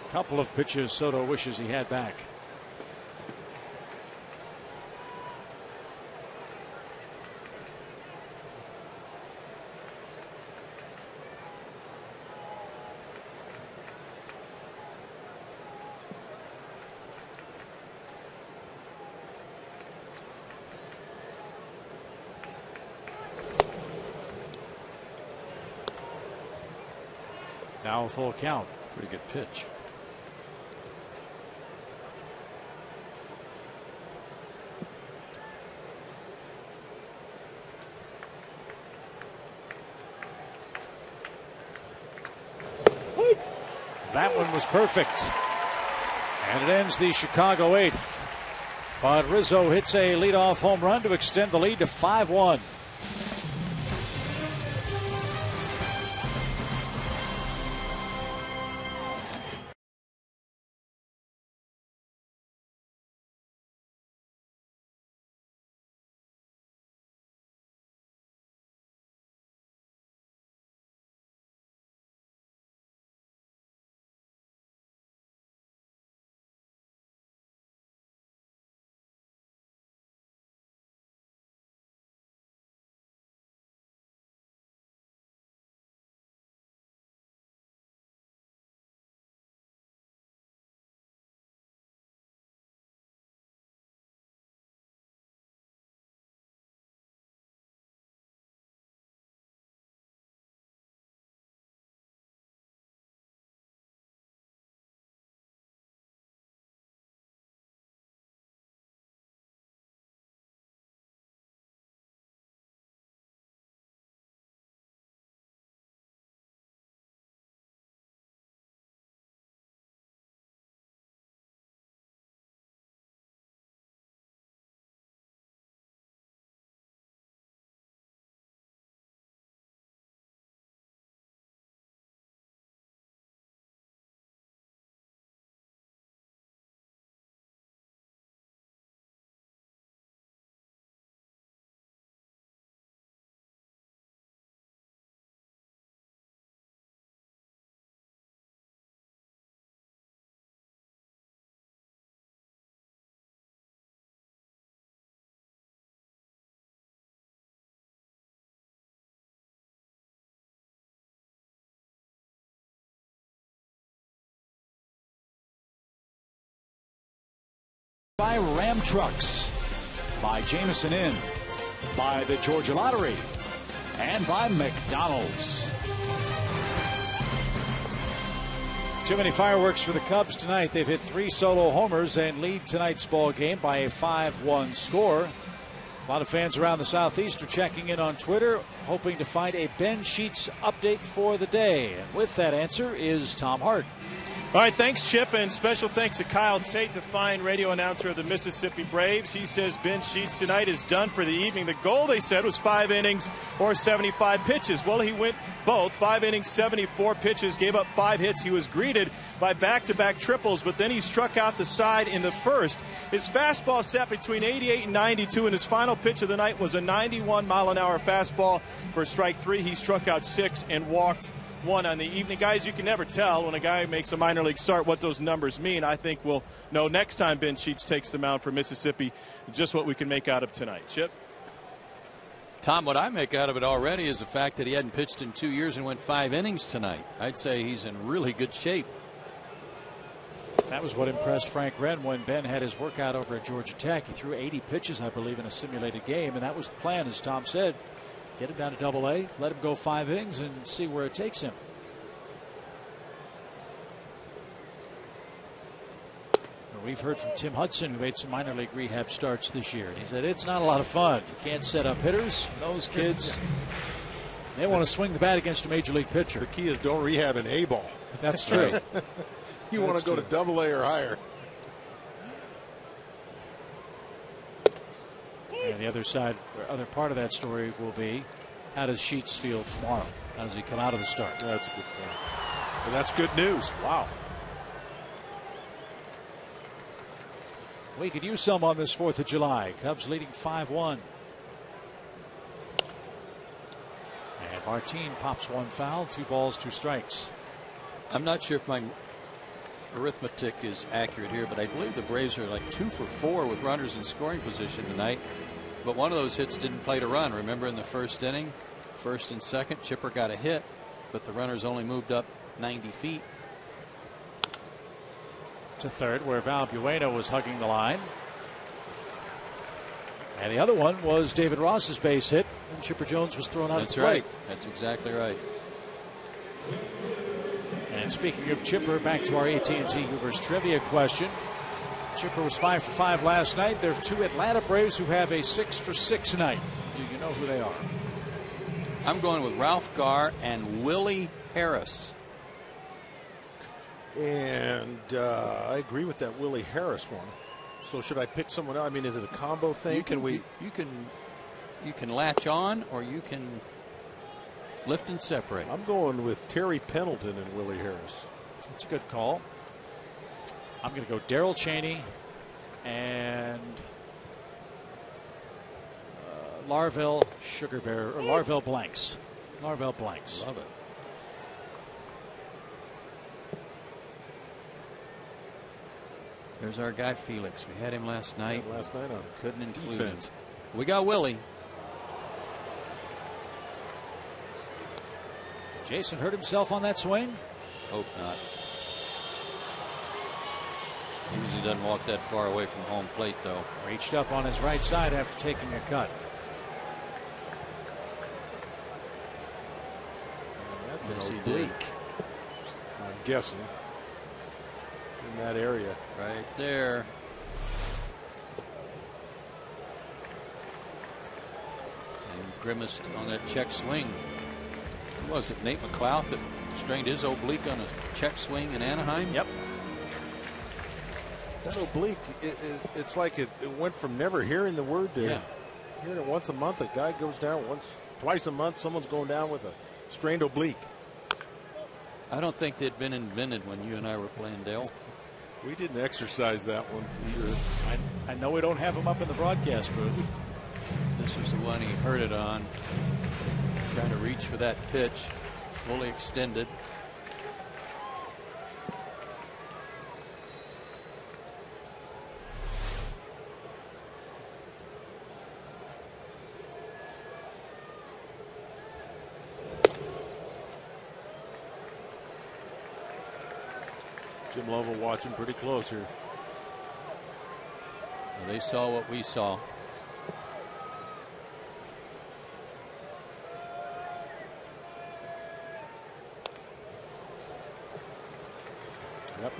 Couple of pitches Soto wishes he had back. Now a full count. Pretty good pitch. That one was perfect. And it ends the Chicago 8th. But Rizzo hits a leadoff home run to extend the lead to 5-1. By Ram Trucks, by Jameson Inn, by the Georgia Lottery, and by McDonald's. Too many fireworks for the Cubs tonight. They've hit 3 solo homers and lead tonight's ball game by a 5-1 score. A lot of fans around the Southeast are checking in on Twitter, hoping to find a Ben Sheets update for the day. And with that answer is Tom Hart. All right, thanks, Chip, and special thanks to Kyle Tate, the fine radio announcer of the Mississippi Braves. He says Ben Sheets tonight is done for the evening. The goal, they said, was 5 innings or 75 pitches. Well, he went both, 5 innings, 74 pitches, gave up 5 hits. He was greeted by back-to-back triples, but then he struck out the side in the first. His fastball sat between 88 and 92, and his final pitch of the night was a 91-mile-an-hour fastball. For strike 3, he struck out 6 and walked 1 on the evening. Guys, you can never tell when a guy makes a minor league start what those numbers mean. I think we'll know next time Ben Sheets takes the mound for Mississippi just what we can make out of tonight. Chip? Tom, what I make out of it already is the fact that he hadn't pitched in 2 years and went 5 innings tonight. I'd say he's in really good shape. That was what impressed Frank Wren when Ben had his workout over at Georgia Tech. He threw 80 pitches, I believe, in a simulated game, and that was the plan, as Tom said. Get him down to Double-A, let him go 5 innings, and see where it takes him. We've heard from Tim Hudson, who made some minor league rehab starts this year. He said it's not a lot of fun. You can't set up hitters. Those kids, they want to swing the bat against a major league pitcher. The key is don't rehab an A-ball. That's true. You want to go to Double-A or higher. And the other side, or other part of that story will be, how does Sheets feel tomorrow? How does he come out of the start? That's a good point. Well, that's good news. Wow. We could use some on this 4th of July. Cubs leading 5-1. And Martin pops 1 foul, 2 balls, 2 strikes. I'm not sure if my arithmetic is accurate here, but I believe the Braves are like 2 for 4 with runners in scoring position tonight. But one of those hits didn't play to run. Remember in the first inning, first and second, Chipper got a hit, but the runners only moved up 90 feet. To third, where Val Buena was hugging the line. And the other one was David Ross's base hit, and Chipper Jones was thrown out of the plate. That's right. That's exactly right. And speaking of Chipper, back to our AT&T Hoovers trivia question. Chipper was 5 for 5 last night. There are 2 Atlanta Braves who have a 6 for 6 night. Do you know who they are? I'm going with Ralph Garr and Willie Harris. And I agree with that Willie Harris one. So should I pick someone else? I mean, is it a combo thing? You can latch on, or you can lift and separate. I'm going with Terry Pendleton and Willie Harris. That's a good call. I'm going to go Darrell Chaney and Larvell Sugar Bear, or Larvell Blanks. Larvell Blanks. Love it. There's our guy Felix. We had him last night. Yeah, last night on couldn't include defense. him. We got Willie. Jason hurt himself on that swing? Hope not. He usually doesn't walk that far away from home plate, though. Reached up on his right side after taking a cut. That's Yes, an he oblique. did. I'm guessing. In that area. Right there. And grimaced on that check swing. Who was it? Nate McLeod that strained his oblique on a check swing in Anaheim? Yep. That oblique, it's like it went from never hearing the word to hearing it once a month. A guy goes down twice a month. Someone's going down with a strained oblique. I don't think they'd been invented when you and I were playing, Dale. We didn't exercise that one for sure. I know we don't have him up in the broadcast booth. This was the one he heard it on. Trying to reach for that pitch. Fully extended. Jim Lovell watching pretty close here. Well, they saw what we saw. Yep.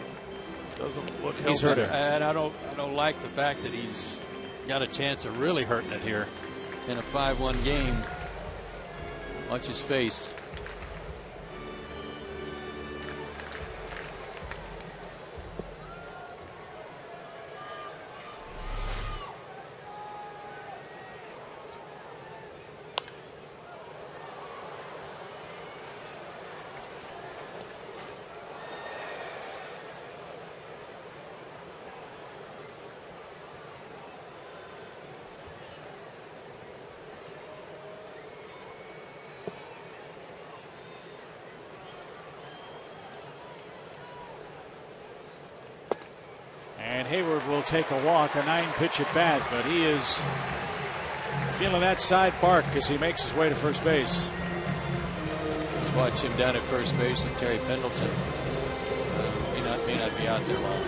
Doesn't look He's hurt. And I don't like the fact that he's got a chance of really hurting it here in a 5-1 game. Watch his face. And Hayward will take a walk, a 9-pitch at bat, but he is feeling that side bark as he makes his way to first base. Let's watch him down at first base with Terry Pendleton. May not be out there long.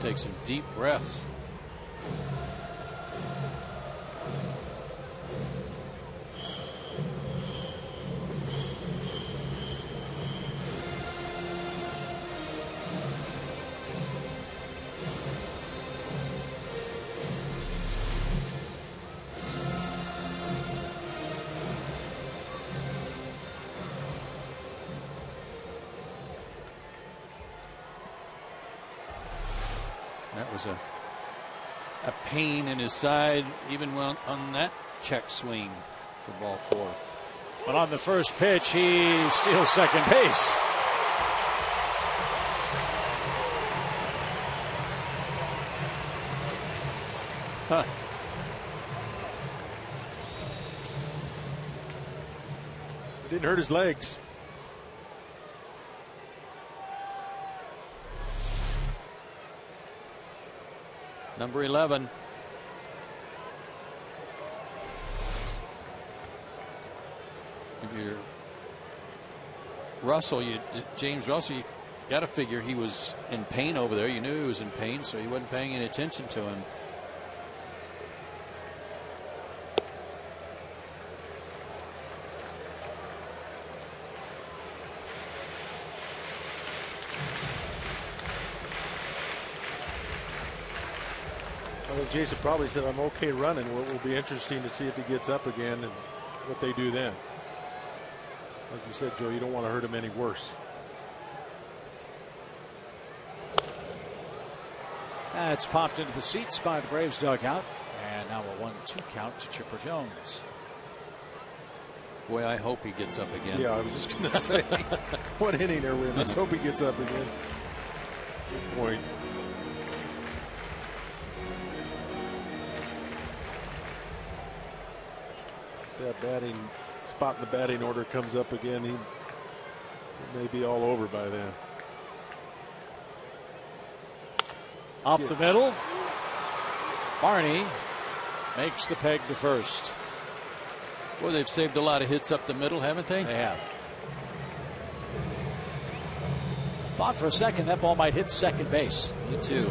Take some deep breaths. That was a pain in his side, even on that check swing for ball 4. But on the first pitch, he steals second base. Huh. It didn't hurt his legs. Number 11. If you're Russell, James Russell, you got to figure he was in pain over there. You knew he was in pain, so you wasn't paying any attention to him. Jason probably said, I'm okay running. What will be interesting to see if he gets up again and what they do then. Like you said, Joe, you don't want to hurt him any worse. It's popped into the seats by the Braves dugout. And now a 1-2 count to Chipper Jones. Boy, I hope he gets up again. Yeah, I was just going to say, what inning are we in? Let's hope he gets up again. Good point. That batting spot in the batting order comes up again, he may be all over by then. Up the middle. Barney makes the peg to first. Well, they've saved a lot of hits up the middle, haven't they? They have. Thought for a second that ball might hit second base. Me too.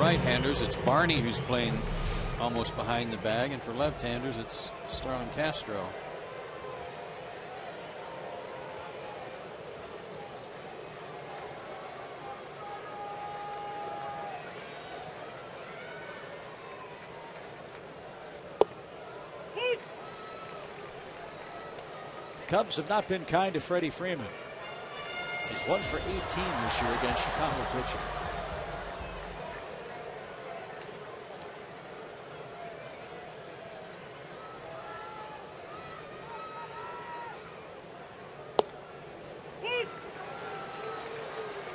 Right-handers, it's Barney who's playing almost behind the bag, and for left-handers, it's Starlin Castro. The Cubs have not been kind to Freddie Freeman. He's 1 for 18 this year against Chicago pitching.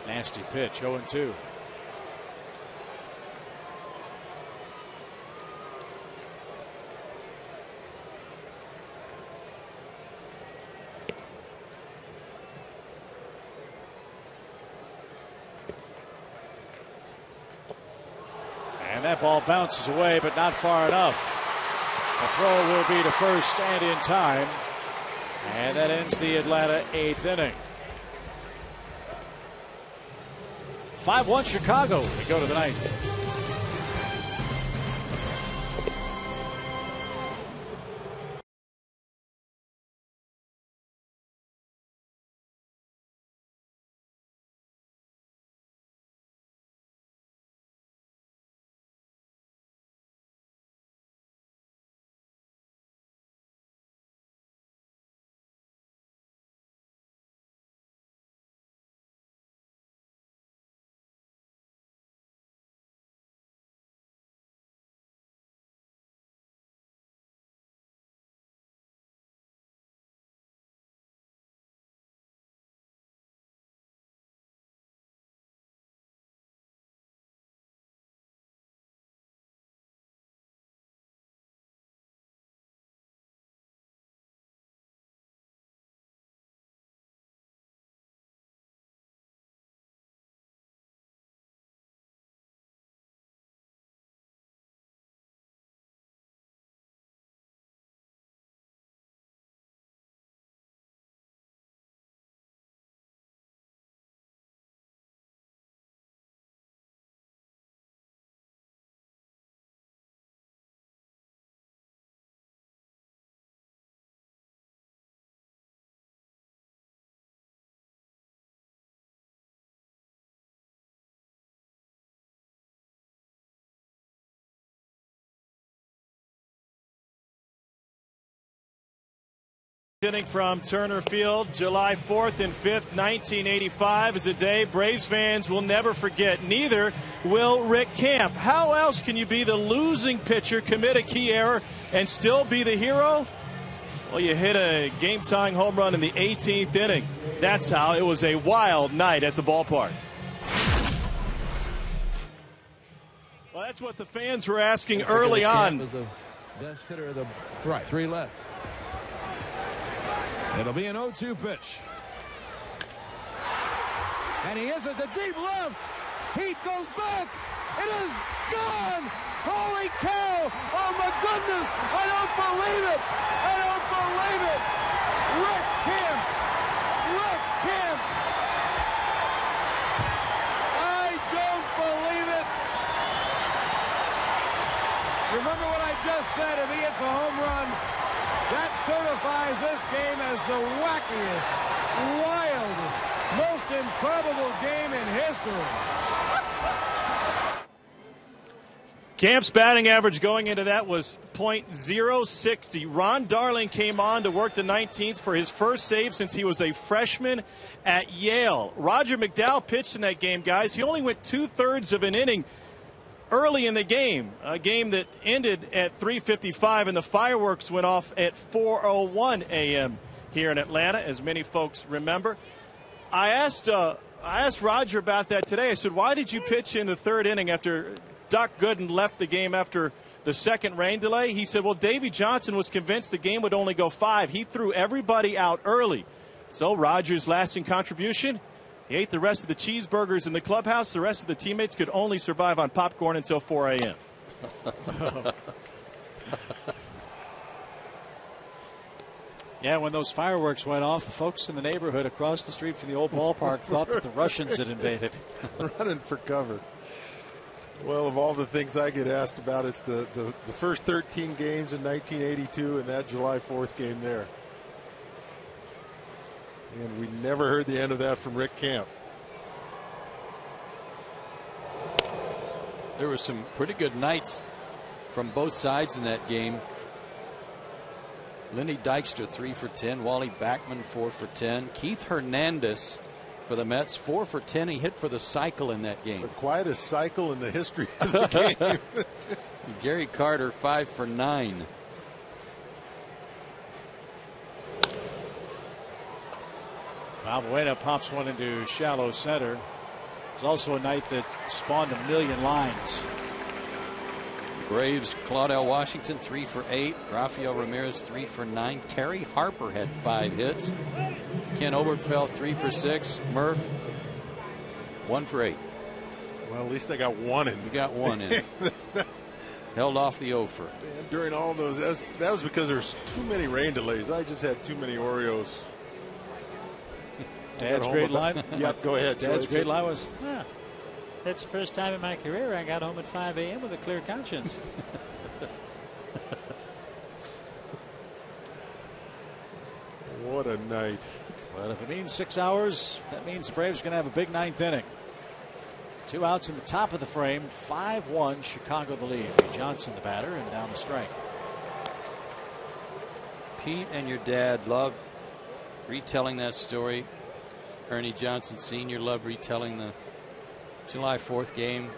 Nasty pitch, 0-2. And that ball bounces away, but not far enough. The throw will be to first and in time. And that ends the Atlanta 8th inning. 5-1 Chicago. We go to the 9th. Inning from Turner Field, July 4th and 5th, 1985 is a day Braves fans will never forget. Neither will Rick Camp. How else can you be the losing pitcher, commit a key error, and still be the hero? Well, you hit a game-tying home run in the 18th inning. That's how. It was a wild night at the ballpark. Well, that's what the fans were asking early on. Camp is the best hitter of the right. 3 left. It'll be an 0-2 pitch. And he is at the deep left. Heat goes back. It is gone. Holy cow. Oh, my goodness. I don't believe it. I don't believe it. Rick Camp. Rick Camp. I don't believe it. Remember what I just said. If he hits a home run, that certifies this game as the wackiest, wildest, most improbable game in history. Camp's batting average going into that was .060. Ron Darling came on to work the 19th for his first save since he was a freshman at Yale. Roger McDowell pitched in that game, guys. He only went 2/3 of an inning early in the game, a game that ended at 3:55, and the fireworks went off at 4:01 a.m. here in Atlanta, as many folks remember. I asked Roger about that today. I said, why did you pitch in the 3rd inning after Doc Gooden left the game after the 2nd rain delay? He said, well, Davey Johnson was convinced the game would only go 5. He threw everybody out early. So Roger's lasting contribution, he ate the rest of the cheeseburgers in the clubhouse. The rest of the teammates could only survive on popcorn until 4 a.m. Yeah, when those fireworks went off, the folks in the neighborhood across the street from the old ballpark thought that the Russians had invaded. Running for cover. Well, of all the things I get asked about, it's the first 13 games in 1982 and that July 4th game there. And we never heard the end of that from Rick Camp. There were some pretty good nights from both sides in that game. Lenny Dykstra 3 for 10. Wally Backman 4 for 10. Keith Hernandez for the Mets 4 for 10. He hit for the cycle in that game. The quietest cycle in the history of the game. Gary Carter 5 for 9. Valbuena pops one into shallow center. It was also a night that spawned a million lines. Braves, Claudel Washington 3 for 8. Rafael Ramirez 3 for 9. Terry Harper had 5 hits. Ken Obergefell 3 for 6. Murph 1 for 8. Well, at least I got one in. You got one in. Held off the offer. And during all those, that was because there's too many rain delays. I just had too many Oreos. Dad's great line? Yep, go ahead. Dad's great line was, that's the first time in my career I got home at 5 a.m. with a clear conscience. What a night. Well, if it means 6 hours, that means the Braves are going to have a big ninth inning. 2 outs in the top of the frame. 5-1, Chicago the lead. Johnson the batter, and down the strike. Pete and your dad loved retelling that story. Ernie Johnson Sr. loved retelling the July 4th game.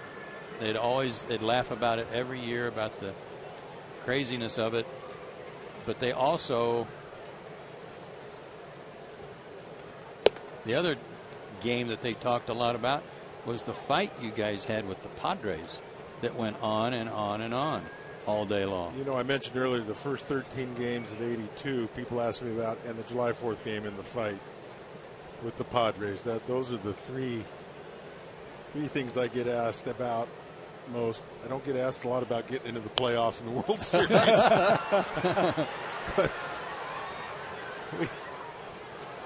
They'd laugh about it every year, about the craziness of it. But they also, the other game that they talked a lot about was the fight you guys had with the Padres that went on and on and on all day long. You know, I mentioned earlier the first 13 games of '82. People asked me about, and the July 4th game in the fight with the Padres. Those are the three things I get asked about most. I don't get asked a lot about getting into the playoffs in the World Series. But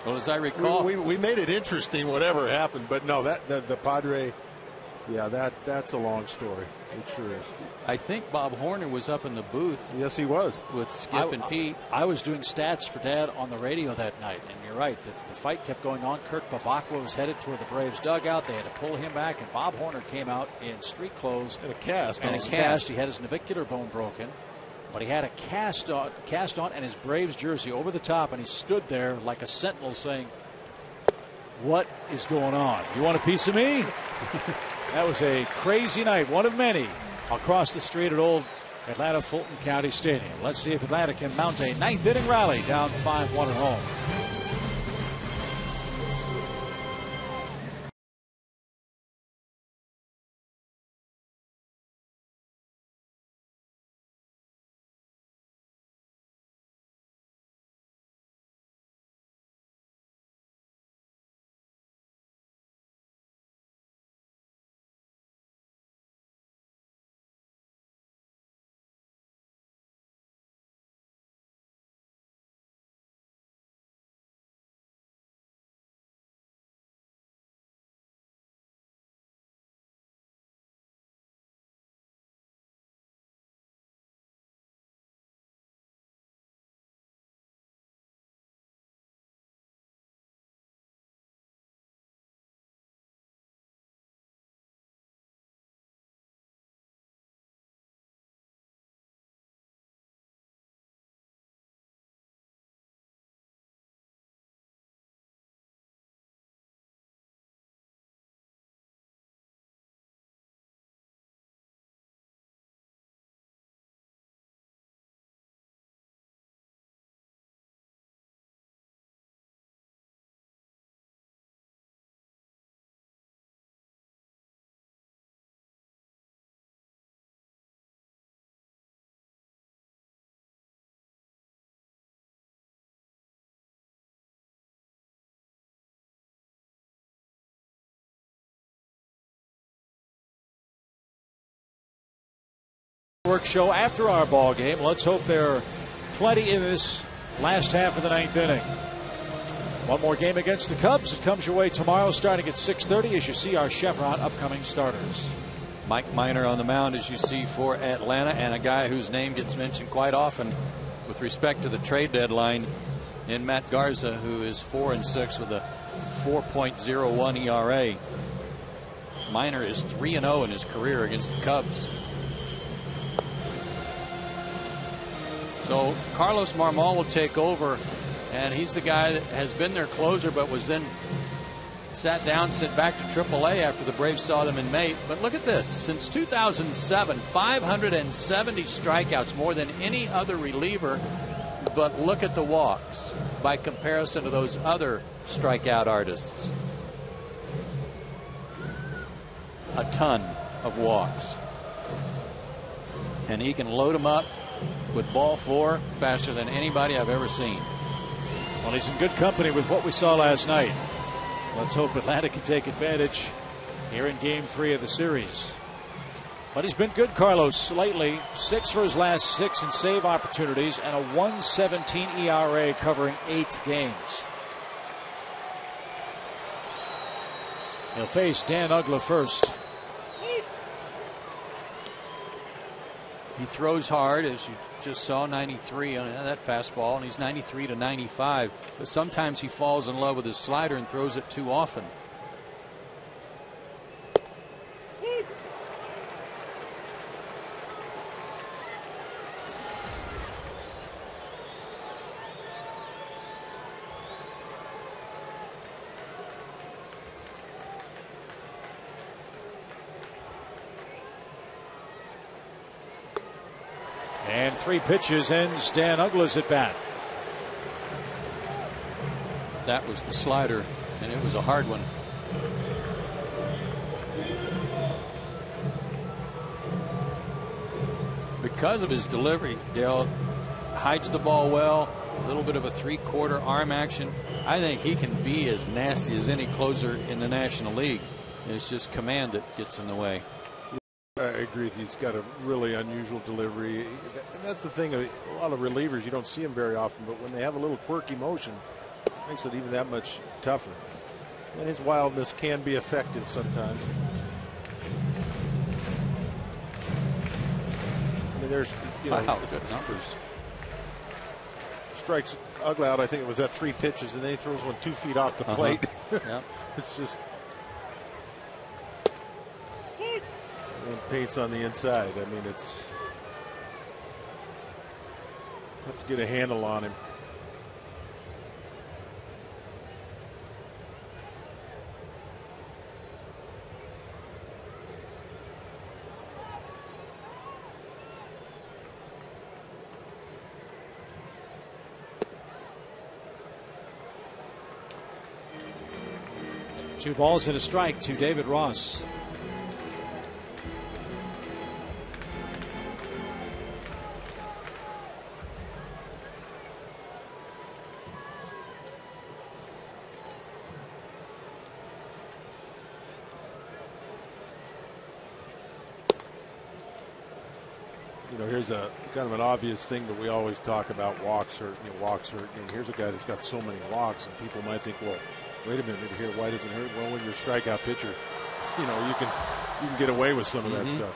well, as I recall, we made it interesting, whatever happened. But no, the Padre, yeah, that's a long story. It sure is. I think Bob Horner was up in the booth. Yes, he was. With Skip and Pete. I was doing stats for Dad on the radio that night, and you're right. The fight kept going on. Kirk Bavacqua was headed toward the Braves dugout. They had to pull him back, and Bob Horner came out in street clothes. And a cast. And a cast. He had his navicular bone broken, but he had a cast on and his Braves jersey over the top, and he stood there like a sentinel saying, "What is going on? You want a piece of me?" That was a crazy night, one of many, across the street at old Atlanta Fulton County Stadium. Let's see if Atlanta can mount a ninth inning rally down 5-1 at home. Work show after our ball game. Let's hope there are plenty in this last half of the ninth inning. One more game against the Cubs. It comes your way tomorrow starting at 6:30 as you see our Chevron upcoming starters. Mike Minor on the mound, as you see, for Atlanta, and a guy whose name gets mentioned quite often with respect to the trade deadline in Matt Garza, who is 4-6 with a 4.01 ERA. Minor is 3-0 in his career against the Cubs. So Carlos Marmol will take over, and he's the guy that has been their closer but was then sat back to AAA after the Braves saw them in May. But look at this. Since 2007, 570 strikeouts, more than any other reliever. But look at the walks by comparison to those other strikeout artists. A ton of walks. And he can load them up with ball four faster than anybody I've ever seen. Well, he's in good company with what we saw last night. Let's hope Atlanta can take advantage here in Game 3 of the series. But he's been good, Carlos, lately. 6 for his last 6 in save opportunities and a 1.17 ERA covering 8 games. He'll face Dan Uggla first. He throws hard, as you just saw, 93 on that fastball, and he's 93 to 95. But sometimes he falls in love with his slider and throws it too often. And 3 pitches ends Dan Uggla's at bat. That was the slider, and it was a hard one. Because of his delivery, Dale hides the ball well, a little bit of a 3/4 arm action. I think he can be as nasty as any closer in the National League. It's just command that gets in the way. I agree with you. He's got a really unusual delivery. And that's the thing. A lot of relievers, you don't see them very often, but when they have a little quirky motion, it makes it even that much tougher. And his wildness can be effective sometimes. I mean, there's, you know, wow, good numbers. Strikes Uggla out, I think it was at 3 pitches, and then he throws one 2 feet off the plate. Yep. It's just. And paints on the inside. I mean, it's tough to get a handle on him. Two balls and a strike to David Ross. You know, here's a kind of an obvious thing that we always talk about: walks hurt. You know, walks hurt. And here's a guy that's got so many walks, and people might think, well, wait a minute here, why doesn't it hurt? Well, when you're a strikeout pitcher, you know, you can get away with some of that stuff.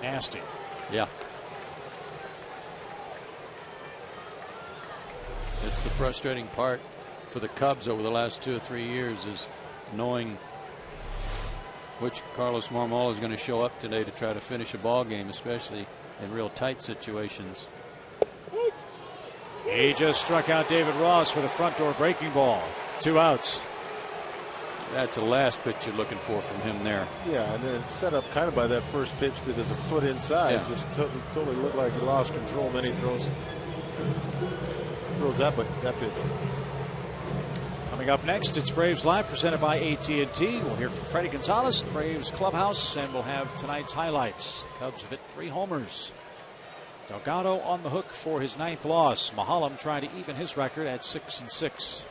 Nasty. Yeah. It's the frustrating part for the Cubs over the last 2 or 3 years, is knowing which Carlos Marmol is going to show up today to try to finish a ball game, especially in real tight situations. He just struck out David Ross with a front door breaking ball. 2 outs. That's the last pitch you're looking for from him there. Yeah, and then set up kind of by that first pitch that is a foot inside. Yeah. Just totally looked like he lost control. Then he throws that pitch. Coming up next, it's Braves Live presented by AT&T. We'll hear from Freddie Gonzalez, the Braves clubhouse, and we'll have tonight's highlights. The Cubs have hit 3 homers. Delgado on the hook for his 9th loss. Mahalam trying to even his record at 6-6.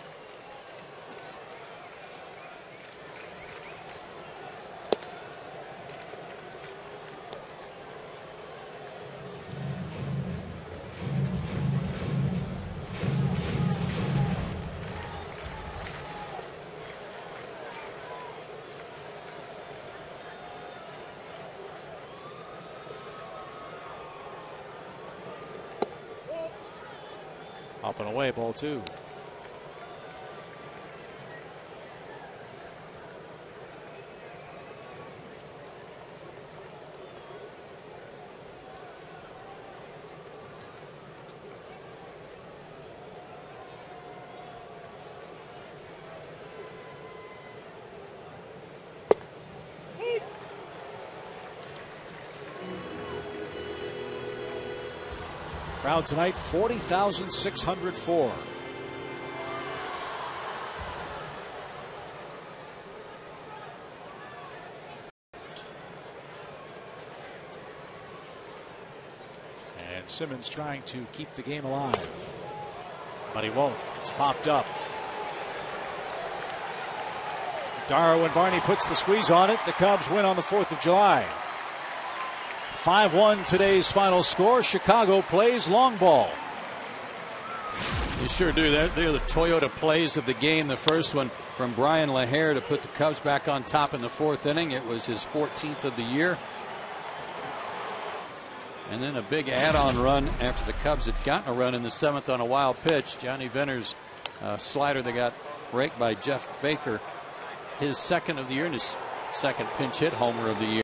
Up and away, ball 2. Crowd tonight, 40,604. Simmons trying to keep the game alive. But he won't. It's popped up. Darwin Barney puts the squeeze on it. The Cubs win on the 4th of July. 5-1 today's final score. Chicago plays long ball. You sure do. They're the Toyota plays of the game. The first one from Brian LaHare to put the Cubs back on top in the 4th inning. It was his 14th of the year. And then a big add-on run after the Cubs had gotten a run in the 7th on a wild pitch. Johnny Venner's slider that got raked by Jeff Baker. His 2nd of the year and his 2nd pinch hit homer of the year.